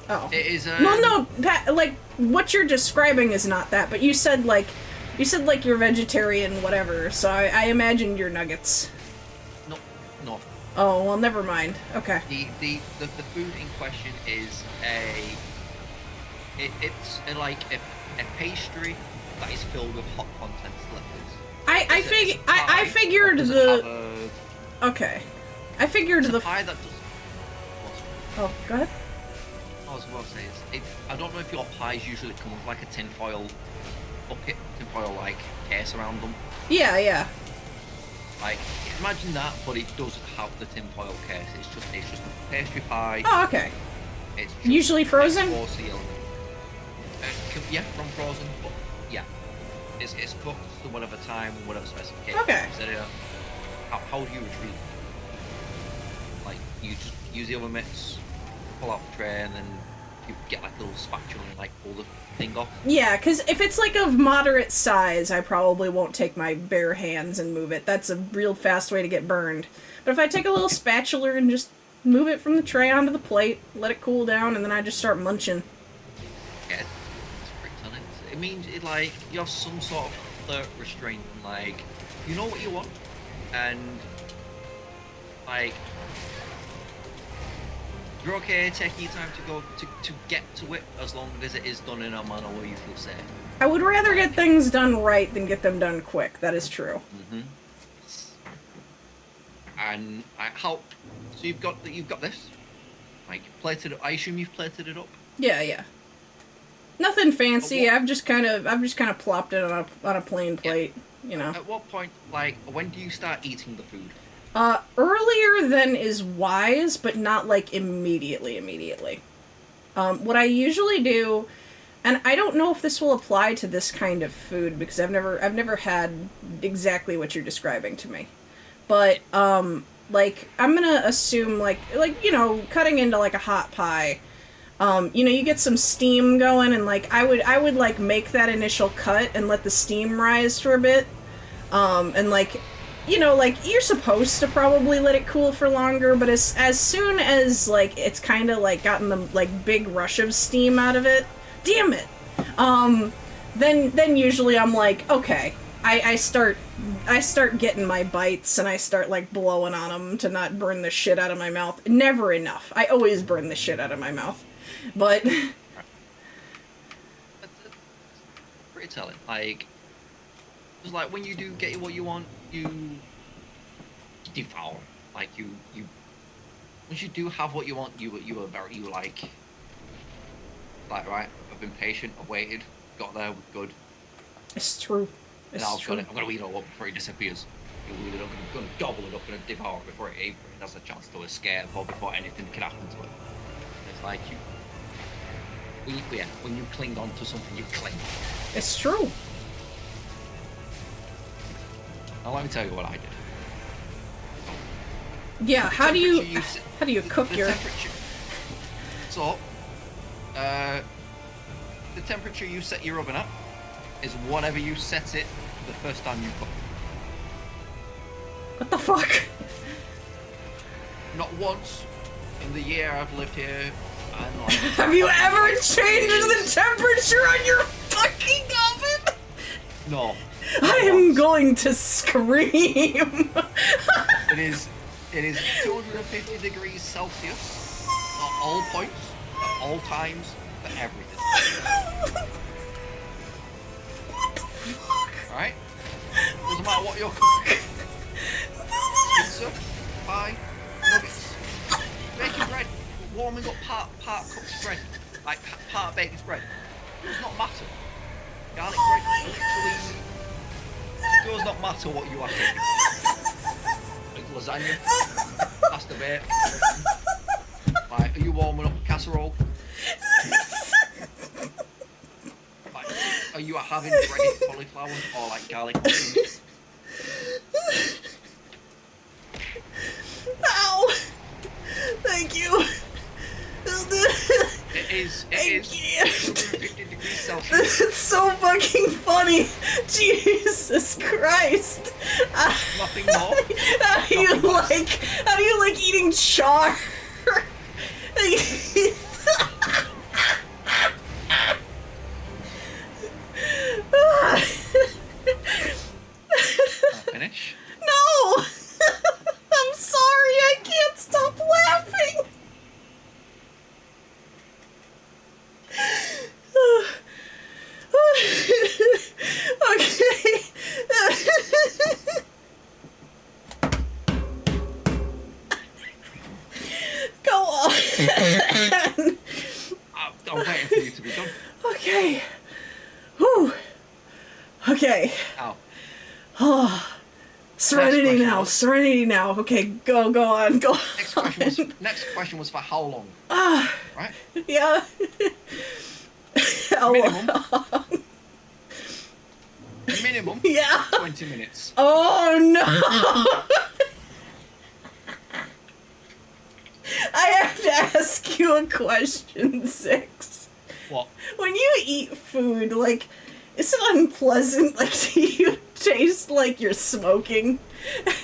Oh. It is No, like, what you're describing is not that, but you said you're vegetarian, whatever, so I imagined your nuggets. No. Oh, well, never mind. Okay. The food in question is it's like a pastry that is filled with hot content liquids. I figured okay. I figured the pie that does. Oh, go ahead. I was about to say I don't know if your pies usually come with like a tinfoil bucket, tinfoil like case around them. Yeah. Like, imagine that, but it doesn't have the tinfoil case. It's just a pastry pie. Oh, okay. It's usually frozen. Yeah, from frozen, but yeah, it's cooked to whatever time, whatever specification. Okay. So, how do you retrieve? Like, you just use the oven mitts, pull out the tray, and then you get like a little spatula and like pull the thing off. Yeah, because if it's like of moderate size, I probably won't take my bare hands and move it. That's a real fast way to get burned. But if I take a little spatula and just move it from the tray onto the plate, let it cool down, and then I just start munching. Yeah, it's pretty on it. It means it like you have some sort of third restraint, like you know what you want, and like you're okay taking your time to go to get to it as long as it is done in a manner where you feel safe. I would rather get things done right than get them done quick. That is true. Mm-hmm. And so you've got this. Like plated it. I assume you've plated it up. Yeah. Nothing fancy. I've just kind of plopped it on a plain plate. Yeah. You know. At what point, like, when do you start eating the food? Earlier than is wise, but not like immediately. What I usually do, and I don't know if this will apply to this kind of food because I've never had exactly what you're describing to me, but like I'm gonna assume like you know, cutting into like a hot pie. You know, you get some steam going, and like I would like make that initial cut and let the steam rise for a bit, and like. You know, like, you're supposed to probably let it cool for longer, but as soon as, like, it's kind of, like, gotten the, like, big rush of steam out of it, damn it, then usually I'm like, okay, I start getting my bites, and I start, like, blowing on them to not burn the shit out of my mouth. Never enough. I always burn the shit out of my mouth. But... That's pretty telling. Like, it's like, when you do get what you want, you devour. Like you once you do have what you want, you were like right, I've been patient, I've waited, got there, we're good. It's true. And I'm gonna eat it all up before it disappears. I'm gonna gobble it up and devour it before it has a chance to escape or before anything can happen to it. And it's like when you cling on to something, you cling. It's true. Now let me tell you what I did. Yeah, how do you cook your temperature? So, the temperature you set your oven at is whatever you set it the first time you cook. What the fuck? Not once in the year I've lived here. And like, have you ever changed the temperature on your fucking oven? No. I am going to scream. It is 250 degrees Celsius at all points. At all times, for everything. What the fuck? Alright? Doesn't matter what you're cooking. Pizza, pie, nuggets, baking bread, warming up part cooked bread, like part baked bread. Does not matter. Garlic bread, literally does not matter what you are cooking. Like lasagna, pasta bake. Like, are you warming up a casserole? Like, are you having breaded cauliflower or like garlic mushrooms? Ow! Thank you. It is I can't. 250 degrees Celsius. It's so fucking funny. Jesus Christ. Nothing more. How do you Nothing less. how do you like eating char? Finish. No! I'm sorry, I can't stop laughing. Okay. Go on. I'm waiting for you to be done. Okay. Whew. Okay. Ow. Oh. Serenity question now. was- Serenity now. Okay, go on. Go Next question was for how long? Ah, Right? yeah. How Minimum. long? Minimum Yeah. 20 minutes. Oh no! I have to ask you a question, Six. What? When you eat food, like, is it unpleasant? Like, do you taste like you're smoking?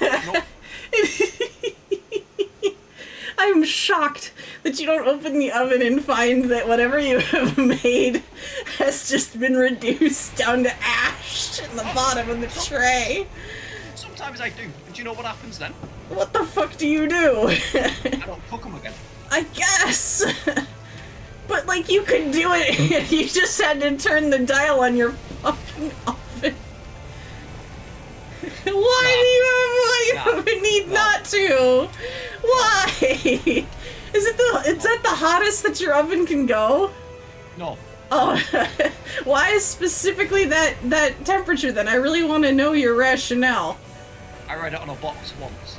Nope. I'm shocked that you don't open the oven and find that whatever you have made has just been reduced down to ash in the bottom of the tray. Sometimes I do. And do you know what happens then? What the fuck do you do? I don't cook them again. I guess. But, like, you could do it if you just had to turn the dial on your fucking oven. Why do you have a need not to? Why? Is that the hottest that your oven can go? No. Oh, why is specifically that temperature then? I really want to know your rationale. I read it on a box once.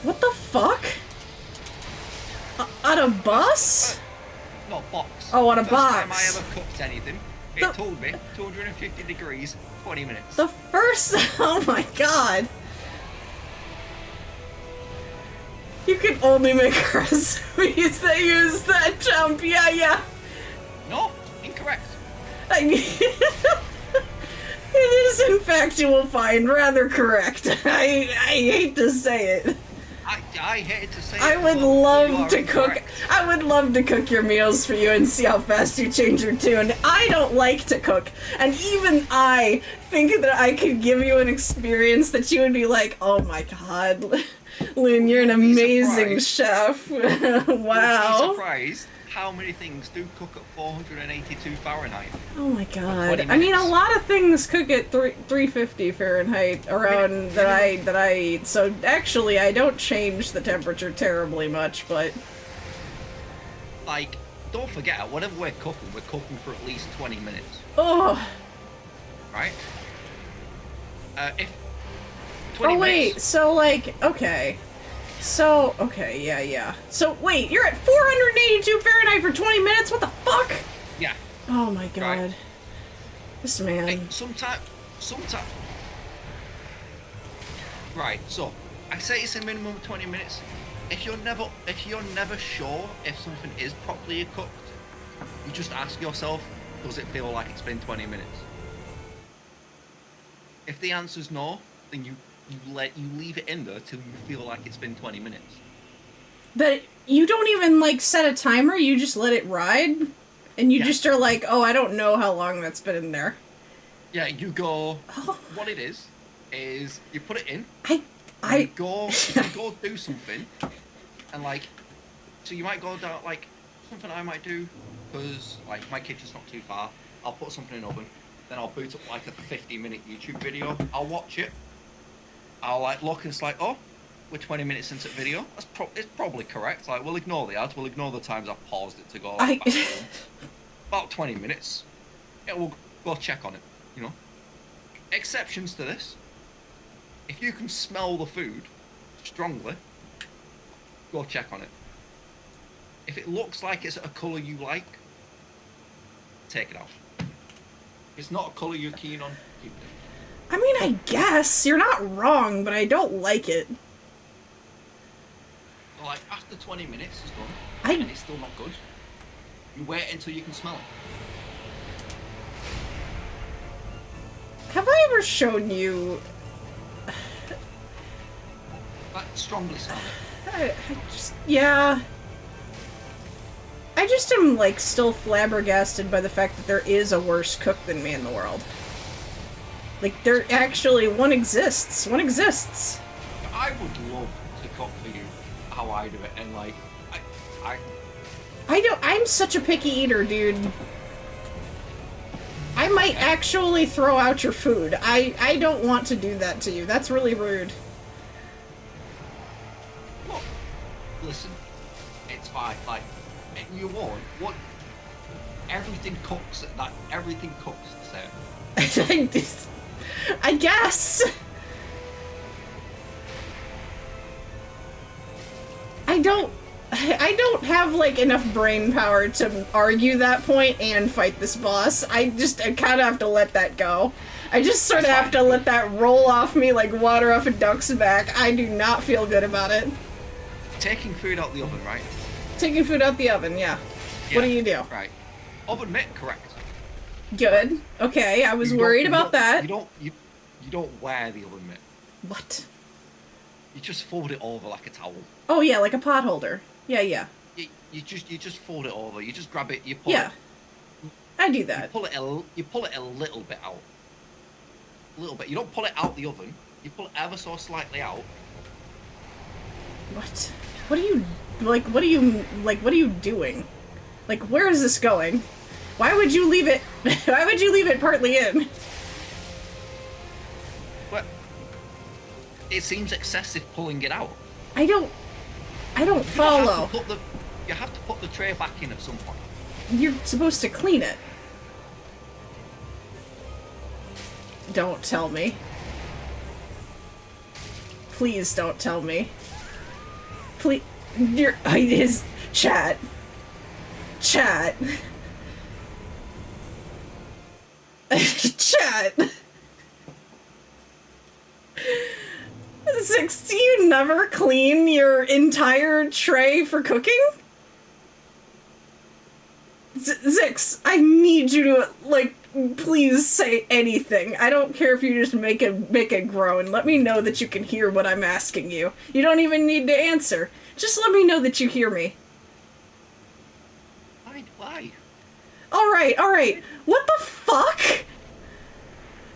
What the fuck? On a bus? No, box. Oh, on a First box. time I ever cooked anything, it The- told me 250 degrees, 20 minutes. The first. Oh my god. You can only make recipes that use that temp. Yeah. No, incorrect. I mean, it is in fact, you will find, rather correct. I hate to say it. I hated to say I it, would but you love are to cook. incorrect. I would love to cook your meals for you and see how fast you change your tune. I don't like to cook, and even I think that I could give you an experience that you would be like, "Oh my god, Loon, you're an You'd be amazing surprised. chef." You'd be Wow. surprised how many things do cook at 482 Fahrenheit. Oh my 20 god. I mean, a minutes. lot of things cook at 350 Fahrenheit around that I eat. So actually, I don't change the temperature terribly much, but Like, don't forget, whatever we're cooking for at least 20 minutes, oh. right? If 20 Oh wait, minutes, so like, okay. So, okay, yeah. So wait, you're at 482 Fahrenheit for 20 minutes? What the fuck? yeah. Oh my god. Right. This Hey, man. sometime. Right, so I say it's a minimum of 20 minutes. If you're never sure if something is properly cooked, you just ask yourself, does it feel like it's been 20 minutes? If the answer's no, then you leave it in there till you feel like it's been 20 minutes. That you don't even like set a timer, you just let it ride? And you Yeah. just are like, oh, I don't know how long that's been in there. Yeah, you go. Oh. What it is you put it in. I You go do something, and like, so you might go down like something I might do, because like my kitchen's not too far. I'll put something in the oven, then I'll boot up like a 50-minute YouTube video. I'll watch it. I'll like look and it's like, oh, we're 20 minutes into the video. It's probably correct. Like we'll ignore the ads. We'll ignore the times I've paused it to go. Like, about 20 minutes. Yeah, we'll go check on it. You know. Exceptions to this. If you can smell the food strongly, go check on it. If it looks like it's a colour you like, take it out. If it's not a colour you're keen on, keep it. I mean, I guess. You're not wrong, but I don't like it. Like, after 20 minutes it's done, and it's still not good, you wait until you can smell it. Have I ever shown you... Like, strongly smell it. I just... Yeah... I just am, like, still flabbergasted by the fact that there is a worse cook than me in the world. Like, there actually, one exists. One exists. I would love to cook for you how I do it, and, like, I'm such a picky eater, dude. I might actually throw out your food. I don't want to do that to you. That's really rude. Look, listen, it's fine, like, you won't. What? Everything cooks the same. I guess. I don't have like enough brain power to argue that point and fight this boss. I kind of have to let that go. I just sort of have to let that roll off me like water off a duck's back. I do not feel good about it. Taking food out the oven, right? Taking food out the oven, yeah. What do you do? Right. Oven mitt, correct. Good. Okay, I was worried about that. You don't wear the oven mitt. What? You just fold it over like a towel. Oh yeah, like a pot holder. Yeah, yeah. You just fold it over. You just grab it. You pull yeah. it. I do that. You pull it a little bit out. A little bit. You don't pull it out the oven. You pull it ever so slightly out. What? What are you what are you doing? Like, where is this going? Why would you leave it? Why would you leave it partly in? Well, it seems excessive pulling it out. I don't follow. You have to put the tray back in at some point. You're supposed to clean it. Don't tell me. Please don't tell me. Please, it is chat. Chat. Chat. 6, do you never clean your entire tray for cooking? Zix, I need you to, like, please say anything. I don't care if you just make a groan. Let me know that you can hear what I'm asking you. You don't even need to answer. Just let me know that you hear me. Why? Alright. What the fuck?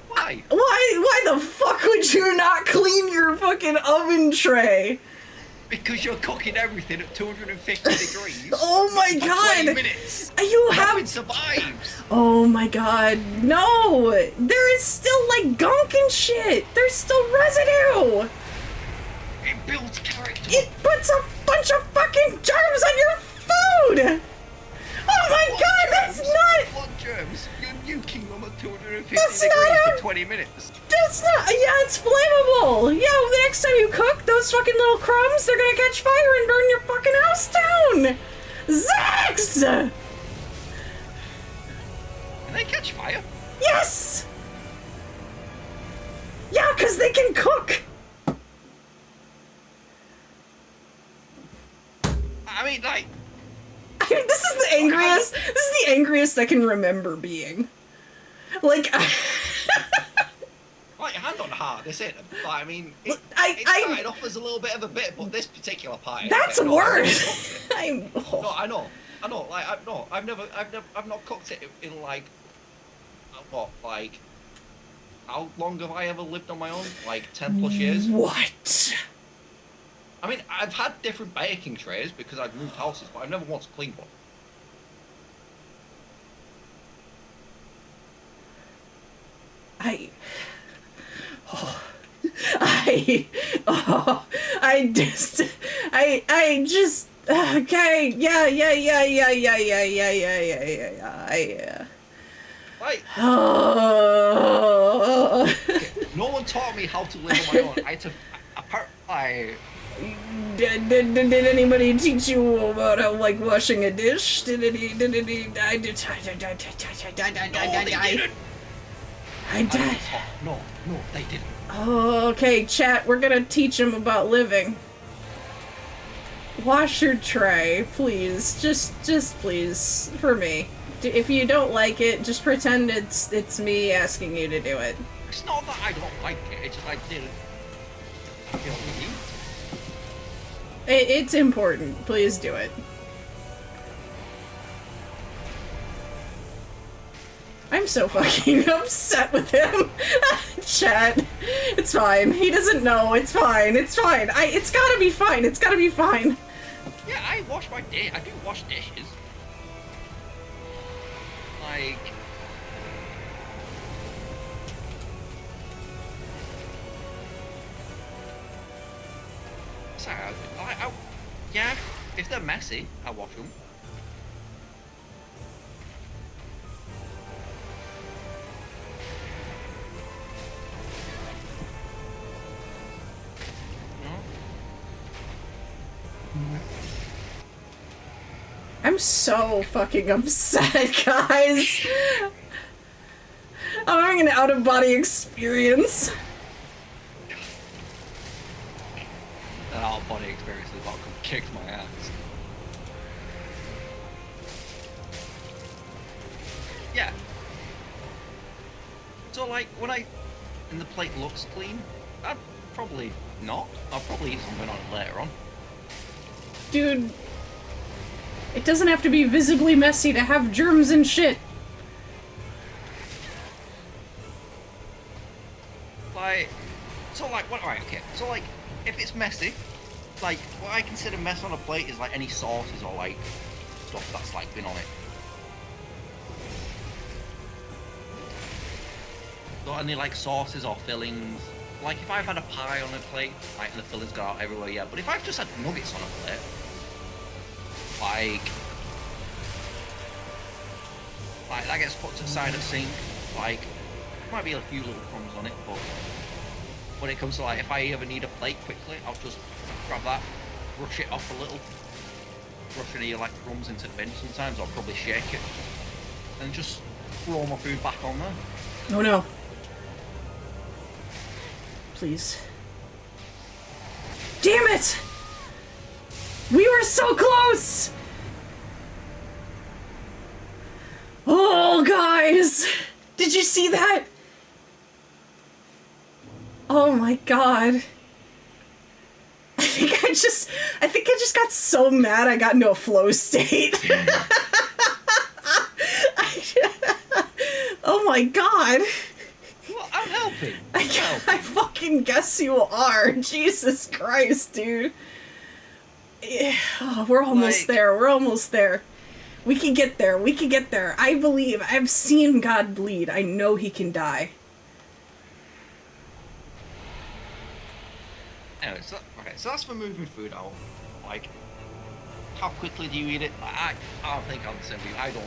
Why? Why the fuck would you not clean your fucking oven tray? Because you're cooking everything at 250 degrees. Oh my for god! 20 minutes. Nothing survives. Oh my god, no! There is still like gunk and shit. There's still residue. It builds character. It puts a bunch of fucking germs on your food. Oh my god, that's not. What germs? You're nuking them at 250 That's degrees not for 20 minutes. That's not. Yeah, it's flammable. Yeah, the next time you cook, those fucking little crumbs, they're gonna catch fire and burn your fucking house down. Zax! Can they catch fire? Yes! Yeah, because they can cook! I mean, like... This is the angriest I can remember being. Like... Like, hand on heart, this ain't... I mean, it started off as a little bit of a bit, but this particular part... That's worse! No, I know. Like, I've not cooked it in, like... What, like... How long have I ever lived on my own? Like, 10 plus years? What? I mean, I've had different baking trays because I've moved houses, but I've never once cleaned one. I... I... Oh, I just... I just... Okay, yeah. Like, Oh... no one taught me how to live on my own. I had to, Did anybody teach you about how, like, washing a dish? No, they didn't. I died. No, they didn't. Oh, okay, chat, we're gonna teach him about living. Wash your tray, please. Just please, for me. If you don't like it, just pretend it's me asking you to do it. It's not that I don't like it, it's just I didn't feel the need. It's important. Please do it. I'm so fucking upset with him. Chat. It's fine. He doesn't know. It's fine. It's fine. It's gotta be fine. It's gotta be fine. Yeah, I wash my dish. I do wash dishes. Like... Sorry, yeah, if they're messy, I wash them. I'm so fucking upset, guys. I'm having an out-of-body experience. That out-of-body experience is about to kick my ass. Yeah. So, like, and the plate looks clean, I'd probably not. I'll probably eat something on it later on. Dude, it doesn't have to be visibly messy to have germs and shit. Like, so like, what, alright, okay, so like, if it's messy, like, what I consider mess on a plate is like any sauces or like, stuff that's like been on it. So any like sauces or fillings, like if I've had a pie on a plate, like, and the fillings go out everywhere, yeah, but if I've just had nuggets on a plate, like that gets put to the side of the sink, like, might be a few little crumbs on it, but when it comes to like, if I ever need a plate quickly, I'll just grab that, brush it off a little, brush any like crumbs into the bin. Sometimes I'll probably shake it, and just throw my food back on there. Oh no. Please. Damn it! We were so close! Oh, guys! Did you see that? Oh my god. I think I just got so mad I got into a flow state. Oh my god. Well, I'm helping. I fucking guess you are. Jesus Christ, dude. Oh, we're almost there. We're almost there. We can get there. We can get there. I believe. I've seen God bleed. I know he can die. Anyway, so that's for moving food out. Like, how quickly do you eat it? I don't think I'm the same as you.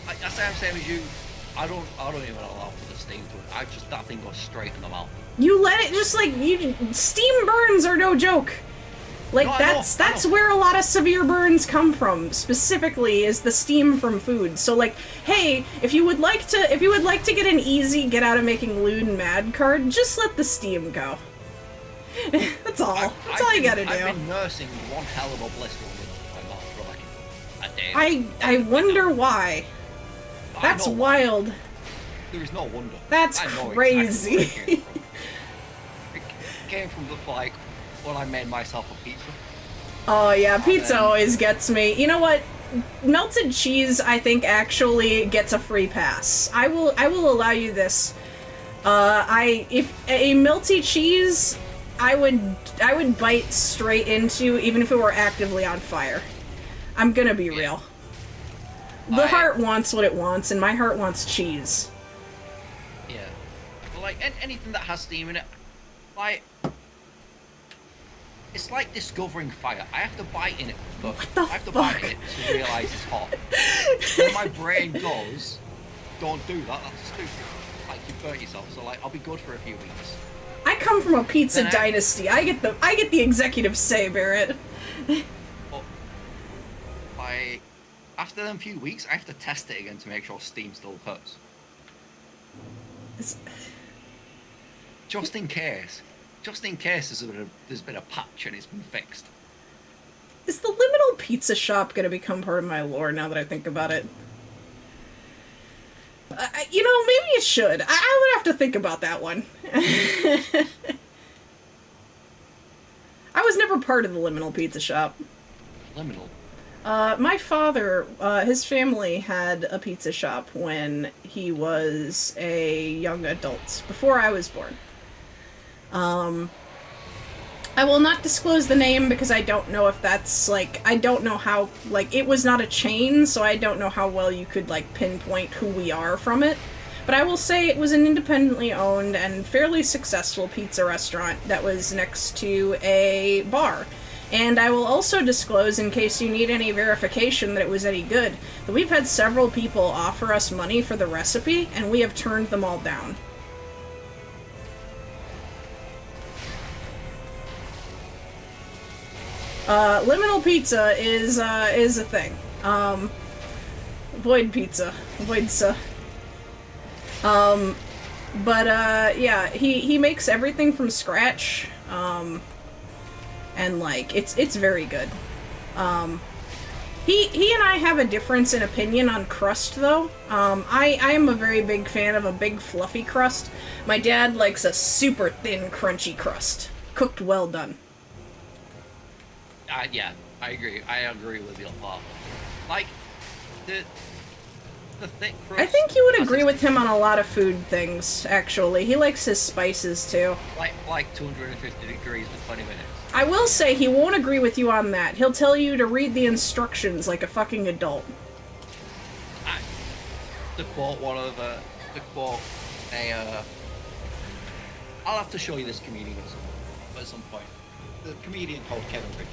I say I'm the same as you. I don't even allow for the steam to it. That thing goes straight in the mouth. You let it just like steam burns are no joke. Like, no, that's where a lot of severe burns come from, specifically is the steam from food. So like, hey, if you would like to get an easy get out of making Loon mad card, just let the steam go. That's all. That's all you gotta do. I've been nursing one hell of a blister in my mouth for like a day. I wonder why. That's wild. There is no wonder. That's crazy. Exactly it came from like when I made myself a pizza. Oh yeah, pizza always gets me. You know what? Melted cheese, I think, actually gets a free pass. I will allow you this. If a melty cheese, I would bite straight into, even if it were actively on fire. I'm gonna be real. The heart wants what it wants, and my heart wants cheese. Yeah, like anything that has steam in it, like it's like discovering fire. I have to bite in it first. What the I have to fuck? bite in it to realize it's hot. Then my brain goes, "Don't do that. That's stupid. Like you burnt yourself." So like I'll be good for a few weeks. I come from a pizza Then dynasty. I get the executive say, Barrett. But like after them few weeks, I have to test it again to make sure steam still hurts. It's- Just in case. Just in case there's been a patch and it's been fixed. Is the liminal pizza shop gonna become part of my lore now that I think about it? You know, maybe it should. I would have to think about that one. I was never part of the liminal pizza shop. Liminal. My father, his family had a pizza shop when he was a young adult, before I was born. I will not disclose the name because I don't know if that's, like, I don't know how, like, it was not a chain, so I don't know how well you could, like, pinpoint who we are from it. But I will say it was an independently owned and fairly successful pizza restaurant that was next to a bar. And I will also disclose, in case you need any verification that it was any good, that we've had several people offer us money for the recipe, and we have turned them all down. Liminal pizza is a thing. Void pizza. Voidsa. Yeah, he makes everything from scratch. And like, it's very good. He and I have a difference in opinion on crust, though. I am a very big fan of a big fluffy crust. My dad likes a super thin, crunchy crust. Cooked well done. Yeah, I agree. I agree with you a lot. Like, the thick crust... I think you would agree with him on a lot of food things, actually. He likes his spices, too. Like 250 degrees for 20 minutes. I will say he won't agree with you on that. He'll tell you to read the instructions like a fucking adult. To quote I'll have to show you this comedian at some point. The comedian called Kevin Bridges.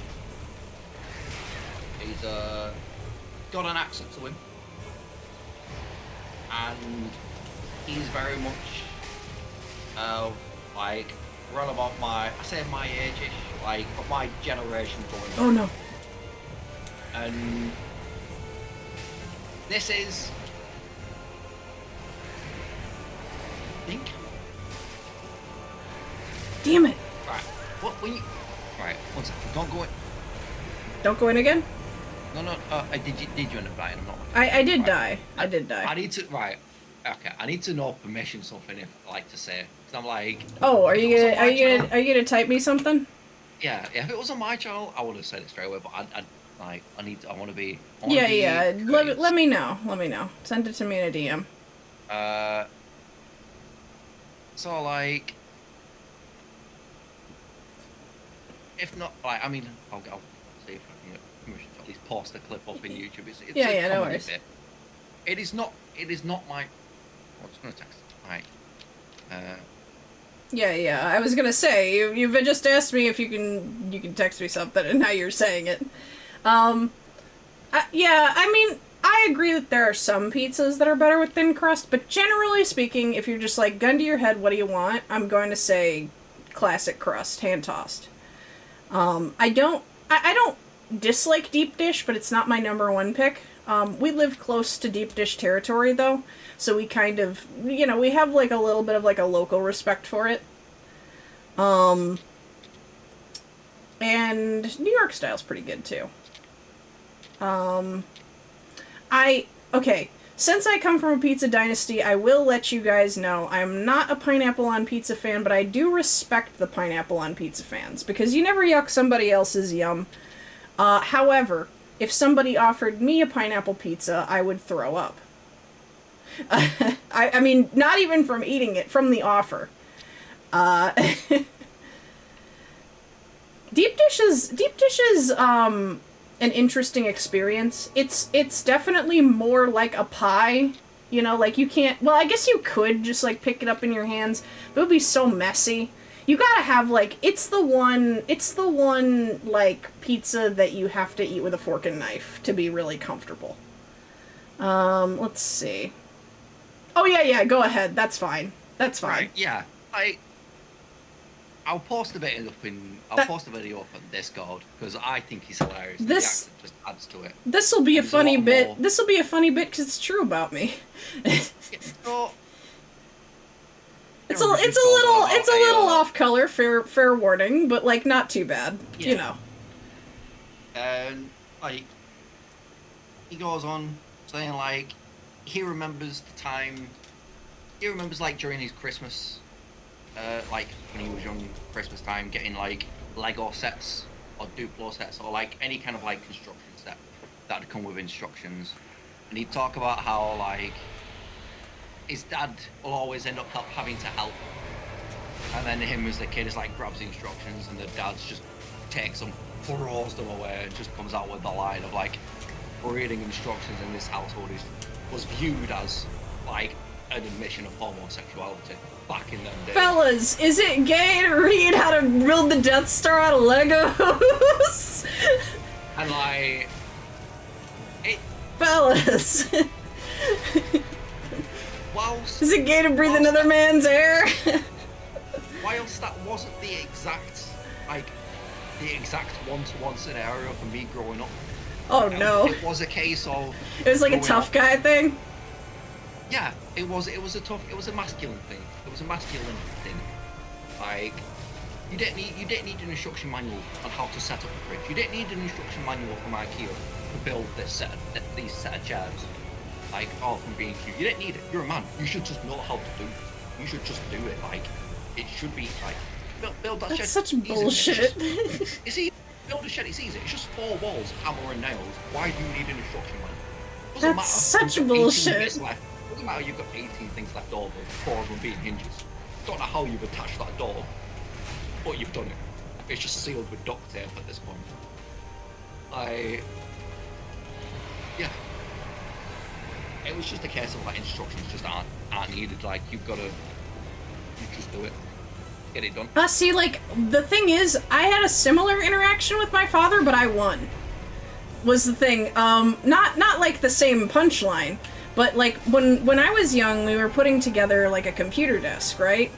He's got an accent to him. And he's very much like around about my age-ish, like of my generation going on. Oh no. And this is think Damn it. right. What when you right, one second, don't go in. Don't go in again? No, did you end up dying? I'm not. I did right. die. I did die. I need to okay, I need to know permission something if I like to say. Cause I'm like, Oh, are if you it was gonna on my channel- are you gonna type me something? Yeah, if it was on my channel, I would have said it straight away. But I want to be. Yeah. courteous. Let me know. Let me know. Send it to me in a DM. So like, if not, like, I mean, I'll see if I can get permission to at least post the clip up in YouTube. It's Yeah, a no comedy worries. bit. It is not my. I'm just gonna text. Right. Yeah. I was gonna say you've just asked me if you can text me something, and now you're saying it. Yeah. I mean, I agree that there are some pizzas that are better with thin crust, but generally speaking, if you're just like gun to your head, what do you want? I'm going to say classic crust, hand tossed. I don't dislike deep dish, but it's not my number one pick. We live close to deep dish territory, though, so we kind of, we have like a little bit of like a local respect for it. And New York style's pretty good too. Okay, since I come from a pizza dynasty, I will let you guys know I'm not a pineapple on pizza fan, but I do respect the pineapple on pizza fans, because you never yuck somebody else's yum. However, if somebody offered me a pineapple pizza, I would throw up. I mean, not even from eating it, from the offer. Deep dish is an interesting experience. It's definitely more like a pie, You know, like, you can't... Well, I guess you could just, like, pick it up in your hands, but it would be so messy. You gotta have, like... It's the one, like, pizza that you have to eat with a fork and knife to be really comfortable. Let's see. Oh, yeah, go ahead. That's fine. That's fine. Right, yeah. I'll post a bit up in... I'll post a video up on Discord, because I think he's hilarious. The accent just adds to it. This'll be a funny bit. This'll be a funny bit, because it's true about me. So... It's a little off color, fair warning, but like not too bad, yeah. You know. And like he goes on saying like he remembers the time. He remembers like during his Christmas, like when he was young, Christmas time, getting like Lego sets or Duplo sets or like any kind of like construction set that'd come with instructions, and he'd talk about how like. His dad will always end up having to help, and then him as the kid is like grabs the instructions, and the dad's just takes them, throws them away, and just comes out with the line of like, reading instructions in this household was viewed as like an admission of homosexuality back in them days. Fellas, is it gay to read how to build the Death Star out of Legos? And like, fellas. Whilst, is it gay to breathe another man's air? Whilst that wasn't the exact one-to-one scenario for me growing up. Oh no. It was a case of... It was like a tough guy thing? Yeah, it was a masculine thing. It was a masculine thing. Like, you didn't need an instruction manual on how to set up a fridge. You didn't need an instruction manual from IKEA to build these set of chairs. Like, all from B&Q. You didn't need it. You're a man. You should just know how to do it. You should just do it. Like, it should be, like, build that shed. That's such bullshit. It's easy. Build a shed, it's easy. It's just 4 walls, hammer and nails. Why do you need an instruction manual? That's such bullshit. Doesn't matter you've got 18 things left over, 4 of them being hinges. Don't know how you've attached that door, but you've done it. It's just sealed with duct tape at this point. Yeah. It was just a case of like instructions just aren't needed. Like you just do it, get it done. See, like the thing is, I had a similar interaction with my father, but I won. Was the thing. Not like the same punchline, but like when I was young, we were putting together like a computer desk, right?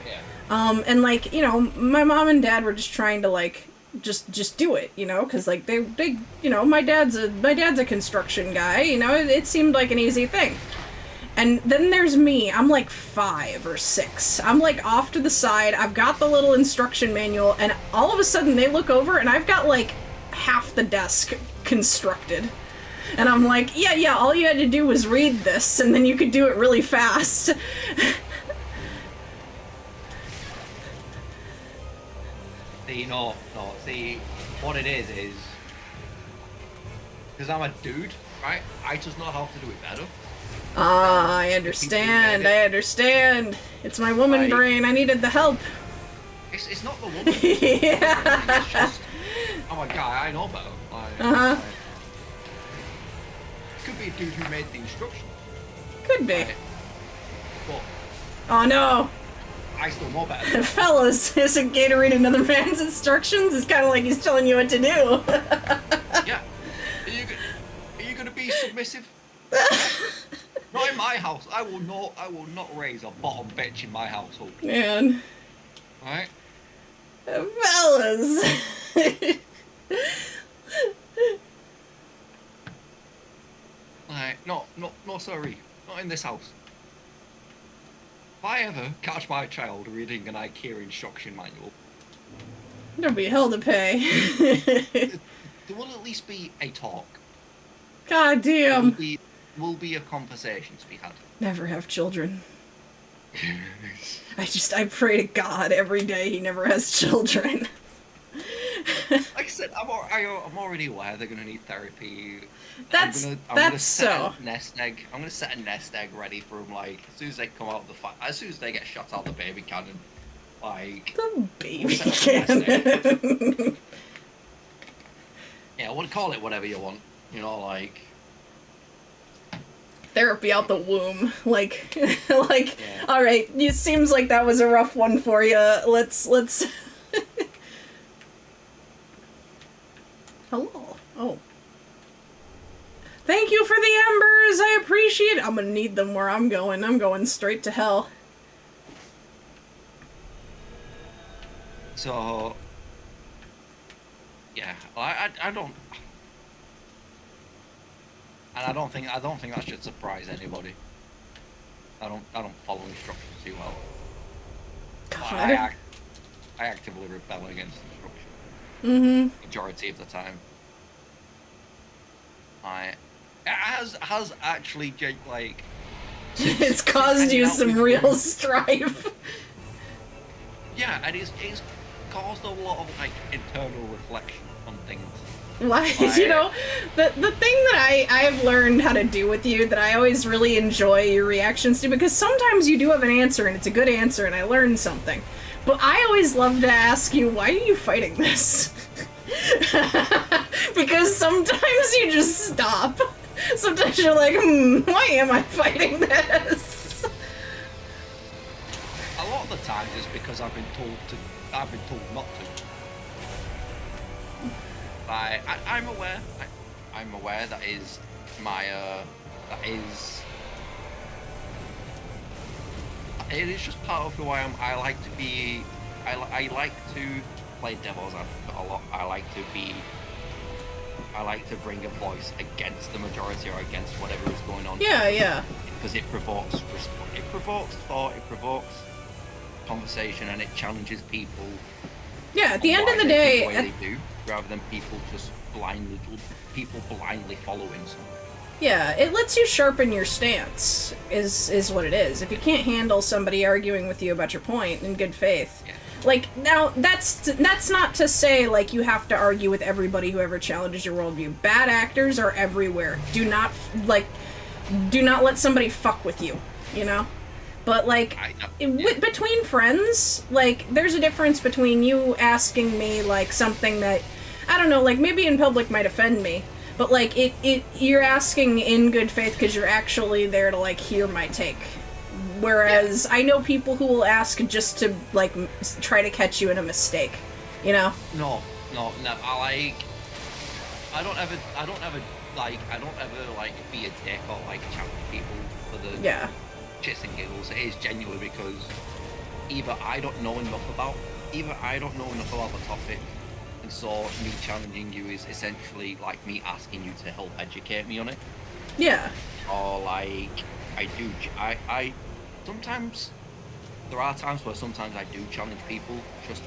Yeah. And like my mom and dad were just trying to like. Just do it, because like they my dad's a construction guy, it seemed like an easy thing. And then there's me, I'm like 5 or 6, I'm like off to the side, I've got the little instruction manual, and all of a sudden they look over and I've got like half the desk constructed. And I'm like, yeah, all you had to do was read this and then you could do it really fast. See, what it is because I'm a dude, right? I just know how to do it better. I understand. It's my woman brain. I needed the help. It's not the woman. Yeah. It's just, I'm a guy. I know better. Could be a dude who made the instruction. Could be. But oh no. I still know better. Fellas, isn't gay to read another man's instructions? It's kind of like he's telling you what to do. Yeah. Are you gonna be submissive? Not in my house. I will not raise a bottom bitch in my household. Man. Alright? Fellas. No, sorry. Not in this house. If I ever catch my child reading an IKEA instruction manual, there'll be hell to pay. there will at least be a talk. God damn. There will be a conversation to be had. Never have children. I pray to God every day he never has children. Like I said, I'm already aware they're going to need therapy. I'm gonna set a nest egg. I'm gonna set a nest egg ready for them. Like as soon as they come out of as soon as they get shot out the baby cannon, like the baby cannon. Yeah, I want to call it whatever you want. Like Therapy out the womb. Like, like, Yeah. all right, it seems like that was a rough one for you. Let's. Hello. Oh. Thank you for the embers. I appreciate it. I'm gonna need them where I'm going. I'm going straight to hell. So, yeah, I don't, and I don't think that should surprise anybody. I don't follow instructions too well. God. I actively rebel against instruction. Mm-hmm. Majority of the time. It has actually, Jake, like... It's caused you some real strife. Yeah, and it's caused a lot of, like, internal reflection on things. Why? You know, the thing that I've learned how to do with you that I always really enjoy your reactions to, because sometimes you do have an answer and it's a good answer and I learned something. But I always love to ask you, why are you fighting this? Because sometimes you just stop. Sometimes you're like, why am I fighting this? A lot of the times it's because I've been told not to. I'm aware. I'm aware that is my that is. It is just part of who I am. I like to be. I like to play devil's advocate a lot. I like to bring a voice against the majority or against whatever is going on. Yeah, yeah. Because it provokes thought, it provokes conversation, and it challenges people. Yeah, at the end why of the they day, think the way they do, rather than people just blindly following something. yeah, it lets you sharpen your stance, is what it is. If you can't handle somebody arguing with you about your point in good faith. Yeah. Like, now, that's not to say, like, you have to argue with everybody who ever challenges your worldview. Bad actors are everywhere. Do not let somebody fuck with you, you know? But, like, between friends, like, there's a difference between you asking me, like, something that, I don't know, like, maybe in public might offend me, but, like, you're asking in good faith because you're actually there to, like, hear my take. Whereas I know people who will ask just to, like, try to catch you in a mistake, you know? No. I don't ever be a dick or, like, challenge people for the shits and giggles. It is genuinely because either I don't know enough about the topic, and so me challenging you is essentially like me asking you to help educate me on it. Yeah. Or, like, I sometimes there are times where sometimes I do challenge people. Just,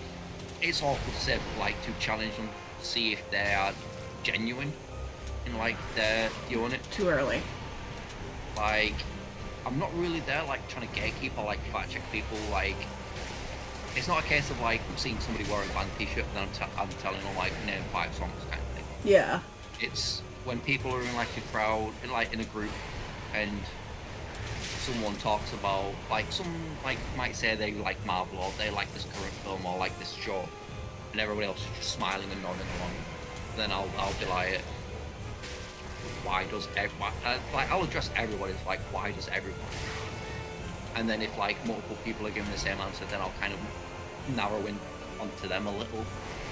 it's awful to say, but, like, to challenge them, see if they are genuine and, like, they're doing it. Too early. Like, I'm not really there, like, trying to gatekeep or, like, fact check people. Like, it's not a case of, like, I'm seeing somebody wearing a band t-shirt and then I'm telling them, like, name 5 songs kind of thing. Yeah. It's when people are in, like, a crowd, like, in a group, and someone talks about, like, might say they like Marvel or they like this current film or like this show, and everybody else is just smiling and nodding along, then I'll be like, I'll address everybody. It's like, why does everyone? And then if, like, multiple people are giving the same answer, then I'll kind of narrow in onto them a little.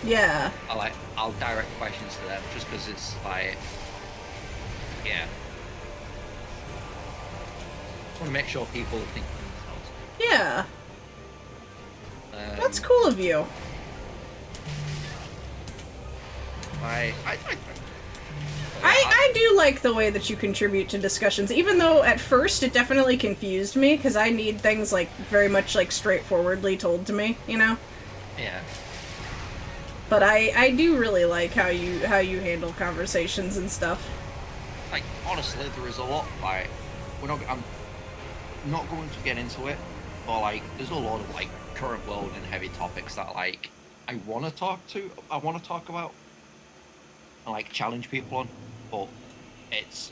Yeah. I'll direct questions to them just because it's like, yeah. I want to make sure people think for themselves. Yeah. That's cool of you. I do like the way that you contribute to discussions, even though at first it definitely confused me, because I need things, like, very much, like, straightforwardly told to me, you know? Yeah. But I do really like how you handle conversations and stuff. Like, honestly, there is a lot, like, I'm not going to get into it, but, like, there's a lot of, like, current world and heavy topics that, like, I want to talk about and, like, challenge people on, but it's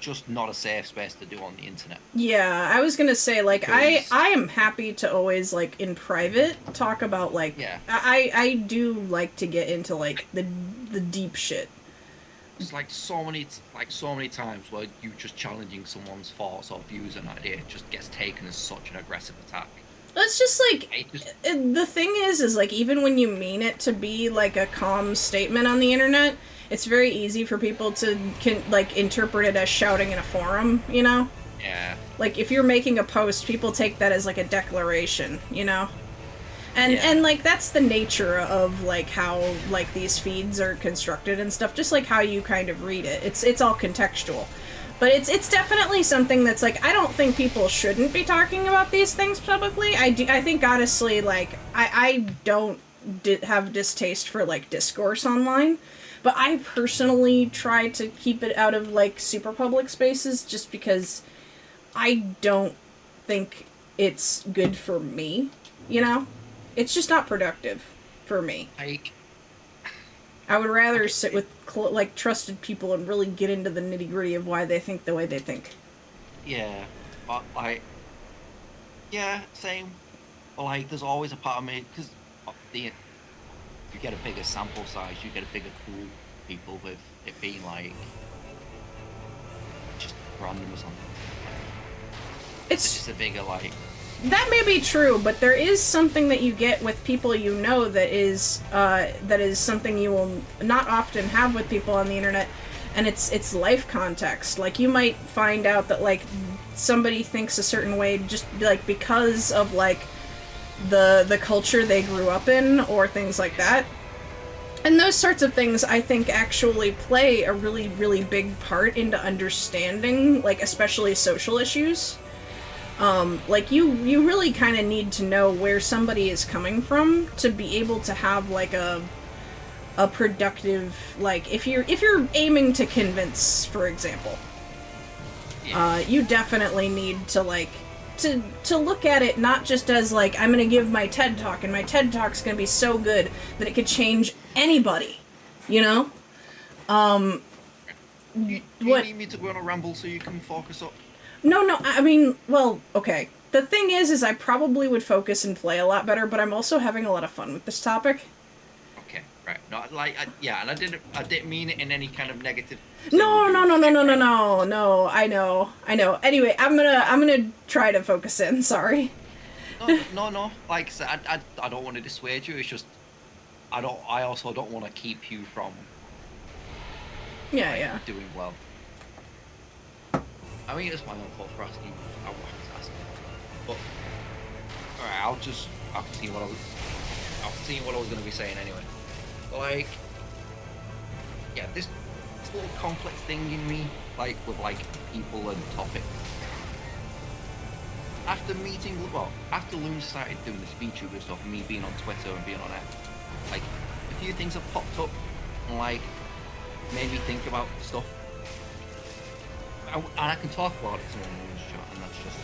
just not a safe space to do on the internet. Yeah, I was gonna say, like, I am happy to always, like, in private talk about, like, yeah. I do like to get into, like, the deep shit. It's like so many times where you just challenging someone's thoughts or views and idea just gets taken as such an aggressive attack. It's just like the thing is like even when you mean it to be like a calm statement on the internet, it's very easy for people to like interpret it as shouting in a forum, you know? Yeah. Like if you're making a post, people take that as like a declaration, you know? And like that's the nature of like how like these feeds are constructed and stuff, just like how you kind of read it. It's all contextual. But it's definitely something that's like I don't think people shouldn't be talking about these things publicly. I think honestly like I don't have distaste for like discourse online, but I personally try to keep it out of like super public spaces just because I don't think it's good for me, you know? It's just not productive for me. I would rather sit with like trusted people and really get into the nitty gritty of why they think the way they think. Yeah, but yeah, same. But like, there's always a part of me because you get a bigger sample size, you get a bigger pool of people with it being like just random or something. It's just a bigger like. That may be true, but there is something that you get with people you know that is something you will not often have with people on the internet, and it's life context. Like you might find out that like somebody thinks a certain way just like because of like the culture they grew up in or things like that. And those sorts of things I think actually play a really, really big part into understanding like especially social issues. Like you really kind of need to know where somebody is coming from to be able to have like a productive, like if you're aiming to convince, for example, you definitely need to like to look at it not just as like I'm gonna give my TED talk and my TED talk's gonna be so good that it could change anybody, you know. Do you need me to go on a ramble so you can focus up? No, I mean, well, okay. The thing is I probably would focus and play a lot better, but I'm also having a lot of fun with this topic. Okay, right. No, like, yeah, and I didn't mean it in any kind of negative. No. I know. Anyway, I'm gonna try to focus in. Sorry. No. Like I said, I don't want to dissuade you. It's just, I also don't want to keep you from. Yeah. Doing well. I mean, it's my own fault for asking. I was asking, but alright, I'll continue what I was going to be saying anyway. But like, yeah, this little conflict thing in me, like with like people and topics. After Loom started doing this VTuber stuff, and me being on Twitter and being on X, like a few things have popped up and like made me think about stuff. And I can talk about it in a news shot, and that's just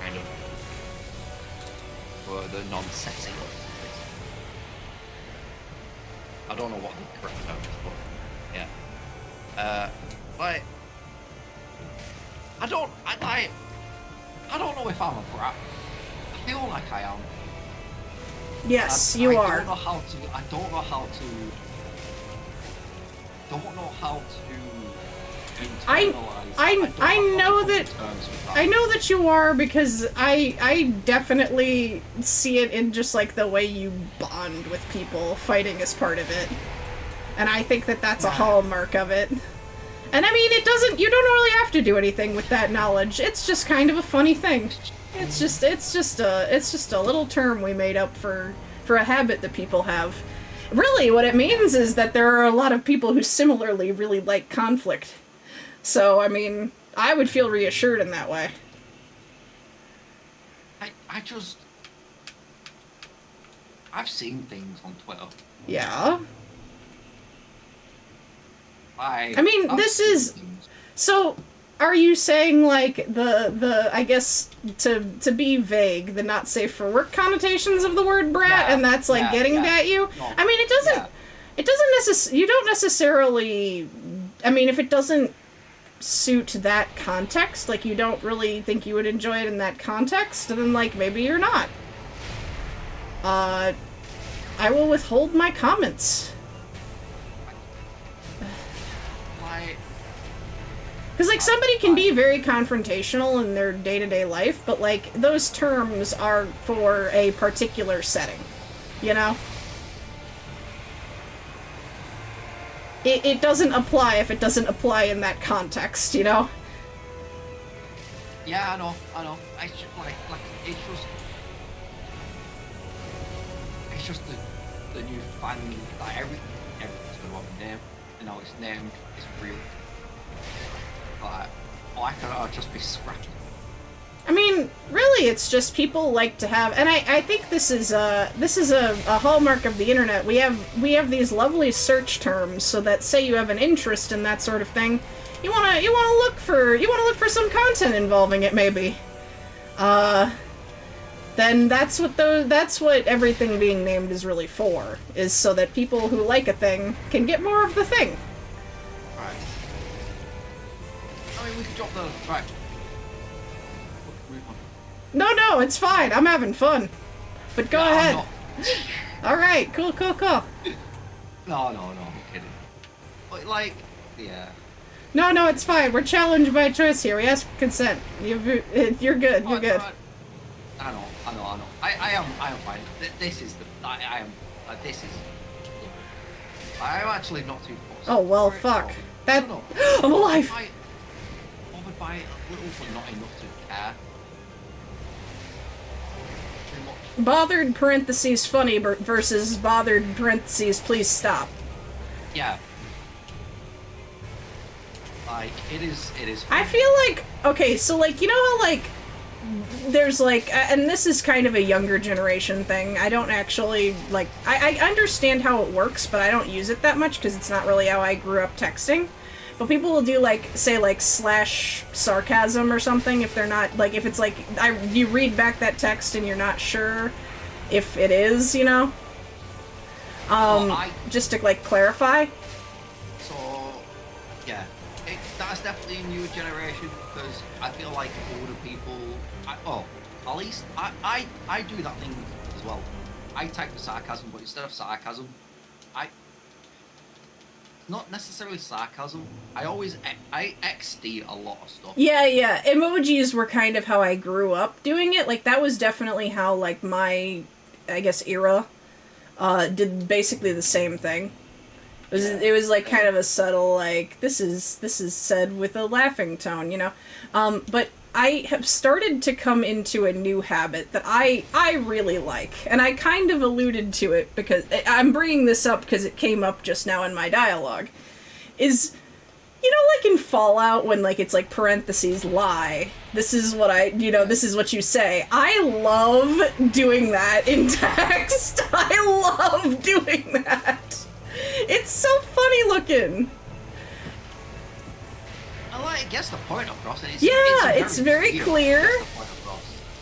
kind of for the non-sexy of this. I don't know what the correct term is, but yeah. Like, I don't know if I'm a brat. I feel like I am. Yes, you are. I don't know how to I know that you are because I definitely see it in just like the way you bond with people. Fighting is part of it, and I think that that's a hallmark of it. And I mean, you don't really have to do anything with that knowledge. It's just kind of a funny thing. It's just a little term we made up for a habit that people have. Really, what it means is that there are a lot of people who similarly really like conflict. So, I mean, I would feel reassured in that way. I've seen things on Twitter. Yeah? I mean, this is... Things. So, are you saying, like, the I guess, to be vague, the not safe for work connotations of the word brat, and that's, like, getting at you? No. I mean, you don't necessarily... I mean, if it doesn't suit that context, like, you don't really think you would enjoy it in that context, then, like, maybe you're not. I will withhold my comments. Because, like, somebody can be very confrontational in their day-to-day life, but, like, those terms are for a particular setting, you know? It doesn't apply if it doesn't apply in that context, you know? Yeah, I know. I should, like, it's just the new fan, like, everything's going to have a name, and now it's named, it's real. Like, why can't I just be scrappy? I mean, really, it's just people like to have, and I think this is a hallmark of the internet. We have these lovely search terms, so that say you have an interest in that sort of thing, you wanna look for some content involving it, maybe. Then that's what everything being named is really for, is so that people who like a thing can get more of the thing. Right. I mean, we could drop the right. No, it's fine. I'm having fun. But go ahead. All right, cool. No, I'm kidding. But, like, yeah. No, it's fine. We're challenged by choice here. We ask consent. You're good. You're good. I know. I am fine. This is I'm actually not too fussed. Oh, well, fuck. That... No. I'm alive! Bothered by a little, but not enough to care. Too much. Bothered parentheses funny versus bothered parentheses please stop. Yeah. Like, it is I feel like... Okay, so, like, you know how, like... There's, like... And this is kind of a younger generation thing. I don't actually, like... I understand how it works, but I don't use it that much, because it's not really how I grew up texting. But people will do, like, say, like, / sarcasm or something if they're not... Like, if it's, like... You read back that text and you're not sure if it is, you know? Just to, like, clarify. So, yeah. That's definitely a newer generation, because I feel like older people... at least I do that thing as well. I type the sarcasm, but instead of sarcasm, not necessarily sarcasm. I XD a lot of stuff. Yeah. Emojis were kind of how I grew up doing it. Like, that was definitely how, like, my, I guess, era did basically the same thing. It was like kind of a subtle, like, this is said with a laughing tone, you know? But I have started to come into a new habit that I really like, and I kind of alluded to it because I'm bringing this up because it came up just now in my dialogue, is, you know, like in Fallout when, like, it's like parentheses lie, this is what you say. I love doing that in text. I love doing that. It's so funny looking. It gets the point across. It's very clear.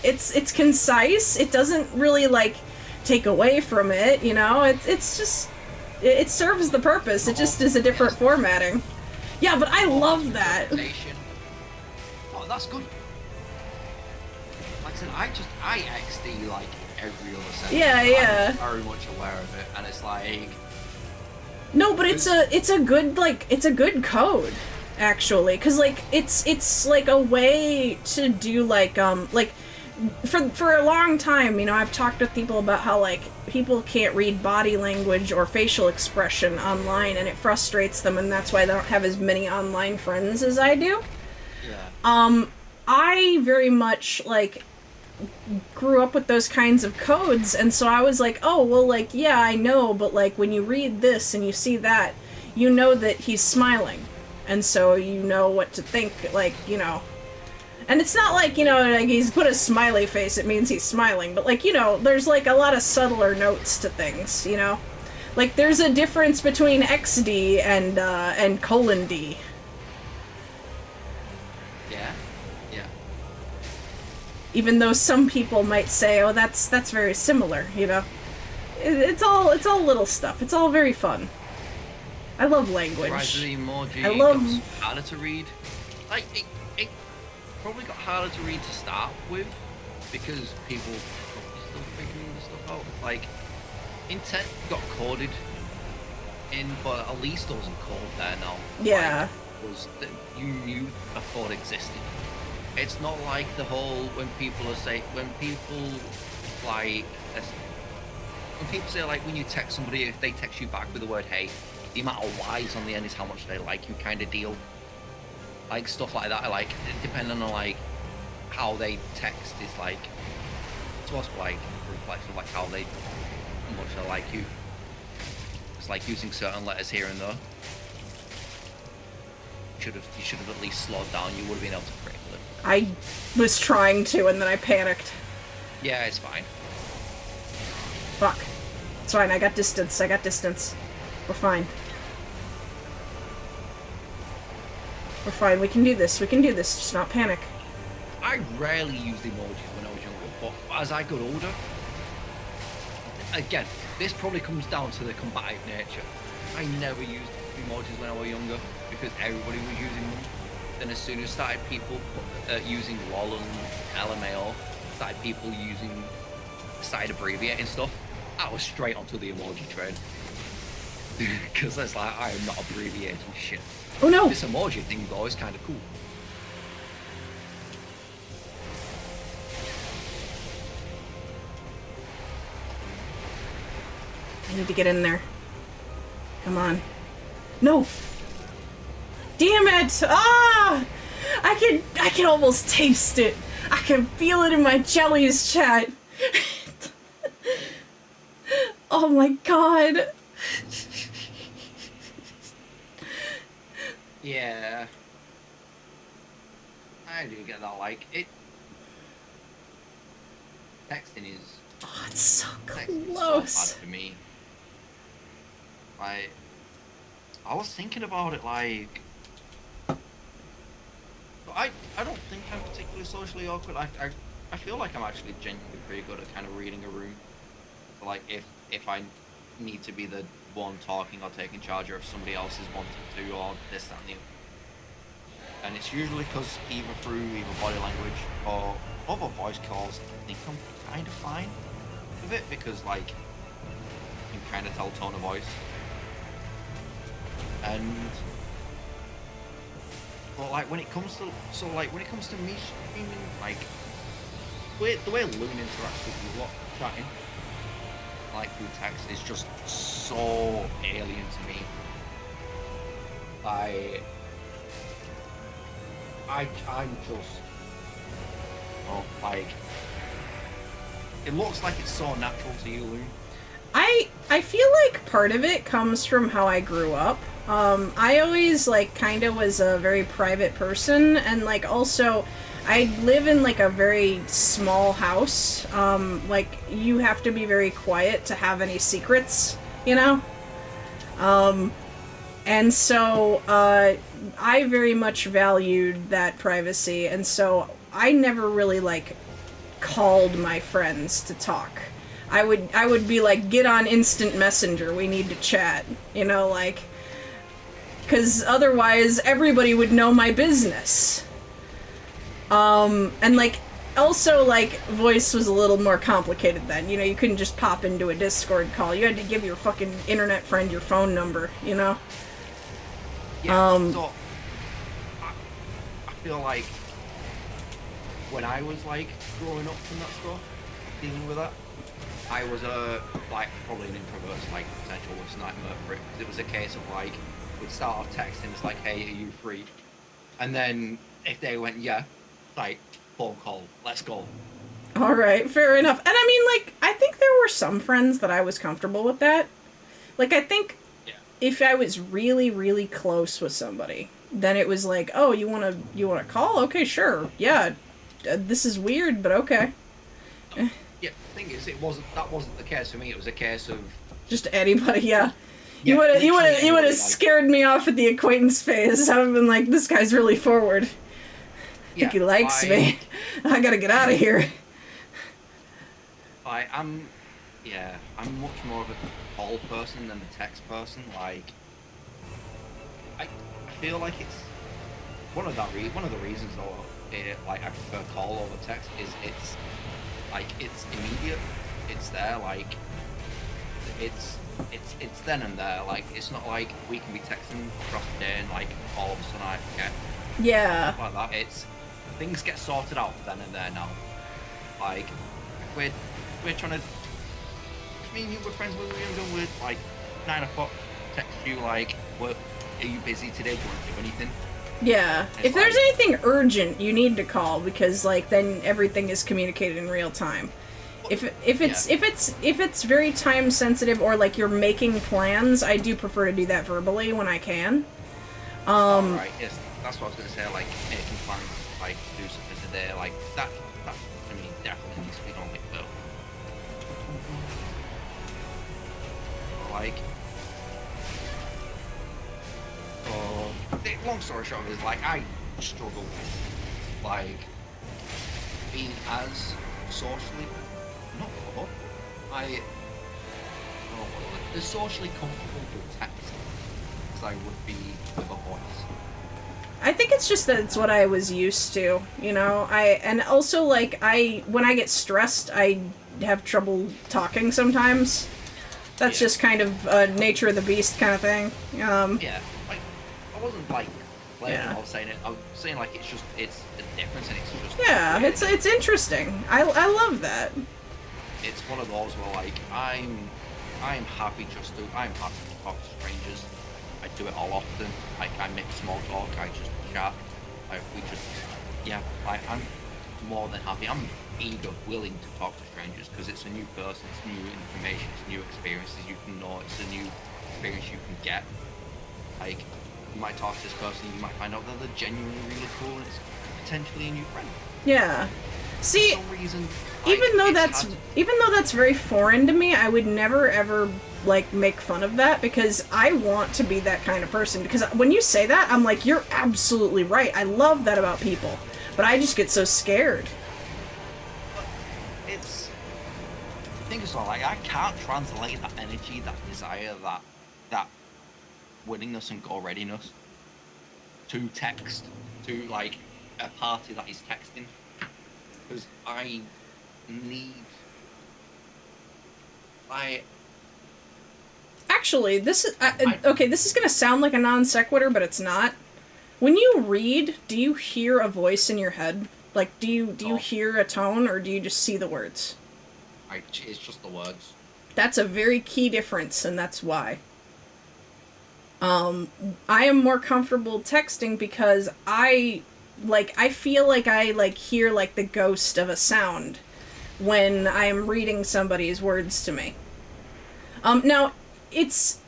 It's concise. It doesn't really, like, take away from it, you know? It's just... It serves the purpose. It just is a different formatting. Yeah, but I love that. Oh, that's good. Like I said, I XD, like, every other sentence. Yeah. I'm very much aware of it, and it's like... No, but it's a good, like, it's a good code, actually, because, like, it's like a way to do, like, for a long time, you know, I've talked with people about how, like, people can't read body language or facial expression online, and it frustrates them, and that's why they don't have as many online friends as I do. Yeah. I very much, like, grew up with those kinds of codes, and so I was like, oh, well, like, yeah, I know, but, like, when you read this and you see that, you know that he's smiling, and so you know what to think, like, you know. And it's not like, you know, like, he's put a smiley face, it means he's smiling, but, like, you know, there's, like, a lot of subtler notes to things, you know? Like, there's a difference between XD and colon D. Yeah. Even though some people might say, oh, that's very similar, you know? It's all little stuff. It's all very fun. I love language. Emoji I love... harder to read. Like, it probably got harder to read to start with, because people are still figuring this stuff out. Like, intent got coded in, but at least there was a code there now. Yeah. was that you knew a thought existed. It's not like the whole when people say like when you text somebody, if they text you back with the word hey, the amount of Y's on the end is how much they like you kind of deal. Like stuff like that, like depending on like how they text is like to us like reflects of like how much they like you. It's like using certain letters here and there. You should have at least slowed down. You would have been able to break them. I was trying to, and then I panicked. Yeah, it's fine. Fuck. It's fine, I got distance. We're fine. We're fine, we can do this, just not panic. I rarely used emojis when I was younger, but as I got older, again, this probably comes down to the combative nature. I never used emojis when I was younger because everybody was using them. Then as soon as started people using LOL and LMAO, started abbreviating stuff, I was straight onto the emoji train. Because it's like, I am not abbreviating shit. Oh no! This emoji thing though is kind of cool. I need to get in there. Come on. No! Damn it! Ah! I can almost taste it. I can feel it in my jellies, chat. Oh my god. Yeah. I do get that, like, it... Texting is... Oh, it's so Texting close. is so bad for me. Like... I was thinking about it, like... I don't think I'm particularly socially awkward. I feel like I'm actually genuinely pretty good at kind of reading a room. So, like, if I need to be the one talking or taking charge, or if somebody else is wanting to, or this, that, and the other. And it's usually because either through body language or other voice calls, I think I'm kind of fine with it, because, like, you can kind of tell tone of voice. And... But like when it comes to me streaming, like the way Loon interacts with you lot chatting, like through text, is just so alien to me. I'm just like it looks like it's so natural to you, Loon. I feel like part of it comes from how I grew up. I always, like, kind of was a very private person, and, like, also, I live in, like, a very small house. Like, you have to be very quiet to have any secrets, you know? And so, I very much valued that privacy, and so I never really, like, called my friends to talk. I would be like, get on instant messenger, we need to chat, you know, like, because otherwise everybody would know my business. And like, also, like, voice was a little more complicated then, you know, you couldn't just pop into a Discord call, you had to give your fucking internet friend your phone number, you know? Yeah, so, I feel like, when I was, like, growing up and that stuff, dealing with that, I was like probably an introvert's like potential worst nightmare for it, because it was a case of like we'd start off texting, it's like, hey, are you free? And then if they went yeah, like phone call, let's go. All right, fair enough. And I mean, like, I think there were some friends that I was comfortable with that. Like, I think if I was really, really close with somebody, then it was like, oh, you wanna call? Okay, sure, yeah. This is weird, but okay. Yeah, the thing is, that wasn't the case for me. It was a case of just anybody. Yeah, you would have scared me off at the acquaintance phase. I would have been like, this guy's really forward. I think he likes me. I gotta get out of here. I'm much more of a call person than a text person. Like, I feel like it's one of the reasons though. Like, I prefer call over text is it's immediate, it's there, like, it's it's then and there. Like it's not like we can be texting across the day and like all of a sudden I forget. Yeah. Stuff like that. It's things get sorted out then and there now. Like if we're trying to. I mean, you were friends with me, we're like 9 o'clock. Text you like, "What? Are you busy today? Do you want to do anything?" Yeah. It's If there's like- anything urgent, you need to call because like then everything is communicated in real time. If it's very time sensitive or like you're making plans, I do prefer to do that verbally when I can. Right. Yes, that's what I was gonna say. Like making plans, like to do something today, like that. I mean, definitely needs to be done. Like, like. Long story short is like I struggle with like being as socially not what as socially comfortable with text as I would be with a voice. I think it's just that it's what I was used to, you know. And also like when I get stressed, I have trouble talking sometimes. That's Yeah. just kind of nature of the beast kind of thing. Yeah, like I wasn't like blaming Yeah. or saying it. I was saying like it's a difference and it's just Yeah, weird. it's interesting. I love that. It's one of those where like I'm happy to talk to strangers. I do it all often. Like I make small talk. I just chat. Like we just I'm more than happy. I'm eager, willing to talk to strangers because it's a new person, it's new information, it's new experiences you can know, it's a new experience you can get. Like you might talk to this person, you might find out that they're genuinely really cool and it's potentially a new friend. Yeah. See, For some reason, like, even though it's that's very foreign to me, I would never ever like make fun of that because I want to be that kind of person. Because when you say that, I'm like, you're absolutely right. I love that about people, but I just get so scared. it's the thing is like I can't translate that energy, that desire, that willingness and goal readiness to text to like a party that is texting because I need Actually, this is okay. This is gonna sound like a non sequitur, but it's not. When you read, do you hear a voice in your head? Like, do you No. hear a tone, or do you just see the words? it's just the words. That's a very key difference, and that's why. I am more comfortable texting because I feel like I hear like the ghost of a sound when I am reading somebody's words to me. Now it's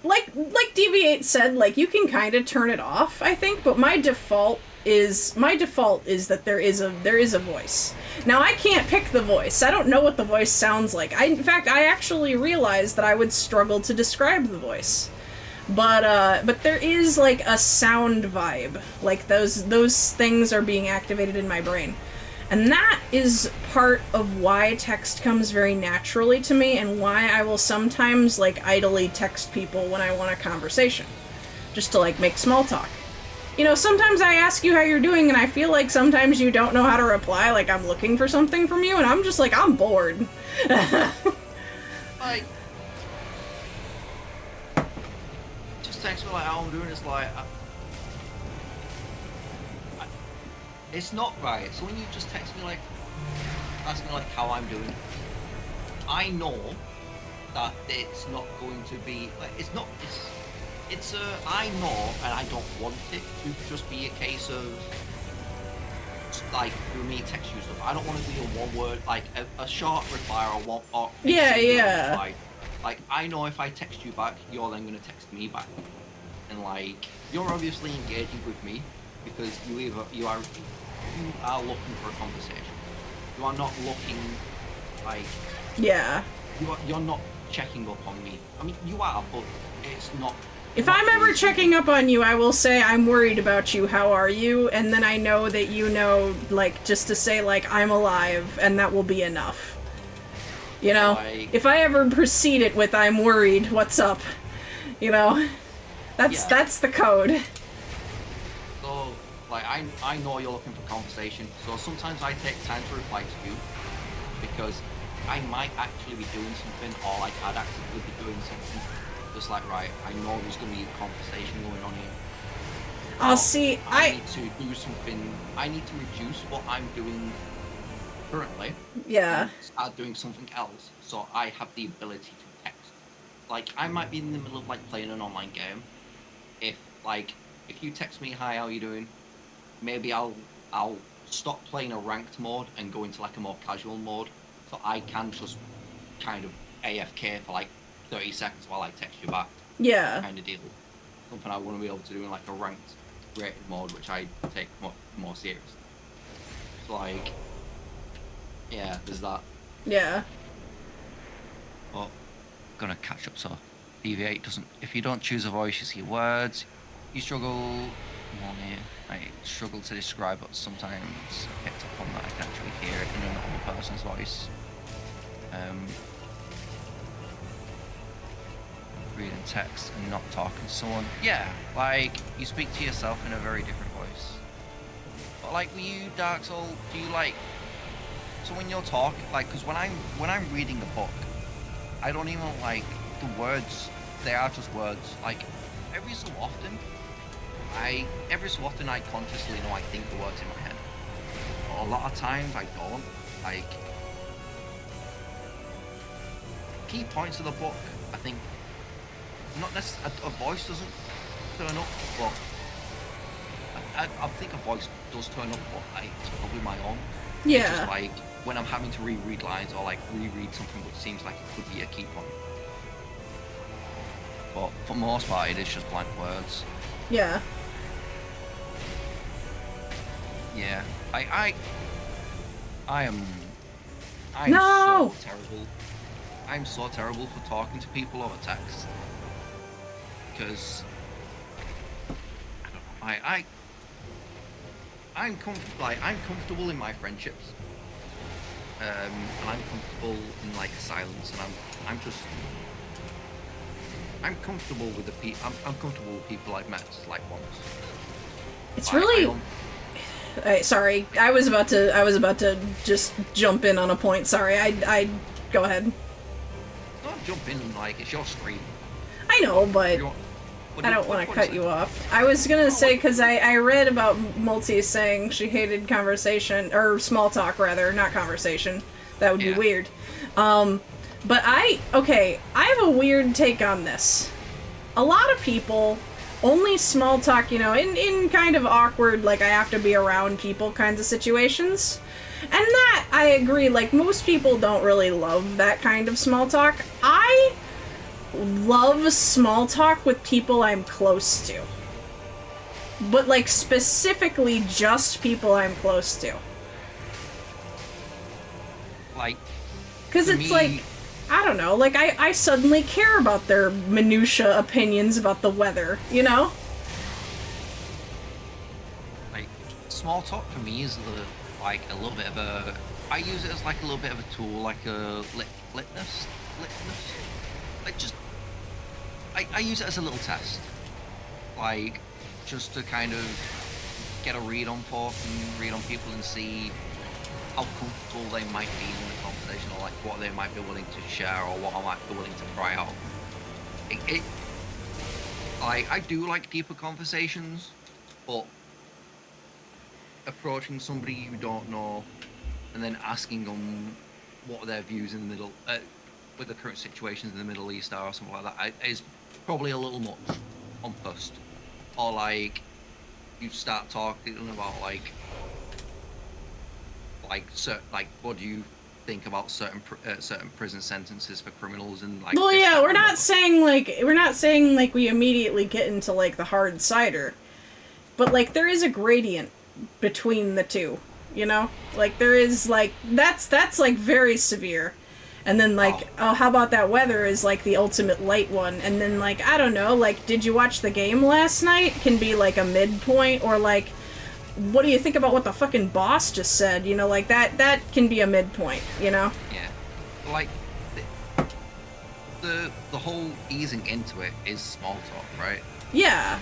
like Deviate said, like you can kind of turn it off, I think, but my default is that there is a voice. Now I can't pick the voice. I don't know what the voice sounds like. In fact, I actually realized that I would struggle to describe the voice. But there is like a sound vibe. Like those things are being activated in my brain. And that is part of why text comes very naturally to me and why I will sometimes like idly text people when I want a conversation. Just to like make small talk. You know, sometimes I ask you how you're doing and I feel like sometimes you don't know how to reply, like I'm looking for something from you and I'm just like, I'm bored. Like just text me like how I'm doing. It's like it's not right. So when you just text me like ask me like how I'm doing, I know that it's not going to be like it's I know and I don't want it to just be a case of like for me text you stuff. I don't want to do a one word like a short reply or a Yeah, single yeah. reply. Like I know if I text you back, you're then gonna text me back, and like you're obviously engaging with me because you are looking for a conversation. You are not looking like Yeah. you're not checking up on me. I mean you are, but it's not. If not I'm ever really- checking up on you, I will say I'm worried about you. How are you? And then I know that you know, like, just to say, like, I'm alive, and that will be enough. You know? Like- If I ever proceed it with I'm worried, what's up? You know? Yeah. That's the code. So, like, I know you're looking for conversation, so sometimes I take time to reply to you, because I might actually be doing something, or like I'd actively be doing something. Just like, right, I know there's gonna be a conversation going on here. I'll see. I need to do something. I need to reduce what I'm doing currently. Yeah. And start doing something else, so I have the ability to text. Like, I might be in the middle of like playing an online game. If you text me, hi, how you doing? Maybe I'll stop playing a ranked mode and go into like a more casual mode, so I can just kind of AFK for like 30 seconds while I text you back. Yeah. Kind of deal. Something I want to be able to do in like a ranked rated mode, which I take more seriously. So like, yeah, there's that. Yeah. But gonna catch up. So BB8 doesn't. If you don't choose a voice, you see words. You struggle. I struggle to describe, but sometimes I picked up on that. I can actually hear it in a normal person's voice. Reading text and not talking to someone. Yeah, like you speak to yourself in a very different voice. But like with you, Dark Soul, do you like? So when you're talking, like, because when I'm reading a book, I don't even like the words. They are just words. Like every so often I consciously know I think the words in my head. But a lot of times I don't. Like key points of the book, I think. Not necessarily a voice doesn't turn up, but I think a voice does turn up, but it's probably my own. Yeah. It's just like when I'm having to reread lines or like reread something which seems like it could be a key point. But for the most part, it is just blank words. Yeah. Yeah. I'm No! so terrible. I'm so terrible for talking to people over text. Because I don't know, I'm comfortable in my friendships. And I'm comfortable in like silence, and I'm comfortable with the people. I'm comfortable with people I've met like once. It's really. Sorry, I was about to just jump in on a point. Sorry, I go ahead. Don't jump in like it's your screen. I know, but I don't want to cut you off. I was gonna say, because I read about Multi saying she hated conversation, or small talk rather, not conversation. That would be weird. But I have a weird take on this. A lot of people only small talk, in kind of awkward, like I have to be around people kinds of situations. And that, I agree, like most people don't really love that kind of small talk. I love small talk with people I'm close to. But like specifically just people I'm close to. Like, because it's like, I don't know, like I suddenly care about their minutia opinions about the weather, Like, small talk for me is like a little bit of a. I use it as like a little bit of a tool, like a litmus. Like just, I use it as a little test, like just to kind of get a read on folk and read on people and see how comfortable they might be in the conversation, or like what they might be willing to share, or what I might be willing to try out. I do like deeper conversations, but approaching somebody you don't know and then asking them what their views in the middle with the current situations in the Middle East are, or something like that, is probably a little much on post. Or like you start talking about like what do you think about certain prison sentences for criminals and like. Well, yeah, we're not saying like we immediately get into like the hard cider, but like there is a gradient between the two, like there is like that's like very severe, and then like oh, how about that weather is like the ultimate light one, and then like I don't know, like did you watch the game last night can be like a midpoint, or like what do you think about what the fucking boss just said, like that can be a midpoint, Yeah, like the whole easing into it is small talk, right? Yeah.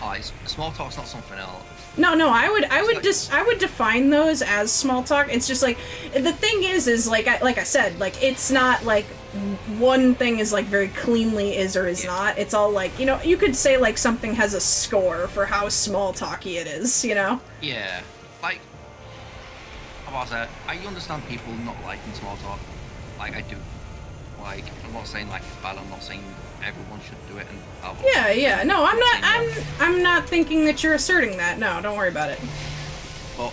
Small talk's not something else. No, I would like, I would define those as small talk. It's just like the thing is like I said, like it's not like one thing is like very cleanly is or is not. It's all like, you know, you could say like something has a score for how small talky it is, you know? Yeah. Like, how about that? I understand people not liking small talk. Like, I do. Like, I'm not saying like it's bad. I'm not saying everyone should do it. And Yeah. No, I'm not thinking that you're asserting that. No, don't worry about it. But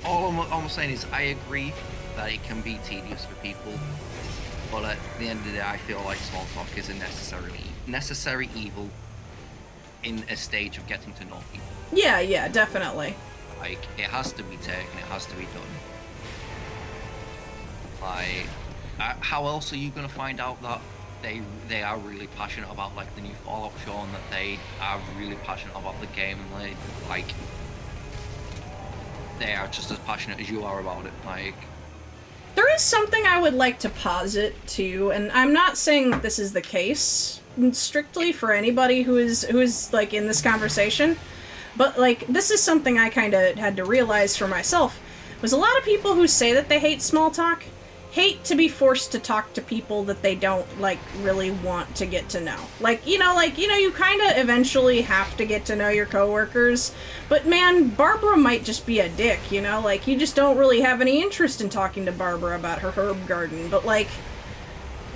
all I'm saying is I agree that it can be tedious for people. But at the end of the day, I feel like small talk is a necessary evil in a stage of getting to know people. Yeah, definitely. Like, it has to be taken, it has to be done. Like, how else are you gonna find out that they are really passionate about like the new Fallout show and that they are really passionate about the game and they are just as passionate as you are about it? Like, there is something I would like to posit too, and I'm not saying that this is the case strictly for anybody who is like in this conversation, but like this is something I kind of had to realize for myself. Was a lot of people who say that they hate small talk hate to be forced to talk to people that they don't like really want to get to know. Like you kind of eventually have to get to know your coworkers, but man, Barbara might just be a dick, you know? Like you just don't really have any interest in talking to Barbara about her herb garden, but like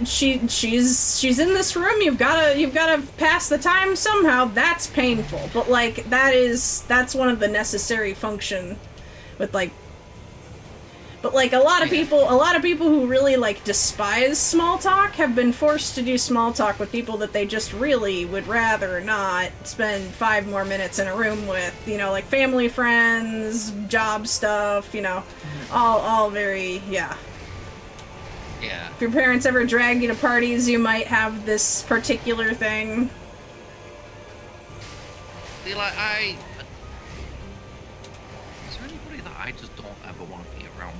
she's in this room, you've got to pass the time somehow. That's painful, but like that's one of the necessary function with like. But like a lot of people who really like despise small talk have been forced to do small talk with people that they just really would rather not spend 5 more minutes in a room with, you know, like family, friends, job stuff, you know, all very, yeah. Yeah. If your parents ever drag you to parties, you might have this particular thing. See, like, is there anybody that I just don't ever want to be around?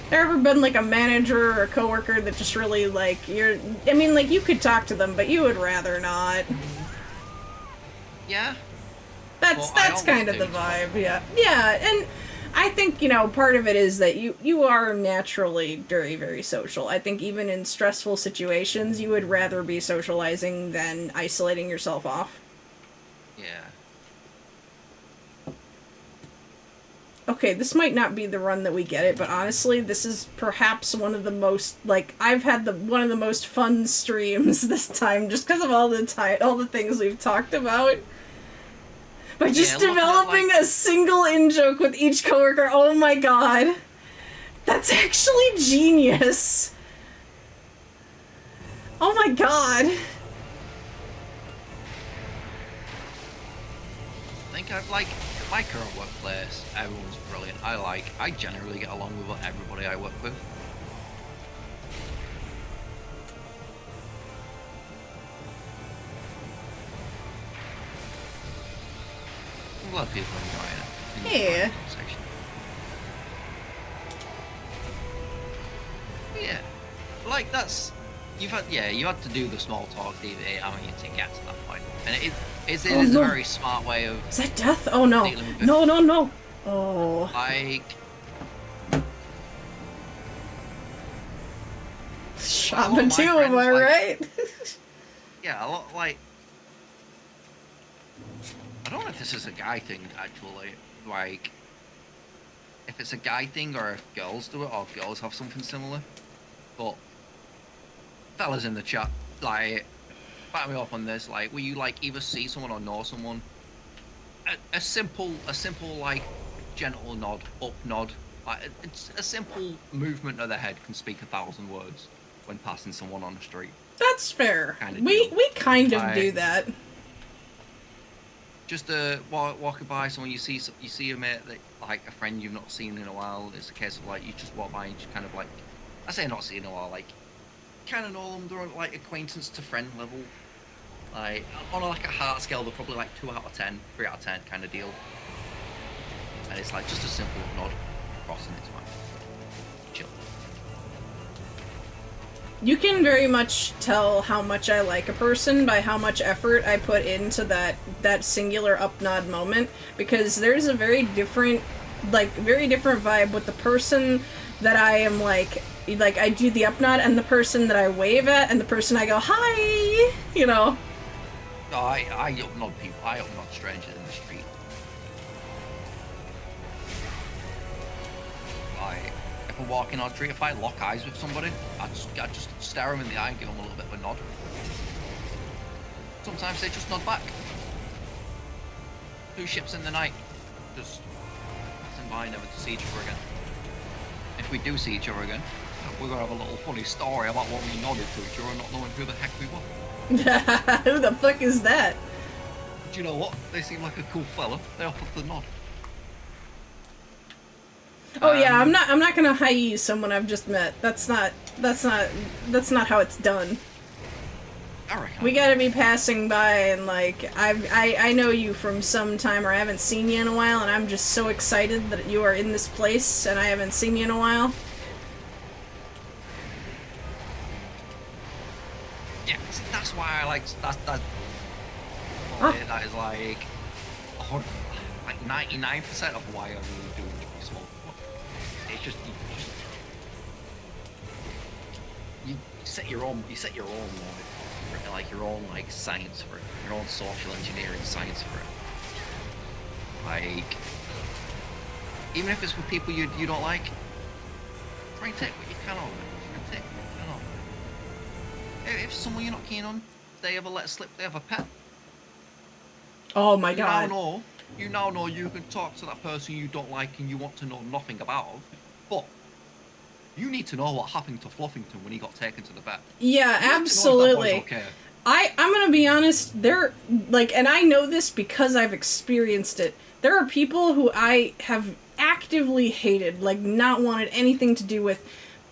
There ever been like a manager or a coworker that just really like I mean, like you could talk to them, but you would rather not. Yeah. That's kind of the vibe, yeah. Yeah, and I think, you know, part of it is that you are naturally very, very social. I think even in stressful situations, you would rather be socializing than isolating yourself off. Yeah. Okay, this might not be the run that we get it, but honestly, this is perhaps one of the most, like, I've had one of the most fun streams this time, just because of all the things we've talked about. By just developing a single in-joke with each coworker, oh my god. That's actually genius. Oh my god. I think I've like my current workplace, everyone's brilliant. I generally get along with everybody I work with. A lot of people enjoying it. Yeah. Yeah. Like you had to do the small talk to get to that point. And it is a very smart way of... Is that death? Oh no. No. Oh. Like... Shotman too, am I right? Yeah, a lot, like... I don't know if this is a guy thing, actually. Like... If it's a guy thing, or if girls do it, or girls have something similar. But... Fellas in the chat, like... Back me up on this, like, will you, like, either see someone or know someone? A simple, like, gentle nod, up nod. Like, it's a simple movement of the head can speak 1,000 words when passing someone on the street. That's fair. We kind of do that. Just walking by someone, you see a mate, that, like, a friend you've not seen in a while. It's a case of, like, you just walk by and just kind of, like... I say not seen in a while, like... kind of know them, they're like acquaintance to friend level, like on like a heart scale they're probably like 2 out of 10, 3 out of 10 kind of deal, and it's like just a simple nod across and it's fine. Chill. You can very much tell how much I like a person by how much effort I put into that singular up nod moment, because there's a very different vibe with the person that I am like I do the up nod, and the person that I wave at, and the person I go hi, you know. No, I up nod people. I up nod strangers in the street. If I'm walking on the street, if I lock eyes with somebody, I just stare them in the eye and give them a little bit of a nod. Sometimes they just nod back. 2 ships in the night, just passing by, never to see each other again. If we do see each other again, we're gonna have a little funny story about what we nodded to each other, not knowing who the heck we were. Who the fuck is that? Do you know what? They seem like a cool fella. They offered the nod. Oh yeah, I'm not gonna hi someone I've just met. That's not how it's done. I reckon. We gotta be passing by, and like I know you from some time, or I haven't seen you in a while, and I'm just so excited that you are in this place and I haven't seen you in a while. Yeah, see, that's why I like that. Huh? That is like 99% of why I really do enjoy small. It's just you set your own like your own like science for it, your own social engineering science for it. Like even if it's with people you don't like, try and take what you can of it. Try and take what you can of it. If someone you're not keen on, they ever let slip they have a pet. Oh my god. You now know you can talk to that person you don't like and you want to know nothing about, but you need to know what happened to Fluffington when he got taken to the vet. Yeah, absolutely. I'm gonna be honest, and I know this because I've experienced it. There are people who I have actively hated, like not wanted anything to do with,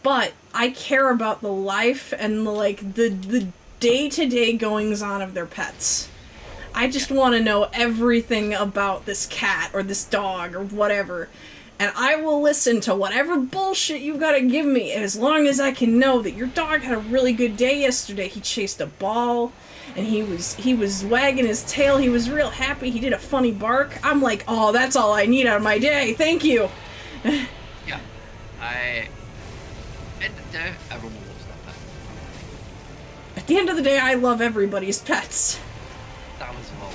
but I care about the life and the day-to-day goings-on of their pets. I just want to know everything about this cat or this dog or whatever. And I will listen to whatever bullshit you've got to give me, as long as I can know that your dog had a really good day yesterday. He chased a ball, and he was wagging his tail. He was real happy. He did a funny bark. I'm like, oh, that's all I need out of my day. Thank you. Yeah, end of the day, everyone loves that pet. At the end of the day, I love everybody's pets. That as well.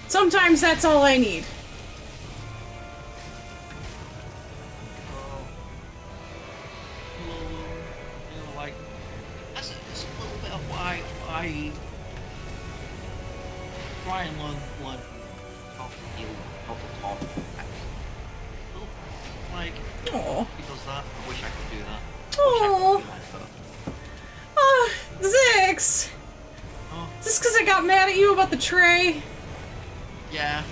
Sometimes that's all I need. That's a little bit of why I try and learn how to deal, how to talk. Like, Aww. he does that. I wish I could do that. Aww. Ah, Zix! Oh. Is this because I got mad at you about the tray? Yeah.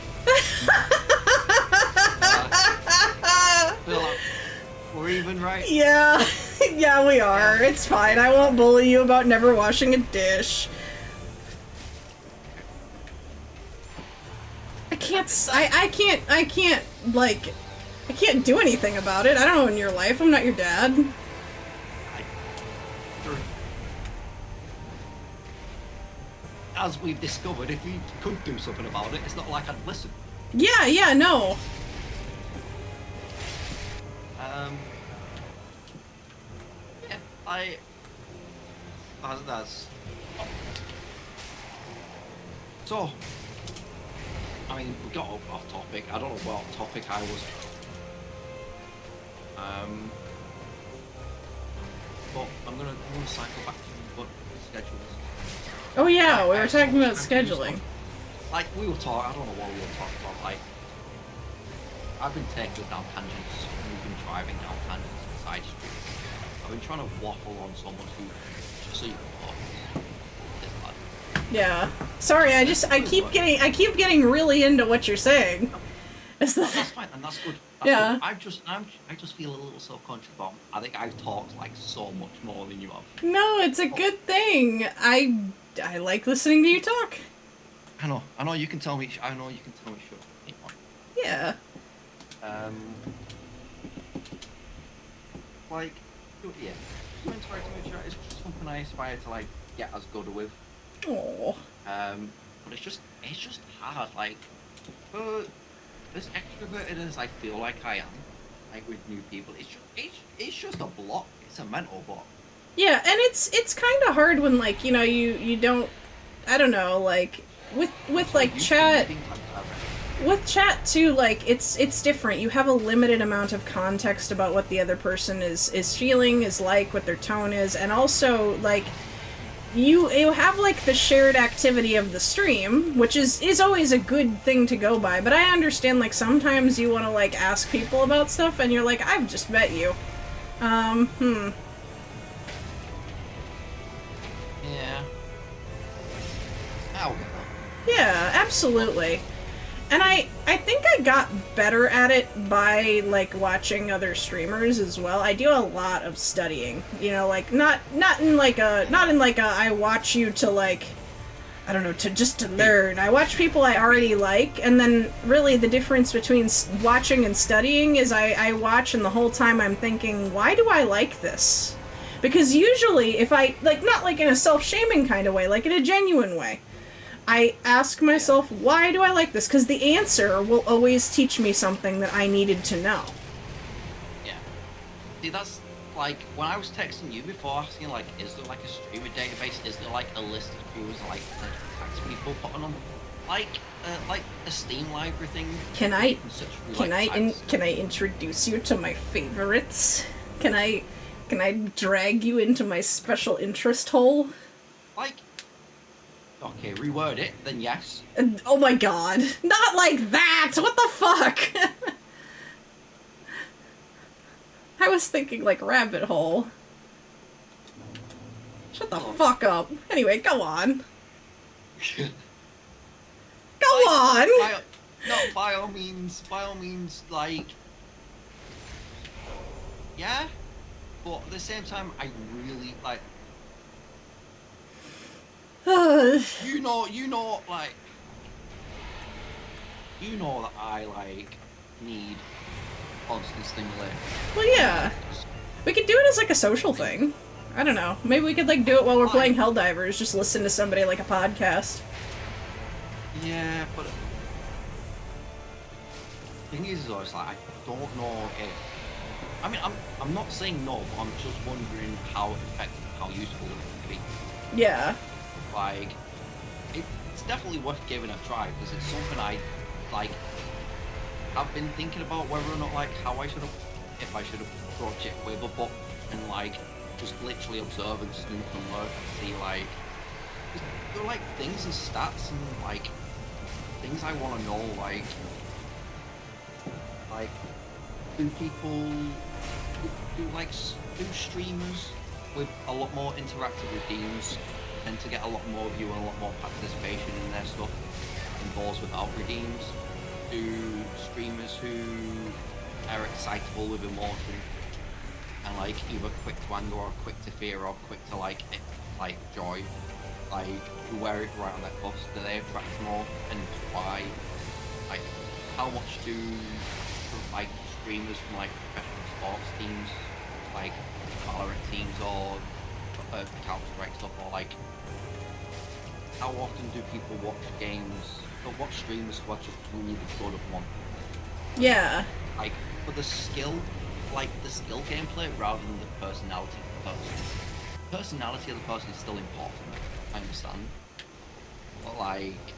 We're even, right? Yeah. Yeah, we are. It's fine. I won't bully you about never washing a dish. I can't do anything about it. I don't own your life. I'm not your dad. As we've discovered, if we could do something about it, it's not like I'd listen. Yeah, no. Yeah, that's... So, I mean, we got off topic. I don't know what topic I was... But I'm gonna cycle back to what schedules. Oh yeah, we were talking about scheduling. Like, we were talking, I don't know what we were talking about, like, I've been taking down tangents, we've been driving down tangents on side streets. I've been trying to waffle on someone who, just so you know, this lad. Yeah. Sorry, I keep getting really into what you're saying. That's fine, and that's good. Yeah. Good. I just feel a little self-conscious about. I think I've talked like so much more than you have. No, it's a good thing. I like listening to you talk. I know. You can tell me. I know you can tell me shut. Yeah. Like, Yeah, so interacting with chat is just something I aspire to like get as good with. Oh. But it's just hard. Like, for as extroverted as I feel like I am, like with new people, it's just a block. It's a mental block. Yeah, and it's kind of hard when like you don't, I don't know, like with like chat. With chat too, like it's different. You have a limited amount of context about what the other person is feeling, is like, what their tone is, and also like you have like the shared activity of the stream, which is always a good thing to go by. But I understand like sometimes you want to like ask people about stuff, and you're like, I've just met you. Yeah. I'll get that. Yeah, absolutely. And I think I got better at it by like watching other streamers as well. I do a lot of studying, like not in like a I watch you to like, I don't know, to learn. I watch people I already like, and then really the difference between watching and studying is I watch, and the whole time I'm thinking, why do I like this? Because usually if I like, not like in a self-shaming kind of way, like in a genuine way, I ask myself, why do I like this? Because the answer will always teach me something that I needed to know. Yeah. See, that's like when I was texting you before, asking like, is there like a streamer database? Is there like a list of streamers like tax people putting on, like a Steam library thing? Can I introduce you to my favorites? Can I drag you into my special interest hole? Like. Okay, reword it, then yes. Oh my god. Not like that! What the fuck? I was thinking like rabbit hole. Shut the fuck up. Anyway, go on. Go on! By all means, like... Yeah? But at the same time, I really, like... you know, like, that I, like, need constant stimulation. Well, yeah. We could do it as, like, a social thing. I don't know. Maybe we could, like, do it while we're playing Helldivers, just listen to somebody like a podcast. Yeah, but... The thing is, though, it's like, I don't know if... I mean, I'm not saying no, but I'm just wondering how effective, how useful it would be. Yeah. Like, it's definitely worth giving a try, because it's something I, like, I've been thinking about whether or not, like, if I should approach it with a book and, like, just literally observe and snoop and look and see, like, there are, like, things and stats and, like, things I want to know, like, do people, do streamers with a lot more interactive redeems tend to get a lot more view and a lot more participation in their stuff than those without redeems? Do streamers who are excitable with emotion and like either quick to anger or quick to fear or quick to like joy, like who wear it right on their cuffs, do they attract more, and why? Like, how much do like streamers from like professional sports teams, like Valorant teams or Counter-Strike stuff, or like how often do people watch games or watch streamers who are just really good at one? Yeah. Like, for the skill, like the skill gameplay rather than the personality of the person. Personality of the person is still important, I understand. But like,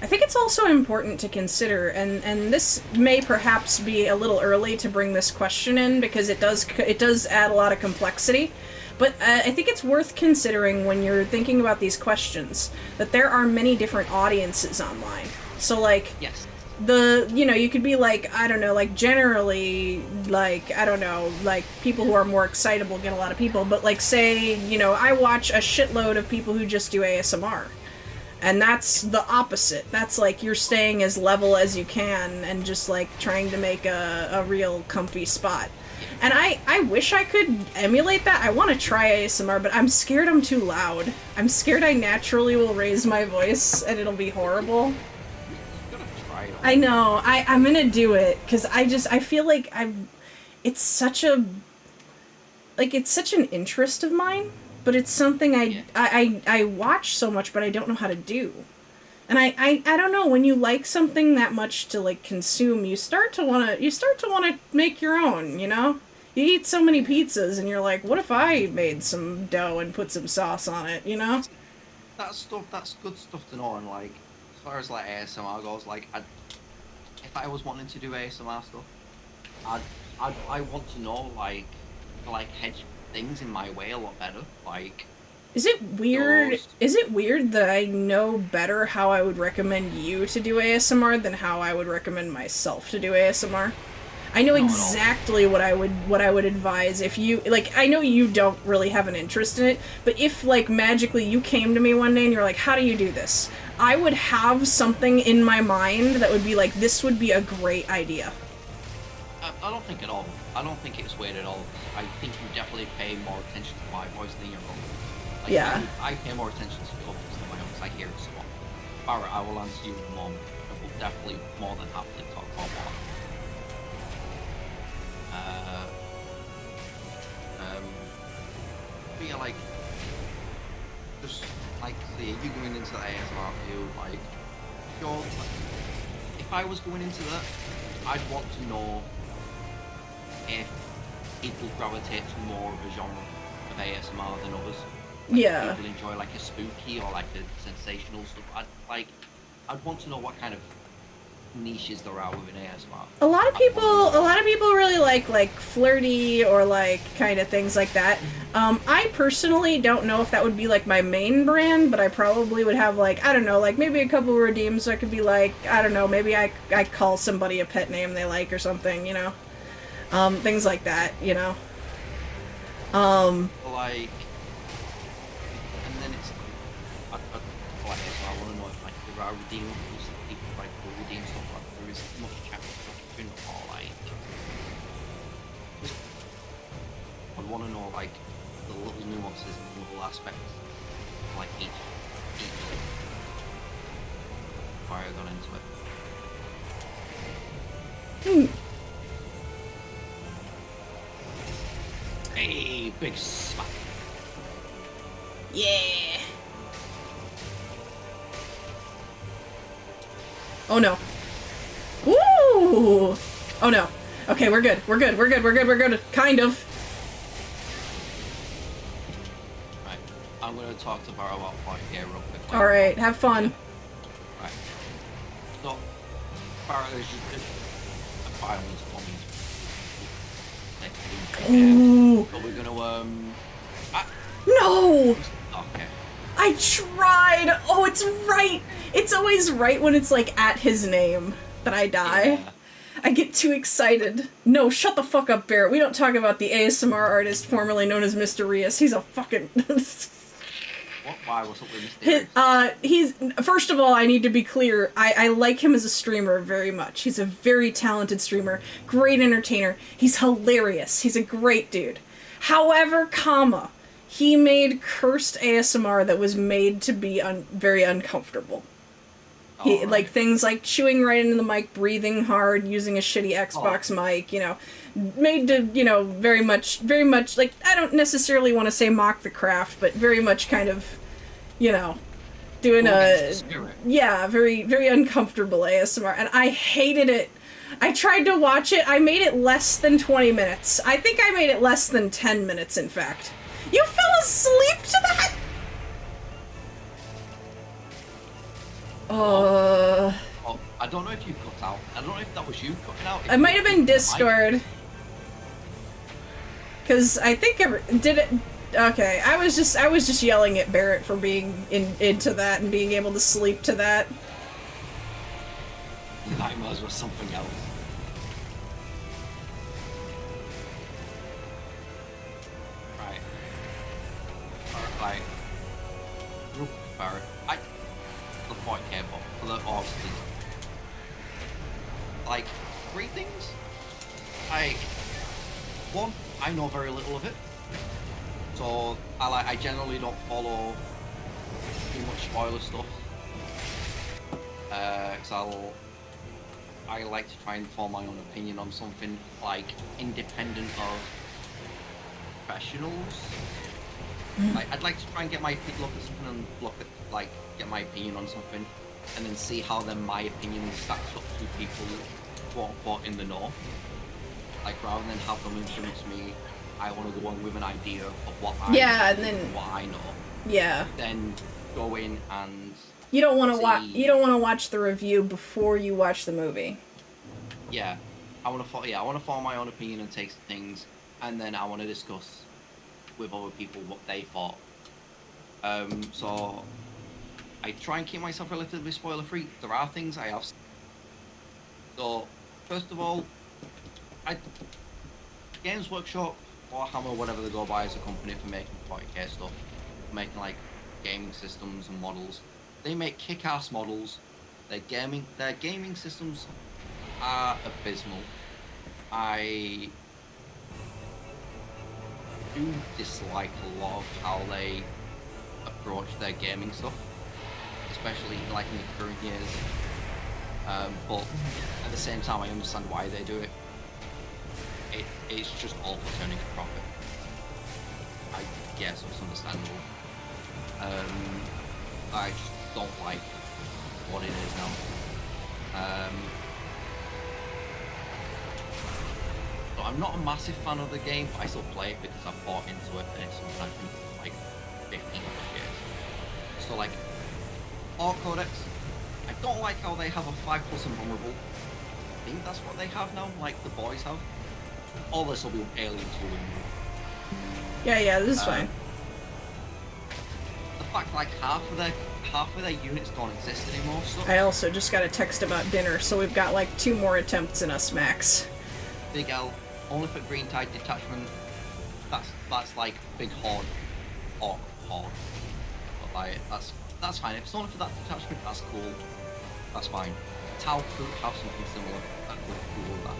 I think it's also important to consider, and this may perhaps be a little early to bring this question in because it does add a lot of complexity, but I think it's worth considering when you're thinking about these questions that there are many different audiences online. So like, yes. You could be like, I don't know, like generally, like, I don't know, like people who are more excitable get a lot of people, but like say, I watch a shitload of people who just do ASMR. And that's the opposite. That's like you're staying as level as you can and just like trying to make a real comfy spot. And I wish I could emulate that. I want to try ASMR, but I'm scared I'm too loud. I'm scared I naturally will raise my voice and it'll be horrible. I know. I'm gonna do it because I feel like it's such a like it's such an interest of mine, but it's something I watch so much, but I don't know how to do. And I don't know, when you like something that much to like consume, you start to wanna make your own, you know? You eat so many pizzas and you're like, what if I made some dough and put some sauce on it, you know? That's good stuff to know. And like, as far as like ASMR goes, like, if I was wanting to do ASMR stuff, I want to know like hedge things in my way a lot better. Like, Is it weird? those. Is it weird that I know better how I would recommend you to do ASMR than how I would recommend myself to do ASMR? I know Not at all. exactly what I would advise if you like. I know you don't really have an interest in it, but if like magically you came to me one day and you're like, "How do you do this?" I would have something in my mind that would be like, "This would be a great idea." I don't think at all. I don't think it's weird at all. I think you definitely pay more attention to my voice than your own. Like, Yeah. I pay more attention to your voice than my own, because I hear it so often. Barrett, I will answer you in a moment. I will definitely more than happily talk about more. But yeah, like, just like, see, if you're going into the ASMR field, like, sure, if I was going into that, I'd want to know if people gravitate to more of a genre of ASMR than others. Like, Yeah. if people enjoy like a spooky or like a sensational stuff. I'd want to know what kind of niches there are within ASMR. A lot of people really like flirty or like kind of things like that. I personally don't know if that would be like my main brand, but I probably would have like, I don't know, like maybe a couple of redeems so I could be like, I don't know, maybe I call somebody a pet name they like or something, you know. Things like that, you know. Like, and then it's like ASMR. I want to know if like there are redeemables that people like will redeem stuff, like there is much chapter option or like. Just, I want to know like the little nuances and little aspects of, like each thing before I got into it. Hey, big smack. Yeah. Oh no. Woo! Oh no. Okay, we're good. We're good. We're good. We're good. We're good. Kind of. Right. I'm gonna talk to Barrow about point here real quick. All right. Have fun. Right. So, Barrow is just a violence woman. Ooh. But we're gonna No! okay. I tried! Oh, it's right! It's always right when it's like at his name that I die. Yeah. I get too excited. No, shut the fuck up, Barrett. We don't talk about the ASMR artist formerly known as Mr. Rias. He's a fucking... What? Why? What's up with Mr. He's... First of all, I need to be clear. I like him as a streamer very much. He's a very talented streamer. Great entertainer. He's hilarious. He's a great dude. However, he made cursed ASMR that was made to be very uncomfortable. Right. Like things like chewing right into the mic, breathing hard, using a shitty Xbox mic, you know, made to, you know, very much, like, I don't necessarily want to say mock the craft, but very much kind of, you know, doing yeah, very, very uncomfortable ASMR, and I hated it. I tried to watch it, I made it less than 20 minutes. I think I made it less than 10 minutes, in fact. You fell asleep to that?! Oh, I don't know if you cut out. I don't know if that was you cutting out. It might have been Discord. Cause I think did it. Okay, I was just yelling at Barrett for being into that and being able to sleep to that. Nightmares was something else. Right. Alright. Barrett. The point here, but for the Austin. Like, 3 things? Like, 1, I know very little of it. So, I generally don't follow too much spoiler stuff. Cause I like to try and form my own opinion on something, like, independent of professionals. Like, I'd like to try and look at something and get my opinion on something, and then see how then my opinion stacks up to people, quote unquote, in the know. Like, rather than have them influence me, I want to go on with an idea of what I and then what I know. Yeah. Then go in and you don't want to watch. You don't want to watch the review before you watch the movie. Yeah, I want to form my own opinion and take things, and then I want to discuss with other people what they thought. So I try and keep myself relatively spoiler free. There are things I have. So first of all, Games Workshop, Warhammer, whatever they go by as a company for making 40k stuff, making like gaming systems and models. They make kick-ass models. Their gaming systems are abysmal. I do dislike a lot of how they approach their gaming stuff, especially like in the current years. But at the same time, I understand why they do it. It's just all for turning a profit. I guess it's understandable. I just don't like what it is now. So I'm not a massive fan of the game, but I still play it because I've bought into it, and it's something I've been for like 15 years. So like, Orc Codex, I don't like how they have a 5+ invulnerable. I think that's what they have now, like the boys have. All this will be aliens who win. Yeah, this is fine. The fact like half of their units don't exist anymore. So I also just got a text about dinner, so we've got like 2 more attempts in us max. Big L, only for Green Tide detachment. That's like big horde, orc horde. But like that's fine. If it's only for that detachment, that's cool. That's fine. Tau could have something similar. That could be cool with that.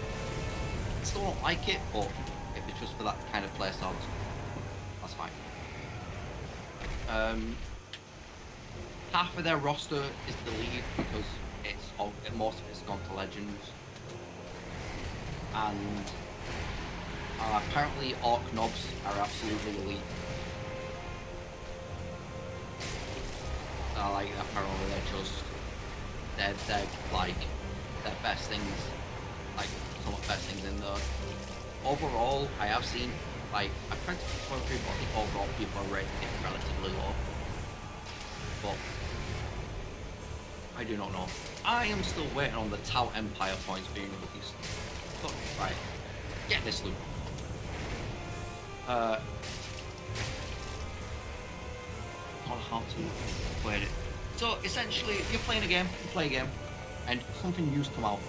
I still don't like it, but if it's just for that kind of playstyle, that's fine. Half of their roster is deleted because most of it's gone to Legends. And apparently Orc Knobs are absolutely elite. Like apparently they're like their best things, like some of the best things in there. Overall, I have seen like I've tried to spoil people, but I think overall people are rating it relatively low. But I do not know. I am still waiting on the Tau Empire points being released. But, right, get this loot. On how to play it. So essentially, you're playing a game, you play a game, and something new's come out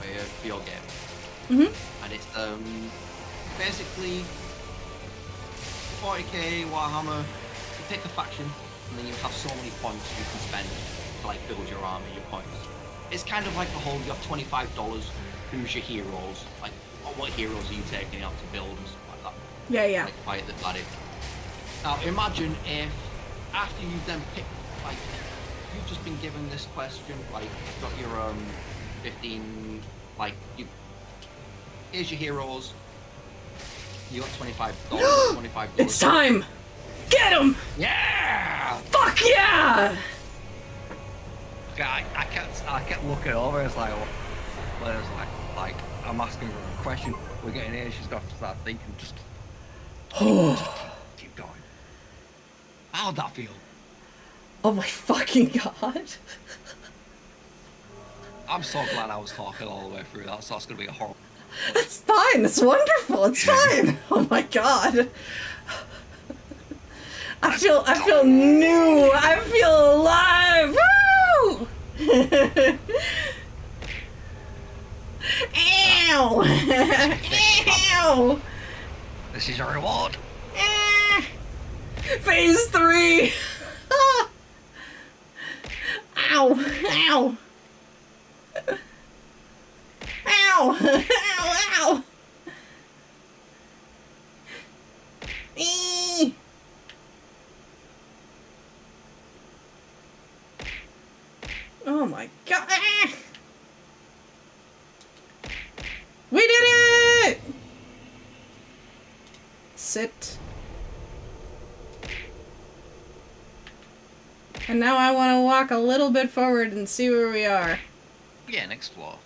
for your game. Mm-hmm. And it's basically 40k Warhammer. You pick a faction, and then you have so many points you can spend to like build your army, your points. It's kind of like the whole, you have $25. Who's your heroes? Like, what heroes are you taking out to build and stuff like that? Yeah. Like, fight the body. Now, imagine if after you've then picked, like, you've just been given this question, like, you've got your 15, like, here's your heroes. You got $25. $25. It's time. Get him! Yeah! Fuck yeah! I kept looking over. It's like, well, it's like I'm asking her a question. We're getting here. She's got to start thinking. Just keep going. How'd that feel? Oh my fucking god! I'm so glad I was talking all the way through that. So it's gonna be a horrible. It's fine. It's wonderful. It's fine. Oh my god. I feel new. I feel alive. Woo! Ow! Ow! This is your reward. Phase 3. Ow! Ow! Ow! Ow! Ow! Eee! Oh my god! We did it! sit. And now I want to walk a little bit forward and see where we are. Yeah, and explore.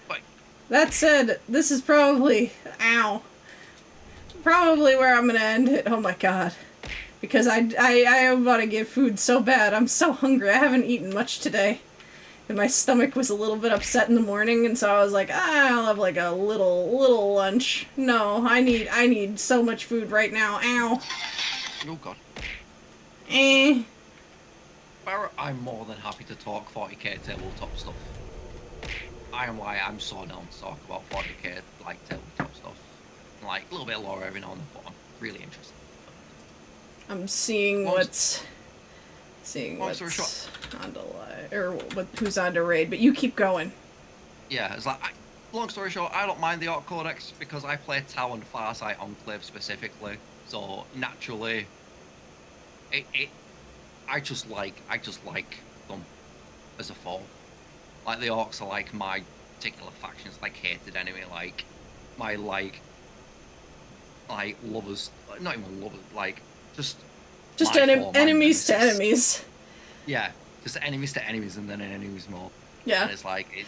But That said, this is probably... Ow. Probably where I'm gonna end it. Oh my god. Because I want to get food so bad. I'm so hungry. I haven't eaten much today. And my stomach was a little bit upset in the morning, and so I was like, I'll have like a little lunch. No, I need so much food right now. Ow. oh god. Eh. Barrett, I'm more than happy to talk 40k tabletop stuff. I'm so down to talk about 40k like tabletop stuff. Like a little bit of lore every now and then, but I'm really interested. I'm seeing what's long story short. on the who's on the raid, but you keep going. Yeah, it's like long story short, I don't mind the Orc Codex because I play Tau and Farsight Enclave specifically, so naturally, I just like them as a foe. Like the Orcs are like my particular factions, like hated enemy, like my like lovers, not even lovers, like just enemies to enemies. Yeah, just enemies to enemies, and then enemies more. Yeah, and it's like it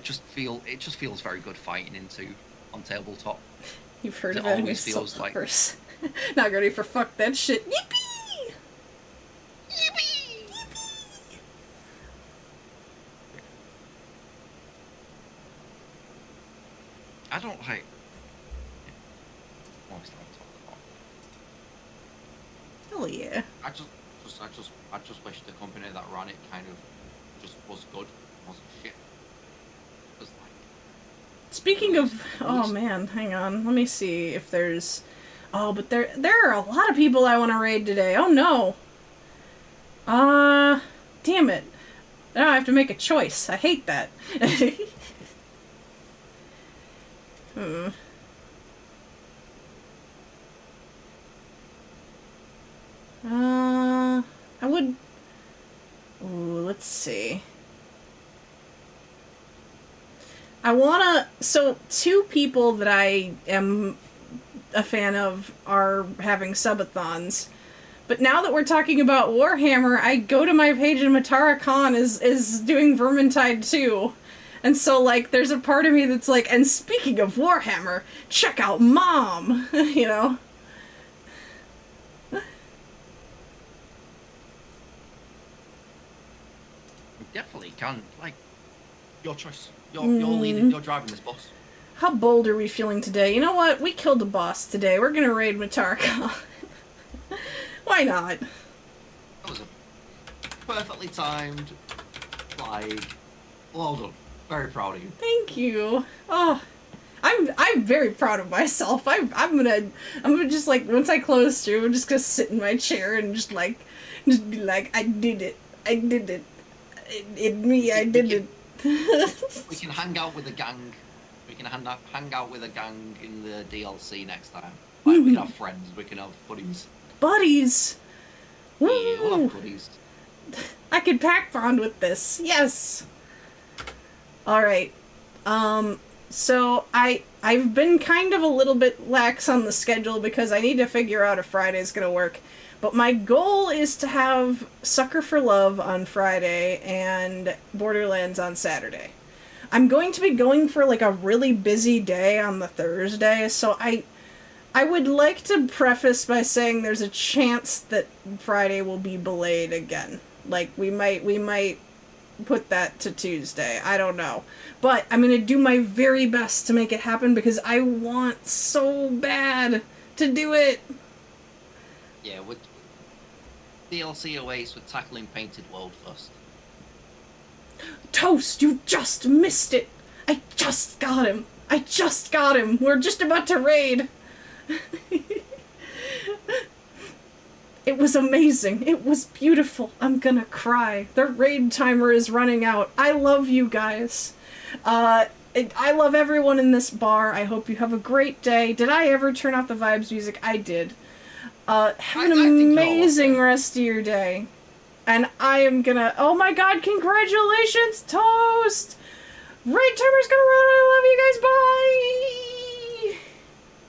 just feels very good fighting into on tabletop. You've heard of enemies to lovers. Not ready for fuck that shit. Yippee! Yippee! Yippee! I don't like. What was that talk about? Hell yeah! I just wish the company that ran it kind of just was good, wasn't shit. Was like. Speaking of, oh man, hang on. Let me see if there's. Oh, but there are a lot of people I want to raid today. Oh no. Damn it. Now I have to make a choice. I hate that. I would... Ooh, let's see. I wanna... So, two people that I am a fan of are having subathons. But now that we're talking about Warhammer, I go to my page and Matara Khan is doing Vermintide too. And so, like, there's a part of me that's like, and speaking of Warhammer, check out Mom! You know? Definitely can. Like, your choice. You're leading, you're driving this bus. How bold are we feeling today? You know what? We killed a boss today. We're gonna raid Matara Khan. Why not? That was a perfectly timed, like, well done. Very proud of you. Thank you. Oh, I'm very proud of myself. I'm gonna just like once I close through, I'm just gonna sit in my chair and just be like, I did it. I did it. I did it. We can hang out with the gang. We can hang out with a gang in the DLC next time. Like, we can have friends. We can have buddies. Buddies. Yeah, we'll have buddies. I could pack bond with this. Yes. All right. So I've been kind of a little bit lax on the schedule because I need to figure out if Friday's gonna work. But my goal is to have Sucker for Love on Friday and Borderlands on Saturday. I'm going to be going for like a really busy day on the Thursday, so I would like to preface by saying there's a chance that Friday will be belayed again. Like we might put that to Tuesday. I don't know. But I'm going to do my very best to make it happen because I want so bad to do it. Yeah, with DLC awaits with tackling Painted World first. Toast, you just missed it. I just got him. We're just about to raid. It was amazing. It was beautiful. I'm gonna cry. The raid timer is running out. I love you guys. I love everyone in this bar. I hope you have a great day. Did I ever turn off the vibes music? I did. Have an amazing rest of your day. And I am gonna... Oh my god, congratulations, Toast! Raid timer's gonna run. I love you guys. Bye!